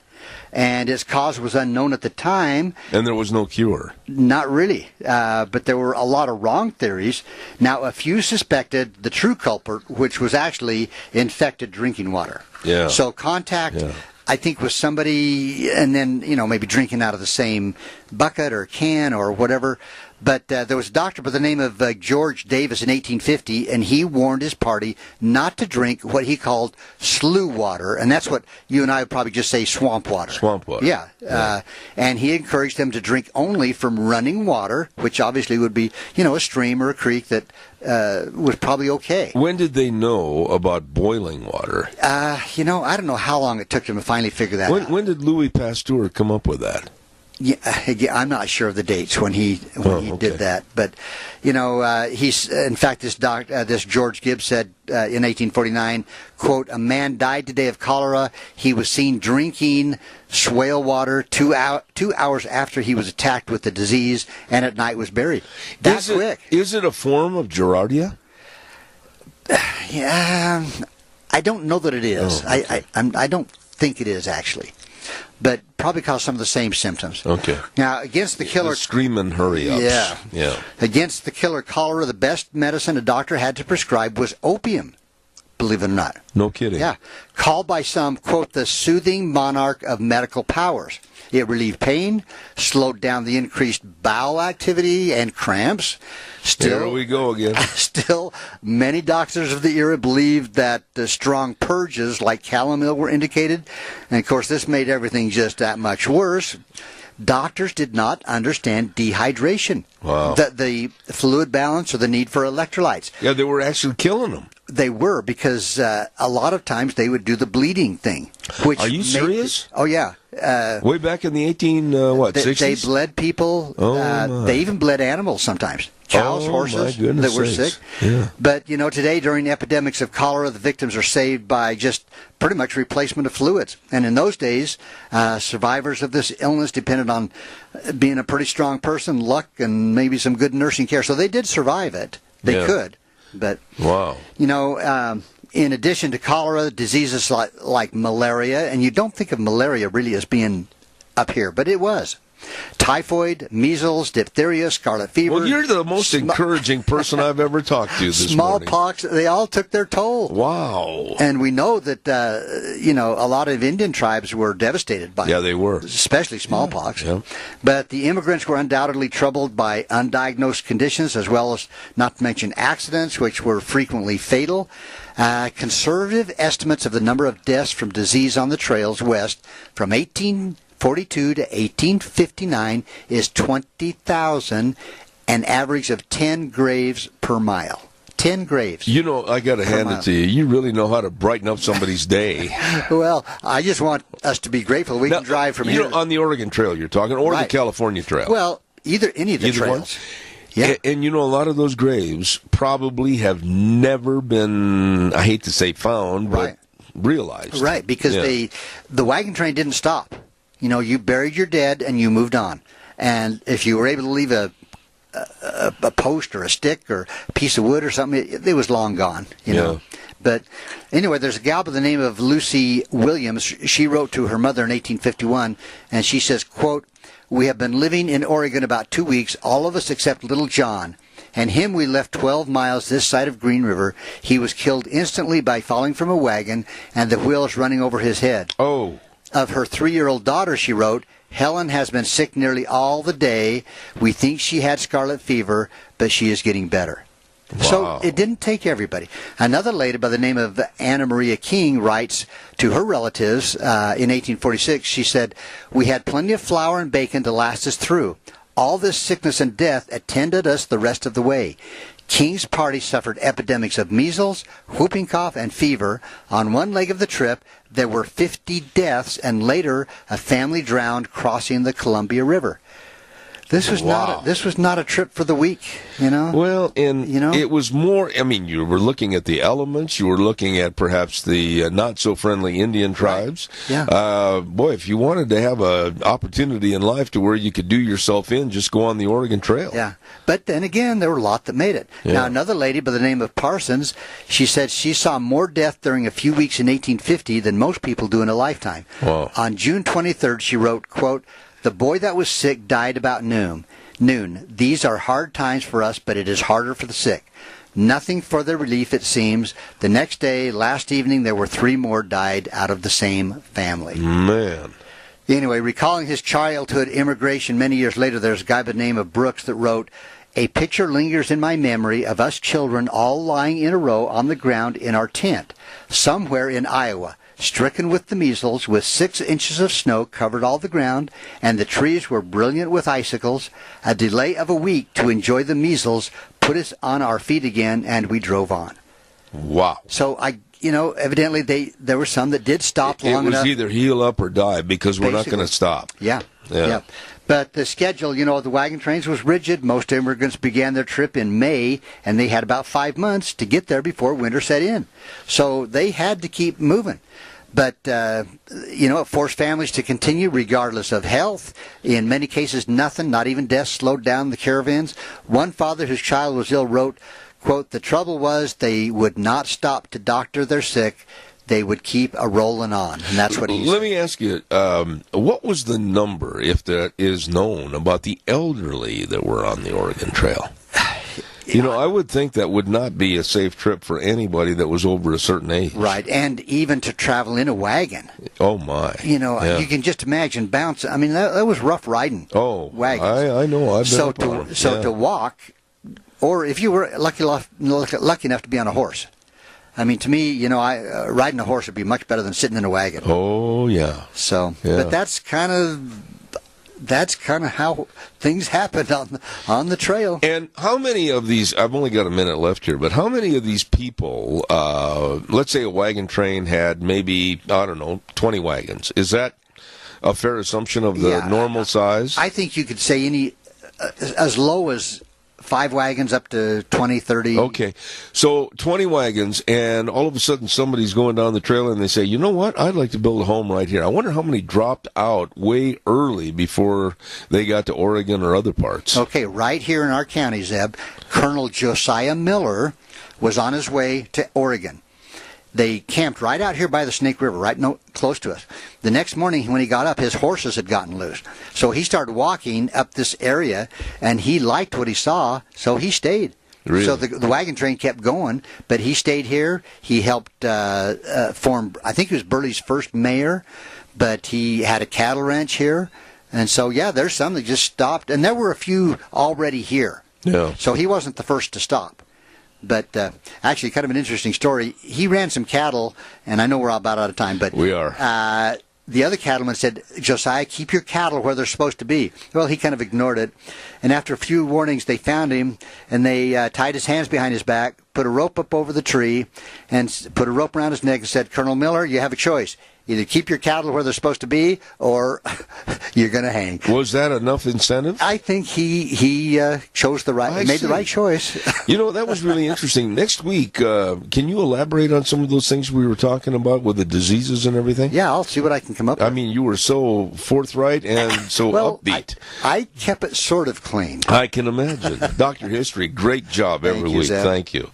And its cause was unknown at the time. And there was no cure? Not really. But there were a lot of wrong theories. Now, a few suspected the true culprit, which was actually infected drinking water. Yeah. So contact... Yeah. I think with somebody, and then, maybe drinking out of the same bucket or can or whatever. But there was a doctor by the name of George Davis in 1850, and he warned his party not to drink what he called slough water. And that's what you and I would probably just say swamp water. Swamp water. Yeah. And he encouraged them to drink only from running water, which obviously would be, a stream or a creek that was probably okay. When did they know about boiling water? I don't know how long it took them to finally figure that out. When did Louis Pasteur come up with that? Yeah, I'm not sure of the dates when he did that, but he's in fact this George Gibbs said in 1849, quote, "A man died today of cholera. He was seen drinking swale water 2 hours after he was attacked with the disease, and at night was buried." That's quick. Is it a form of Giardia? Yeah, I don't know that it is. Oh, okay. I don't think it is actually. But probably cause some of the same symptoms. Okay. Now, against the killer... The screaming hurry-ups. Yeah. Against the killer cholera, the best medicine a doctor had to prescribe was opium, believe it or not. No kidding. Yeah. Called by some, quote, the soothing monarch of medical powers. It relieved pain, slowed down the increased bowel activity and cramps. Here we go again. Still, many doctors of the era believed that strong purges like calomel were indicated. And, of course, this made everything just that much worse. Doctors did not understand dehydration. Wow. The fluid balance or the need for electrolytes. Yeah, they were actually killing them. They were, because a lot of times they would do the bleeding thing. Which Are you serious? Oh, yeah. Way back in the 60s? They bled people. They even bled animals sometimes. Cows, horses that were sick. Yeah. But, today during epidemics of cholera, the victims are saved by just pretty much replacement of fluids. And in those days, survivors of this illness depended on being a pretty strong person, luck, and maybe some good nursing care. So they did survive it. They could. But, wow. In addition to cholera, diseases like malaria, and you don't think of malaria really as being up here, but it was. Typhoid, measles, diphtheria, scarlet fever. Well, you're the most encouraging person I've ever talked to this morning. Smallpox, they all took their toll. Wow. And we know that, a lot of Indian tribes were devastated by it. Yeah, they were. Especially smallpox. Yeah. But the immigrants were undoubtedly troubled by undiagnosed conditions, as well as, not to mention, accidents, which were frequently fatal. Conservative estimates of the number of deaths from disease on the trails west from 1842 to 1859 is 20,000, an average of 10 graves per mile. 10 graves. I got to hand it to you. You really know how to brighten up somebody's day. Well, I just want us to be grateful we can drive from here. On the Oregon Trail you're talking, or the California Trail? Well, any of the trails. Yeah. And a lot of those graves probably have never been, I hate to say found, but realized. Right, because the wagon train didn't stop. You buried your dead and you moved on. And if you were able to leave a post or a stick or a piece of wood or something, it was long gone, you know. But anyway, there's a gal by the name of Lucy Williams. She wrote to her mother in 1851, and she says, quote, "We have been living in Oregon about 2 weeks, all of us except little John. And him we left 12 miles this side of Green River. He was killed instantly by falling from a wagon and the wheels running over his head." Oh. Of her 3-year-old daughter, she wrote, "Helen has been sick nearly all the day. We think she had scarlet fever, but she is getting better." Wow. So it didn't take everybody. Another lady by the name of Anna Maria King writes to her relatives in 1846. She said, "We had plenty of flour and bacon to last us through. All this sickness and death attended us the rest of the way. King's party suffered epidemics of measles, whooping cough, and fever. On one leg of the trip, there were 50 deaths, and later a family drowned crossing the Columbia River. This was not a trip for the weak, you know. Well, and it was more. I mean, you were looking at the elements. You were looking at perhaps the not so friendly Indian tribes. Right. Yeah. Boy, if you wanted to have an opportunity in life to where you could do yourself in, just go on the Oregon Trail. Yeah. But then again, there were a lot that made it. Yeah. Now, another lady by the name of Parsons, she said she saw more death during a few weeks in 1850 than most people do in a lifetime. Wow. On June 23rd, she wrote, quote, "The boy that was sick died about noon. These are hard times for us, but it is harder for the sick. Nothing for their relief, it seems. The next day, last evening, there were 3 more died out of the same family." Man. Anyway, recalling his childhood immigration many years later, there's a guy by the name of Brooks that wrote, "A picture lingers in my memory of us children all lying in a row on the ground in our tent, somewhere in Iowa, stricken with the measles, with 6 inches of snow covered all the ground, and the trees were brilliant with icicles. A delay of a week to enjoy the measles put us on our feet again, and we drove on." Wow. So evidently there were some that did stop long enough. It was either heal up or die, because we're not going to stop. Yeah. But the schedule, of the wagon trains was rigid. Most immigrants began their trip in May, and they had about 5 months to get there before winter set in. So they had to keep moving. But, it forced families to continue regardless of health. In many cases, nothing, not even death, slowed down the caravans. One father whose child was ill wrote, quote, "The trouble was they would not stop to doctor their sick. They would keep a-rolling on." And that's what he said. Let me ask you, what was the number, if that is known, about the elderly that were on the Oregon Trail? I would think that would not be a safe trip for anybody that was over a certain age. Right, and even to travel in a wagon. Oh, my. You can just imagine bouncing. I mean, that was rough riding. Oh, wagons. I know. I've been to walk, or if you were lucky enough to be on a horse. I mean, to me, riding a horse would be much better than sitting in a wagon. Oh, yeah. So, but that's kind of how things happened on the trail. And how many of these, I've only got a minute left here, but how many of these people, let's say a wagon train had maybe, 20 wagons. Is that a fair assumption of the normal size? I think you could say as low as 5 wagons up to 20, 30. Okay. So 20 wagons, and all of a sudden somebody's going down the trail and they say, you know what, I'd like to build a home right here. I wonder how many dropped out way early before they got to Oregon or other parts. Okay, right here in our county, Zeb, Colonel Josiah Miller was on his way to Oregon. They camped right out here by the Snake River, right close to us. The next morning when he got up, his horses had gotten loose. So he started walking up this area, and he liked what he saw, so he stayed. Really? So the wagon train kept going, but he stayed here. He helped form, I think he was Burley's first mayor, but he had a cattle ranch here. And so, there's some that just stopped, and there were a few already here. Yeah. So he wasn't the first to stop. But actually, kind of an interesting story. He ran some cattle, and I know we're about out of time, but we are. The other cattleman said, "Josiah, keep your cattle where they're supposed to be." Well, he kind of ignored it. And after a few warnings, they found him, and they tied his hands behind his back, put a rope up over the tree, and put a rope around his neck and said, "Colonel Miller, you have a choice. Either keep your cattle where they're supposed to be, or you're going to hang." Was that enough incentive? I think he chose the right choice. That was really interesting. Next week, can you elaborate on some of those things we were talking about with the diseases and everything? Yeah, I'll see what I can come up with. I mean, you were so forthright and so upbeat. I kept it sort of clean. I can imagine. Dr. History, great job every week. Zeb. Thank you.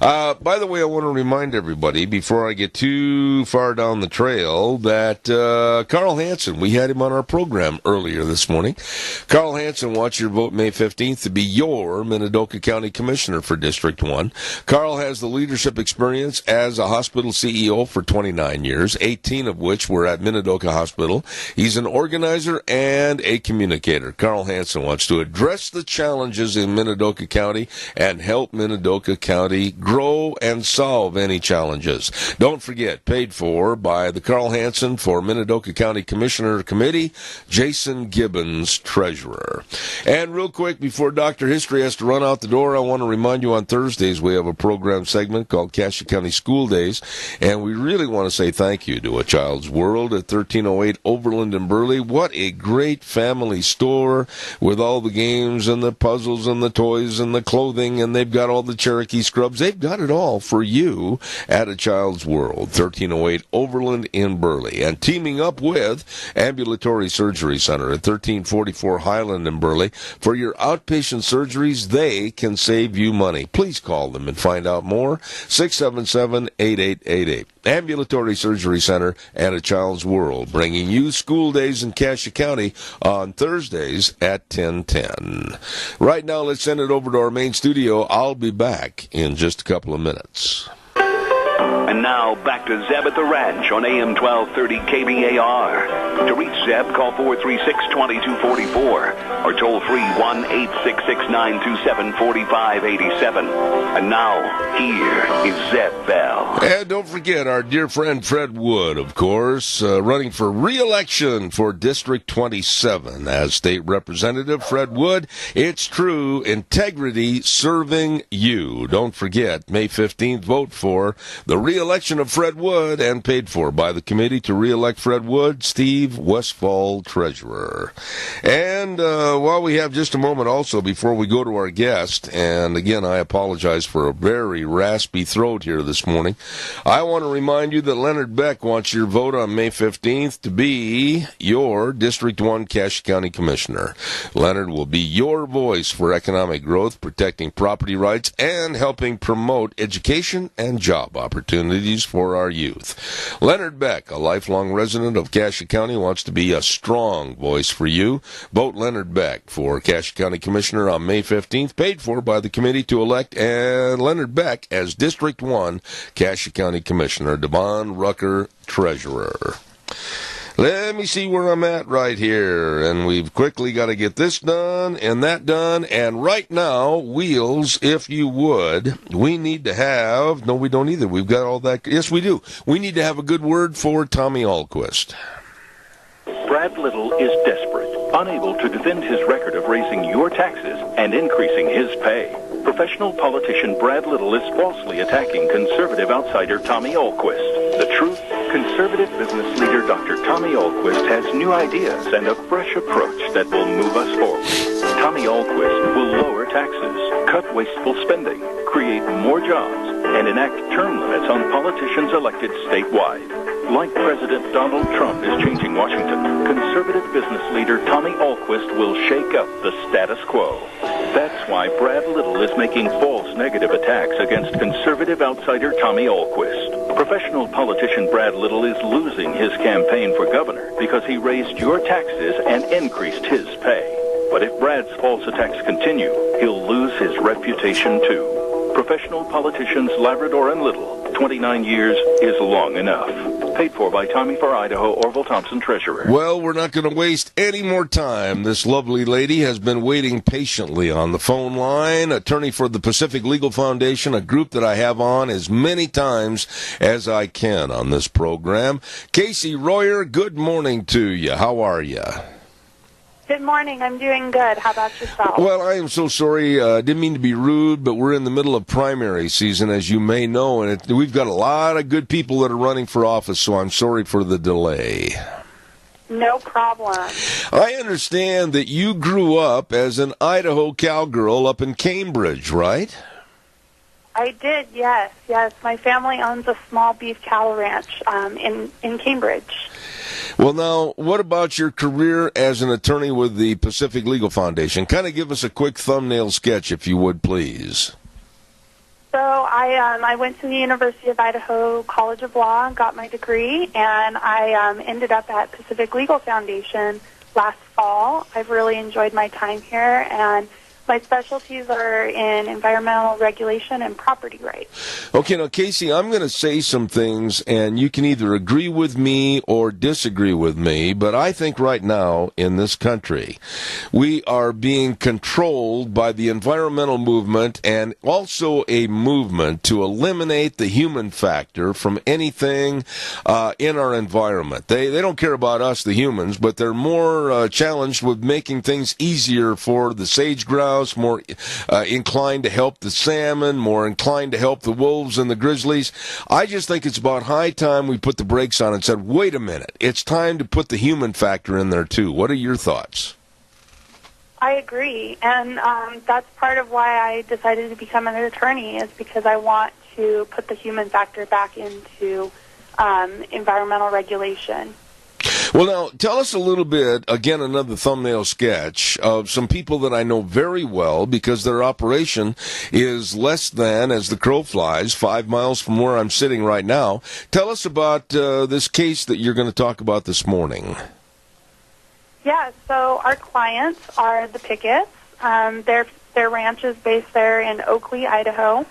By the way, I want to remind everybody, before I get too far down the trail, that Carl Hansen, we had him on our program earlier this morning. Carl Hansen wants your vote May 15th to be your Minidoka County Commissioner for District 1. Carl has the leadership experience as a hospital CEO for 29 years, 18 of which were at Minidoka Hospital. He's an organizer and a communicator. Carl Hansen wants to address the challenges in Minidoka County and help Minidoka County grow and solve any challenges. Don't forget, paid for by the Carl Carl Hansen for Minidoka County Commissioner Committee, Jason Gibbons, Treasurer. And real quick, before Dr. History has to run out the door, I want to remind you on Thursdays we have a program segment called Cassia County School Days, and we really want to say thank you to A Child's World at 1308 Overland in Burley. What a great family store with all the games and the puzzles and the toys and the clothing, and they've got all the Cherokee scrubs. They've got it all for you at A Child's World, 1308 Overland in Burley. And teaming up with Ambulatory Surgery Center at 1344 Highland in Burley. For your outpatient surgeries, they can save you money. Please call them and find out more. 677-8888. Ambulatory Surgery Center and A Child's World, bringing you School Days in Cassia County on Thursdays at 10:10. Right now, let's send it over to our main studio. I'll be back in just a couple of minutes. And now, back to Zeb at the Ranch on AM 1230 KBAR. To reach Zeb, call 436-2244 or toll free 1-866-927-4587. And now, here is Zeb Bell. And don't forget our dear friend Fred Wood, of course, running for re-election for District 27 as State Representative. Fred Wood, it's true, integrity serving you. Don't forget, May 15th, vote for the re-election of Fred Wood, and paid for by the committee to re-elect Fred Wood, Steve Westfall, Treasurer. And while we have just a moment also before we go to our guest, and again I apologize for a very raspy throat here this morning, I want to remind you that Leonard Beck wants your vote on May 15th to be your District 1 Cassia County Commissioner. Leonard will be your voice for economic growth, protecting property rights, and helping promote education and job opportunities for our youth. Leonard Beck, a lifelong resident of Cassia County, wants to be a strong voice for you. Vote Leonard Beck for Cassia County Commissioner on May 15th, paid for by the committee to elect Leonard Beck as District 1 Cassia County Commissioner. Devon Rucker, Treasurer. Let me see where I'm at right here, and we've quickly got to get this done and that done, and right now, Wheels, if you would, we need to have, no we don't either, we've got all that, yes we do, we need to have a good word for Tommy Ahlquist. Brad Little is desperate, unable to defend his record of raising your taxes and increasing his pay. Professional politician Brad Little is falsely attacking conservative outsider Tommy Ahlquist. The truth? Conservative business leader Dr. Tommy Ahlquist has new ideas and a fresh approach that will move us forward. Tommy Ahlquist will lower taxes, cut wasteful spending, create more jobs, and enact term limits on politicians elected statewide. Like President Donald Trump is changing Washington, conservative business leader Tommy Ahlquist will shake up the status quo. That's why Brad Little is making false negative attacks against conservative outsider Tommy Ahlquist. Professional politician Brad Little is losing his campaign for governor because he raised your taxes and increased his pay. But if Brad's false attacks continue, he'll lose his reputation too. Professional politicians Labrador and Little, 29 years is long enough. Paid for by Tommy for Idaho, Orville Thompson, Treasurer. Well, we're not going to waste any more time. This lovely lady has been waiting patiently on the phone line. Attorney for the Pacific Legal Foundation, a group that I have on as many times as I can on this program. Casey Royer, good morning to you. How are you? Good morning. I'm doing good. How about yourself? Well, I am so sorry. Didn't mean to be rude, but we're in the middle of primary season, as you may know, and we've got a lot of good people that are running for office, so I'm sorry for the delay. No problem. I understand that you grew up as an Idaho cowgirl up in Cambridge, right? I did, yes. My family owns a small beef cattle ranch in Cambridge. Well, now, what about your career as an attorney with the Pacific Legal Foundation? Kind of give us a quick thumbnail sketch, if you would, please. So I went to the University of Idaho College of Law and got my degree, and I ended up at Pacific Legal Foundation last fall. I've really enjoyed my time here, and My specialties are in environmental regulation and property rights. Okay, now, Casey, I'm going to say some things, and you can either agree with me or disagree with me, but I think right now in this country, we are being controlled by the environmental movement and also a movement to eliminate the human factor from anything in our environment. They don't care about us, the humans, but they're more challenged with making things easier for the sage-grouse, more inclined to help the salmon, more inclined to help the wolves and the grizzlies. I just think it's about high time we put the brakes on and said, wait a minute, it's time to put the human factor in there too. What are your thoughts? I agree, and that's part of why I decided to become an attorney, is because I want to put the human factor back into environmental regulation. Well, now, tell us a little bit, again, another thumbnail sketch of some people that I know very well because their operation is less than, as the crow flies, 5 miles from where I'm sitting right now. Tell us about this case that you're going to talk about this morning. Yeah, so our clients are the Picketts. Their ranch is based there in Oakley, Idaho.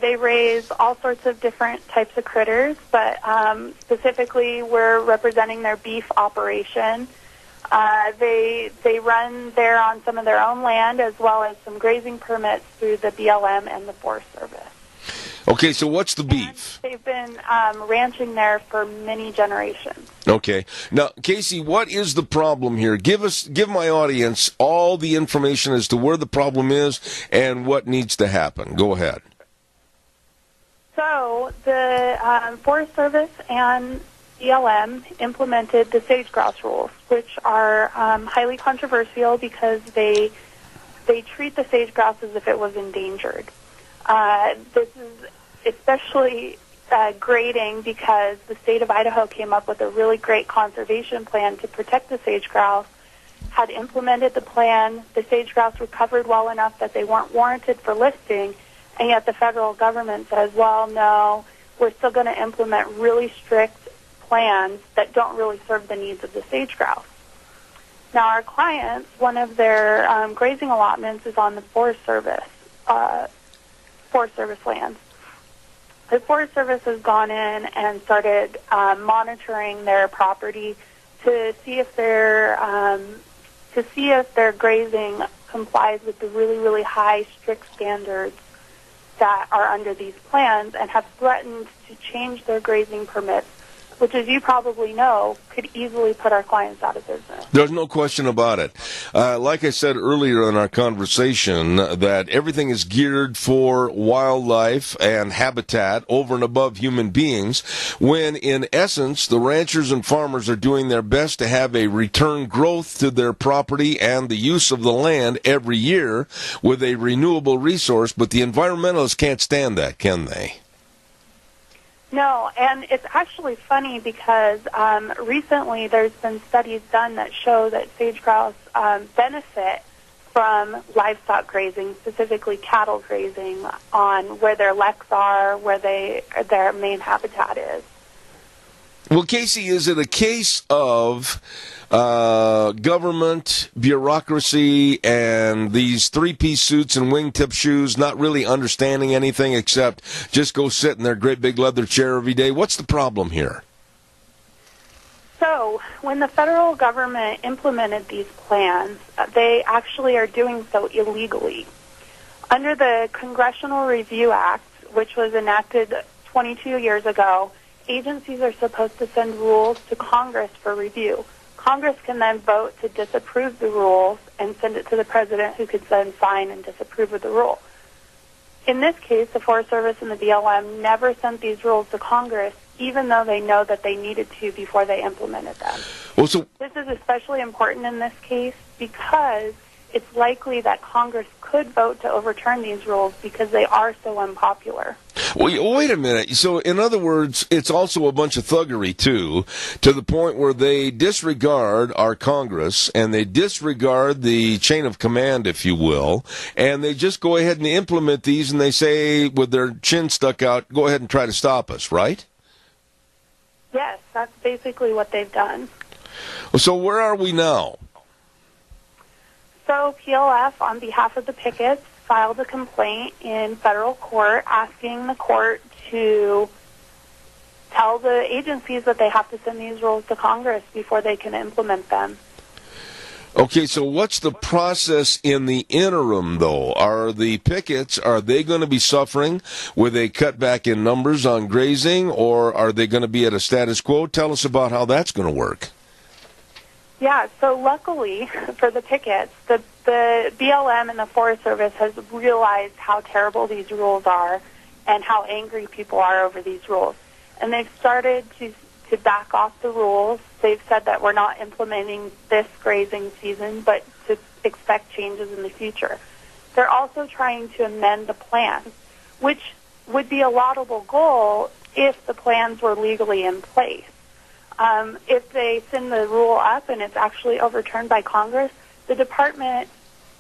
They raise all sorts of different types of critters, but specifically we're representing their beef operation. They run there on some of their own land, as well as some grazing permits through the BLM and the Forest Service. Okay, so what's the beef? And they've been ranching there for many generations. Okay. Now, Casey, what is the problem here? Give my audience all the information as to where the problem is and what needs to happen. Go ahead. So the Forest Service and BLM implemented the sage-grouse rules, which are highly controversial because they treat the sage-grouse as if it was endangered. This is especially grating because the state of Idaho came up with a really great conservation plan to protect the sage-grouse, had implemented the plan. The sage-grouse recovered well enough that they weren't warranted for listing, and yet the federal government says, well, no, we're still going to implement really strict plans that don't really serve the needs of the sage-grouse. Now, our clients, one of their grazing allotments is on the Forest Service lands. The Forest Service has gone in and started monitoring their property to see if their grazing complies with the really, really high, strict standards that are under these plans, and have threatened to change their grazing permits, which, as you probably know, could easily put our clients out of business. There's no question about it. Like I said earlier in our conversation, that everything is geared for wildlife and habitat over and above human beings, when in essence the ranchers and farmers are doing their best to have a return growth to their property and the use of the land every year with a renewable resource, but the environmentalists can't stand that, can they? No, and it's actually funny because recently there's been studies done that show that sage-grouse benefit from livestock grazing, specifically cattle grazing, on where their leks are, where their main habitat is. Well, Casey, is it a case of government, bureaucracy, and these three-piece suits and wingtip shoes not really understanding anything except just go sit in their great big leather chair every day? What's the problem here? So, when the federal government implemented these plans, they actually are doing so illegally. Under the Congressional Review Act, which was enacted 22 years ago, agencies are supposed to send rules to Congress for review. Congress can then vote to disapprove the rules and send it to the president, who could then sign and disapprove of the rule. In this case, the Forest Service and the BLM never sent these rules to Congress, even though they know that they needed to before they implemented them. Well, so this is especially important in this case because it's likely that Congress could vote to overturn these rules because they are so unpopular. Well, wait a minute. So, in other words, it's also a bunch of thuggery, too, to the point where they disregard our Congress and they disregard the chain of command, if you will, and they just go ahead and implement these, and they say, with their chin stuck out, go ahead and try to stop us, right? Yes, that's basically what they've done. So where are we now? So PLF, on behalf of the pickets, filed a complaint in federal court asking the court to tell the agencies that they have to send these rules to Congress before they can implement them. Okay, so what's the process in the interim, though? Are the pickets, are they going to be suffering with a cutback in numbers on grazing, or are they going to be at a status quo? Tell us about how that's going to work. Yeah, so luckily for the pickets, the BLM and the Forest Service has realized how terrible these rules are and how angry people are over these rules. And they've started to back off the rules. They've said that we're not implementing this grazing season, but to expect changes in the future. They're also trying to amend the plan, which would be a laudable goal if the plans were legally in place. If they send the rule up and it's actually overturned by Congress, the department,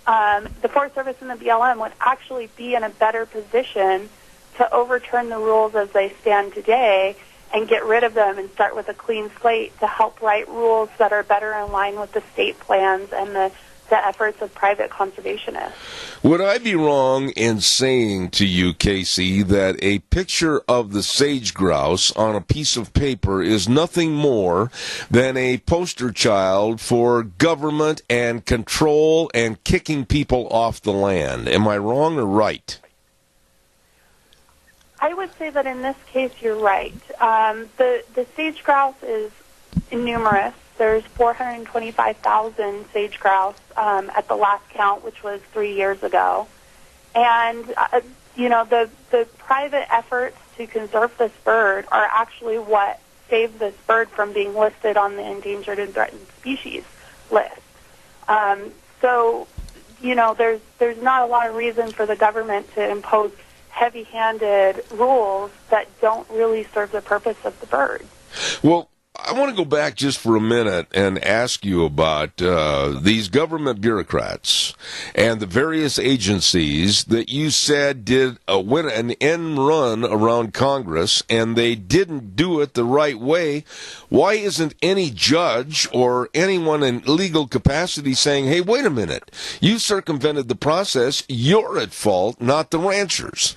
the Forest Service and the BLM would actually be in a better position to overturn the rules as they stand today and get rid of them and start with a clean slate to help write rules that are better in line with the state plans and the efforts of private conservationists. Would I be wrong in saying to you, Casey, that a picture of the sage grouse on a piece of paper is nothing more than a poster child for government and control and kicking people off the land? Am I wrong or right? I would say that in this case you're right. The sage grouse is numerous. There's 425,000 sage grouse at the last count, which was 3 years ago. And, the private efforts to conserve this bird are actually what saved this bird from being listed on the endangered and threatened species list. There's not a lot of reason for the government to impose heavy-handed rules that don't really serve the purpose of the bird. Well, I want to go back just for a minute and ask you about these government bureaucrats and the various agencies that you said did an end run around Congress, and they didn't do it the right way. Why isn't any judge or anyone in legal capacity saying, hey, wait a minute, you circumvented the process, you're at fault, not the ranchers?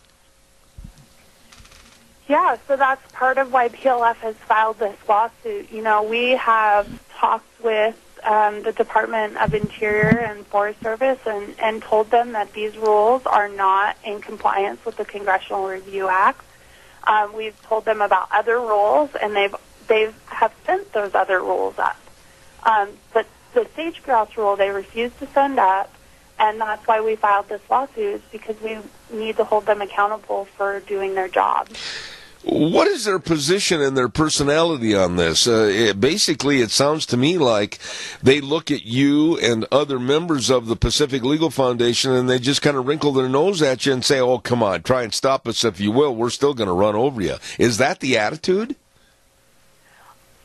Yeah, so that's part of why PLF has filed this lawsuit. We have talked with the Department of Interior and Forest Service and told them that these rules are not in compliance with the Congressional Review Act. We've told them about other rules, and they have sent those other rules up. But the sage grouse rule they refused to send up, and that's why we filed this lawsuit, is because we need to hold them accountable for doing their job. What is their position and their personality on this? Basically, it sounds to me like they look at you and other members of the Pacific Legal Foundation and they just kind of wrinkle their nose at you and say, oh, come on, try and stop us if you will. We're still going to run over you. Is that the attitude?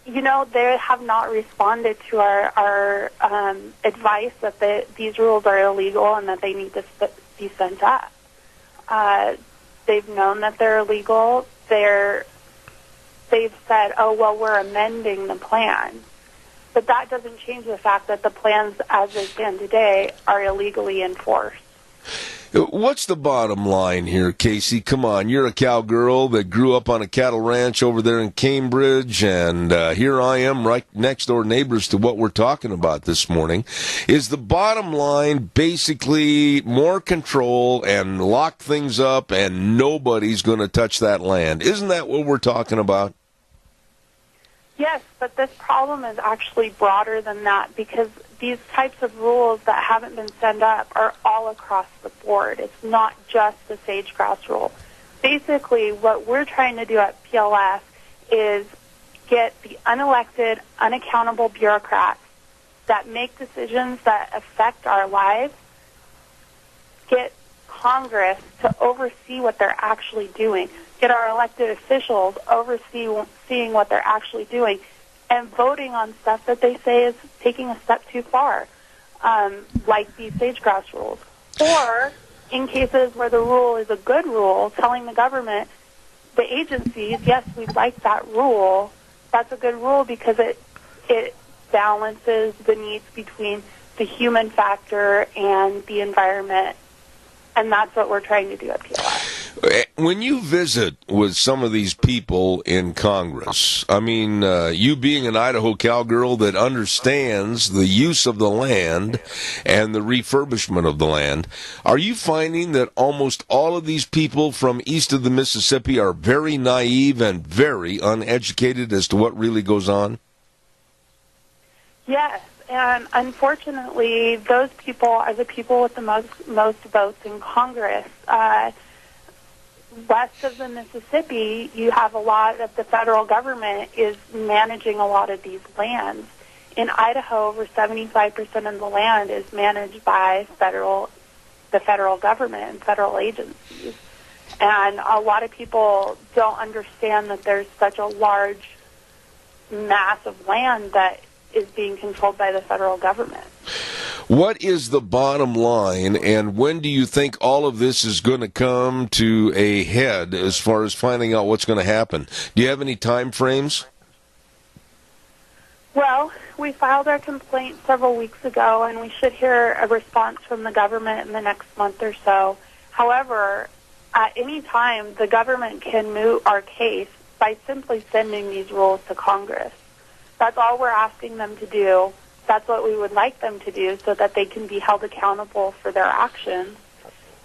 They have not responded to our advice that these rules are illegal and that they need to be sent up. They've known that they're illegal. They've said, oh, well, we're amending the plan. But that doesn't change the fact that the plans as they stand today are illegally enforced. What's the bottom line here, Casey? Come on, you're a cowgirl that grew up on a cattle ranch over there in Cambridge, and here I am right next door neighbors to what we're talking about this morning. Is the bottom line basically more control and lock things up and nobody's going to touch that land? Isn't that what we're talking about? Yes, but this problem is actually broader than that because these types of rules that haven't been sent up are all across the board. It's not just the sage grouse rule. Basically, what we're trying to do at PLF is get the unelected, unaccountable bureaucrats that make decisions that affect our lives, get Congress to oversee what they're actually doing, get our elected officials overseeing what they're actually doing, and voting on stuff that they say is taking a step too far, like these sage grouse rules. Or, in cases where the rule is a good rule, telling the government, the agencies, yes, we like that rule. That's a good rule because it balances the needs between the human factor and the environment, and that's what we're trying to do at PLS. When you visit with some of these people in Congress, I mean, you being an Idaho cowgirl that understands the use of the land and the refurbishment of the land, are you finding that almost all of these people from east of the Mississippi are very naive and very uneducated as to what really goes on? Yes, and unfortunately, those people are the people with the most votes in Congress. West of the Mississippi, you have a lot of the federal government is managing a lot of these lands. In Idaho, over 75% of the land is managed by the federal government and federal agencies. And a lot of people don't understand that there's such a large mass of land that is being controlled by the federal government. What is the bottom line, and when do you think all of this is going to come to a head as far as finding out what's going to happen? Do you have any time frames? Well, we filed our complaint several weeks ago, and we should hear a response from the government in the next month or so. However, at any time, the government can moot our case by simply sending these rules to Congress. That's all we're asking them to do. That's what we would like them to do so that they can be held accountable for their actions.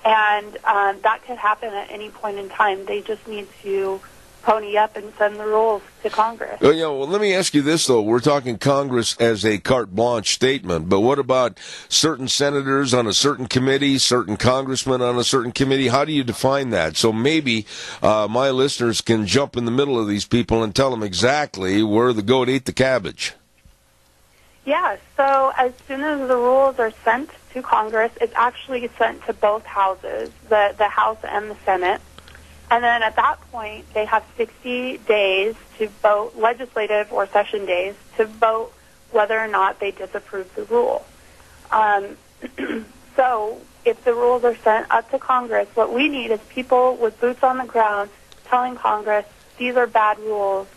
And that could happen at any point in time. They just need to pony up and send the rules to Congress. Oh, yeah, well, let me ask you this, though. We're talking Congress as a carte blanche statement, but what about certain senators on a certain committee, certain congressmen on a certain committee? How do you define that? So maybe my listeners can jump in the middle of these people and tell them exactly where the goat ate the cabbage. Yeah, so as soon as the rules are sent to Congress, it's actually sent to both houses, the House and the Senate. And then at that point, they have 60 days to vote, legislative or session days, to vote whether or not they disapprove the rule. So if the rules are sent up to Congress, what we need is people with boots on the ground telling Congress, these are bad rules.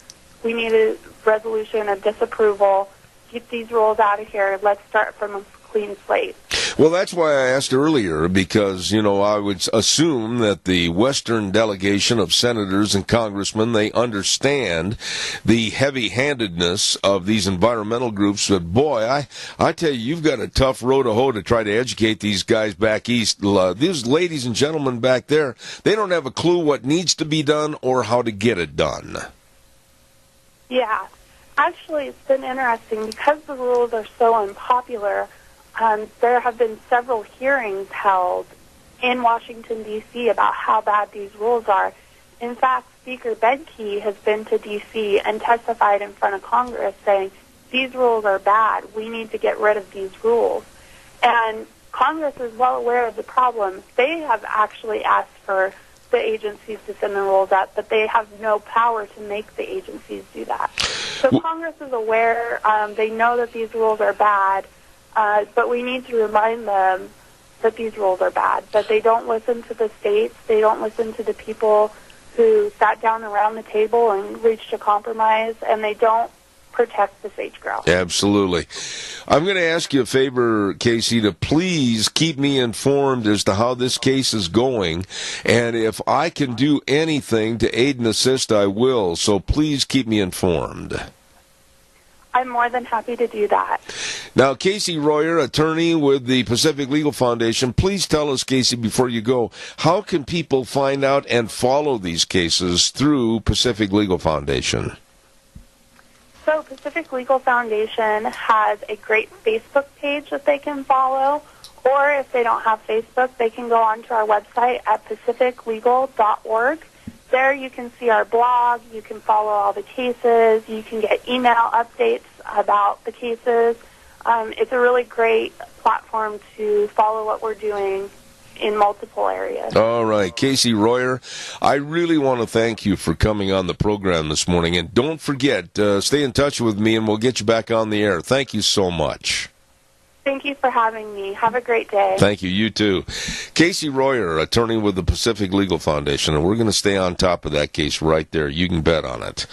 We need a resolution of disapproval. Get these rules out of here. Let's start from a clean slate. Well, that's why I asked earlier, because, I would assume that the Western delegation of senators and congressmen, they understand the heavy-handedness of these environmental groups. But, boy, I tell you, you've got a tough row to hoe to try to educate these guys back east. These ladies and gentlemen back there, they don't have a clue what needs to be done or how to get it done. Yeah. Actually, it's been interesting because the rules are so unpopular. There have been several hearings held in Washington, D.C. about how bad these rules are. In fact, Speaker Bedke has been to D.C. and testified in front of Congress saying, these rules are bad. We need to get rid of these rules. And Congress is well aware of the problem. They have actually asked for the agencies to send the rules out, but they have no power to make the agencies do that. So Congress is aware. They know that these rules are bad, but we need to remind them that these rules are bad. But they don't listen to the states. They don't listen to the people who sat down around the table and reached a compromise, and they don't protect the sage grouse. Absolutely. I'm going to ask you a favor, Casey, to please keep me informed as to how this case is going, and if I can do anything to aid and assist, I will, so please keep me informed. I'm more than happy to do that. Now, Casey Royer, attorney with the Pacific Legal Foundation, please tell us, Casey, before you go, how can people find out and follow these cases through Pacific Legal Foundation? So Pacific Legal Foundation has a great Facebook page that they can follow, or if they don't have Facebook, they can go onto our website at pacificlegal.org. There you can see our blog, you can follow all the cases, you can get email updates about the cases. It's a really great platform to follow what we're doing in multiple areas. All right, Casey Royer, I really want to thank you for coming on the program this morning. And don't forget, stay in touch with me and we'll get you back on the air. Thank you so much. Thank you for having me. Have a great day. Thank you. You too. Casey Royer, attorney with the Pacific Legal Foundation, and we're going to stay on top of that case right there. You can bet on it.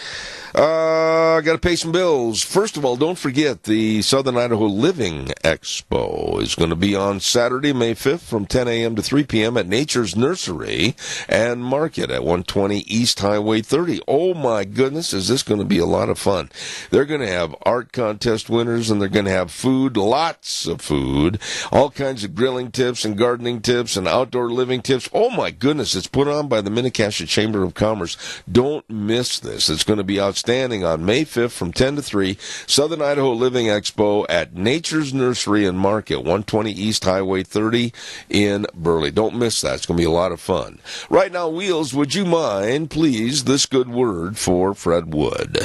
I got to pay some bills. First of all, don't forget the Southern Idaho Living Expo is going to be on Saturday, May 5th from 10 a.m. to 3 p.m. at Nature's Nursery and Market at 120 East Highway 30. Oh, my goodness, is this going to be a lot of fun. They're going to have art contest winners, and they're going to have food, lots of food, all kinds of grilling tips and gardening tips and outdoor living tips. Oh, my goodness, it's put on by the Mini-Cassia Chamber of Commerce. Don't miss this. It's going to be outstanding on May 5th from 10 to 3, Southern Idaho Living Expo at Nature's Nursery and Market, 120 East Highway 30 in Burley. Don't miss that. It's going to be a lot of fun. Right now, Wheels, would you mind, please, this good word for Fred Wood?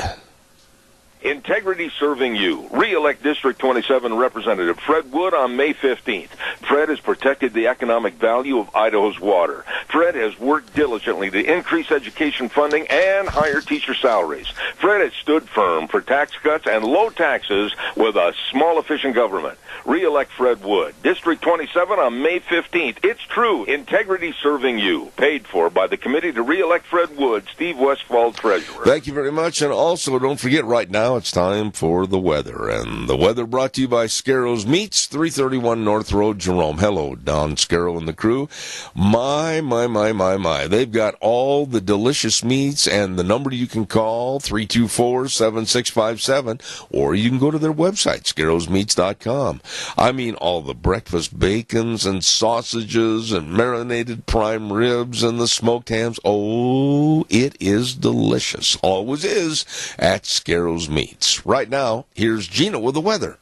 Integrity serving you. Re-elect District 27 Representative Fred Wood on May 15th. Fred has protected the economic value of Idaho's water. Fred has worked diligently to increase education funding and higher teacher salaries. Fred has stood firm for tax cuts and low taxes with a small, efficient government. Re-elect Fred Wood. District 27 on May 15th. It's true. Integrity serving you. Paid for by the Committee to Re-elect Fred Wood, Steve Westfall, Treasurer. Thank you very much. And also, don't forget, right now it's time for the weather. And the weather brought to you by Scarrow's Meats, 331 North Road, Jerome. Hello, Don Scarrow and the crew. My. They've got all the delicious meats, and the number you can call, 324-7657, or you can go to their website, scarrowsmeats.com. I mean, all the breakfast bacons and sausages and marinated prime ribs and the smoked hams. Oh, it is delicious. Always is at Scarrow's Meats. Right now, here's Gina with the weather.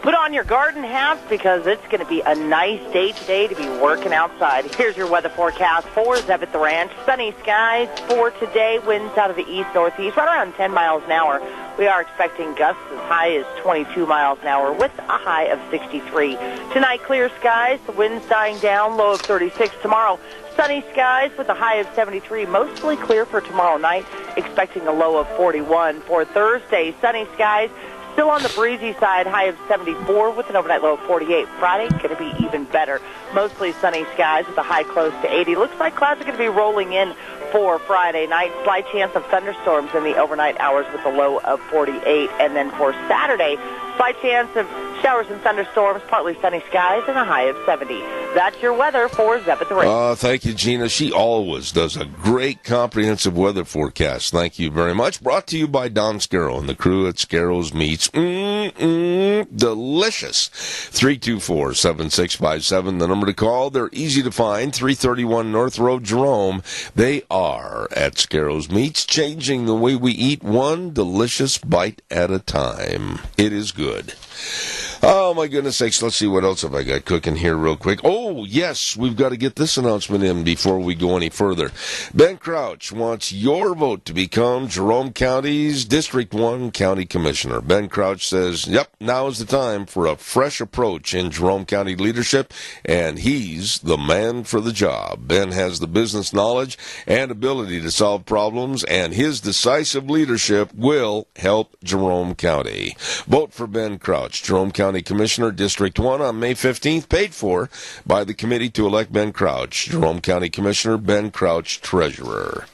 Put on your garden hats because it's going to be a nice day today to be working outside. Here's your weather forecast for Zeb at the Ranch. Sunny skies for today. Winds out of the east-northeast, right around 10 miles an hour. We are expecting gusts as high as 22 miles an hour with a high of 63. Tonight, clear skies. The wind's dying down, low of 36. Tomorrow, sunny skies with a high of 73. Mostly clear for tomorrow night, expecting a low of 41. For Thursday, sunny skies. Still on the breezy side, high of 74 with an overnight low of 48. Friday, going to be even better. Mostly sunny skies with a high close to 80. Looks like clouds are going to be rolling in for Friday night. Slight chance of thunderstorms in the overnight hours with a low of 48. And then for Saturday, slight chance of showers and thunderstorms, partly sunny skies, and a high of 70. That's your weather for Zeb at the Ranch. Thank you, Gina. She always does a great comprehensive weather forecast. Thank you very much. Brought to you by Don Scarrow and the crew at Scarrow's Meats. Delicious. 324-7657, the number to call. They're easy to find. 331 North Road, Jerome. They are at Scarrow's Meats, changing the way we eat one delicious bite at a time. It is good. Oh, my goodness sakes. Let's see what else have I got cooking here real quick. Oh, yes, we've got to get this announcement in before we go any further. Ben Crouch wants your vote to become Jerome County's District 1 County Commissioner. Ben Crouch says, yep, now is the time for a fresh approach in Jerome County leadership, and he's the man for the job. Ben has the business knowledge and ability to solve problems, and his decisive leadership will help Jerome County. Vote for Ben Crouch, Jerome County Commissioner, District 1 on May 15th, paid for by the Committee to Elect Ben Crouch. Jerome County Commissioner, Ben Crouch, Treasurer.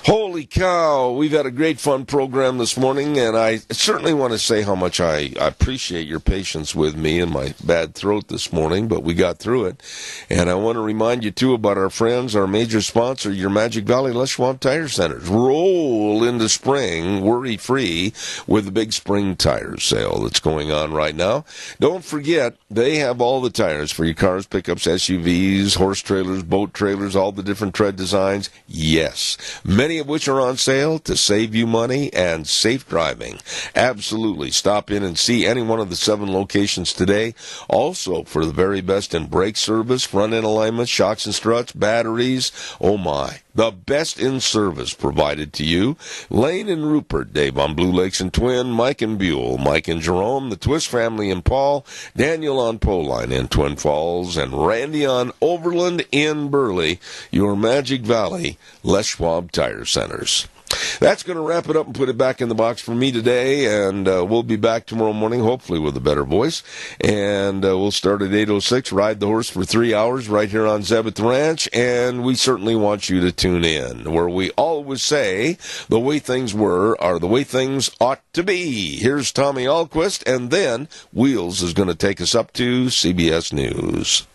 Holy cow, we've had a great fun program this morning, and I certainly want to say how much I appreciate your patience with me and my bad throat this morning, but we got through it. And I want to remind you, too, about our friends, our major sponsor, your Magic Valley Les Schwab Tire Centers. Roll into spring worry-free with the big spring tire sale that's going on right now. Don't forget, they have all the tires for your cars, pickups, SUVs, horse trailers, boat trailers, all the different tread designs. Yes, many of which are on sale to save you money and safe driving. Absolutely. Stop in and see any one of the 7 locations today. Also, for the very best in brake service, front-end alignment, shocks and struts, batteries. Oh, my. The best in service provided to you. Lane and Rupert, Dave on Blue Lakes and Twin, Mike and Buell, Mike and Jerome, the Twist family in Paul, Daniel on Poline in Twin Falls, and Randy on Overland in Burley, your Magic Valley Les Schwab Tire Centers. That's going to wrap it up and put it back in the box for me today, and we'll be back tomorrow morning, hopefully with a better voice, and we'll start at 8:06, ride the horse for 3 hours right here on Zeb at the Ranch, and we certainly want you to tune in, where we always say the way things were are the way things ought to be. Here's Tommy Ahlquist, and then Wheels is going to take us up to CBS News.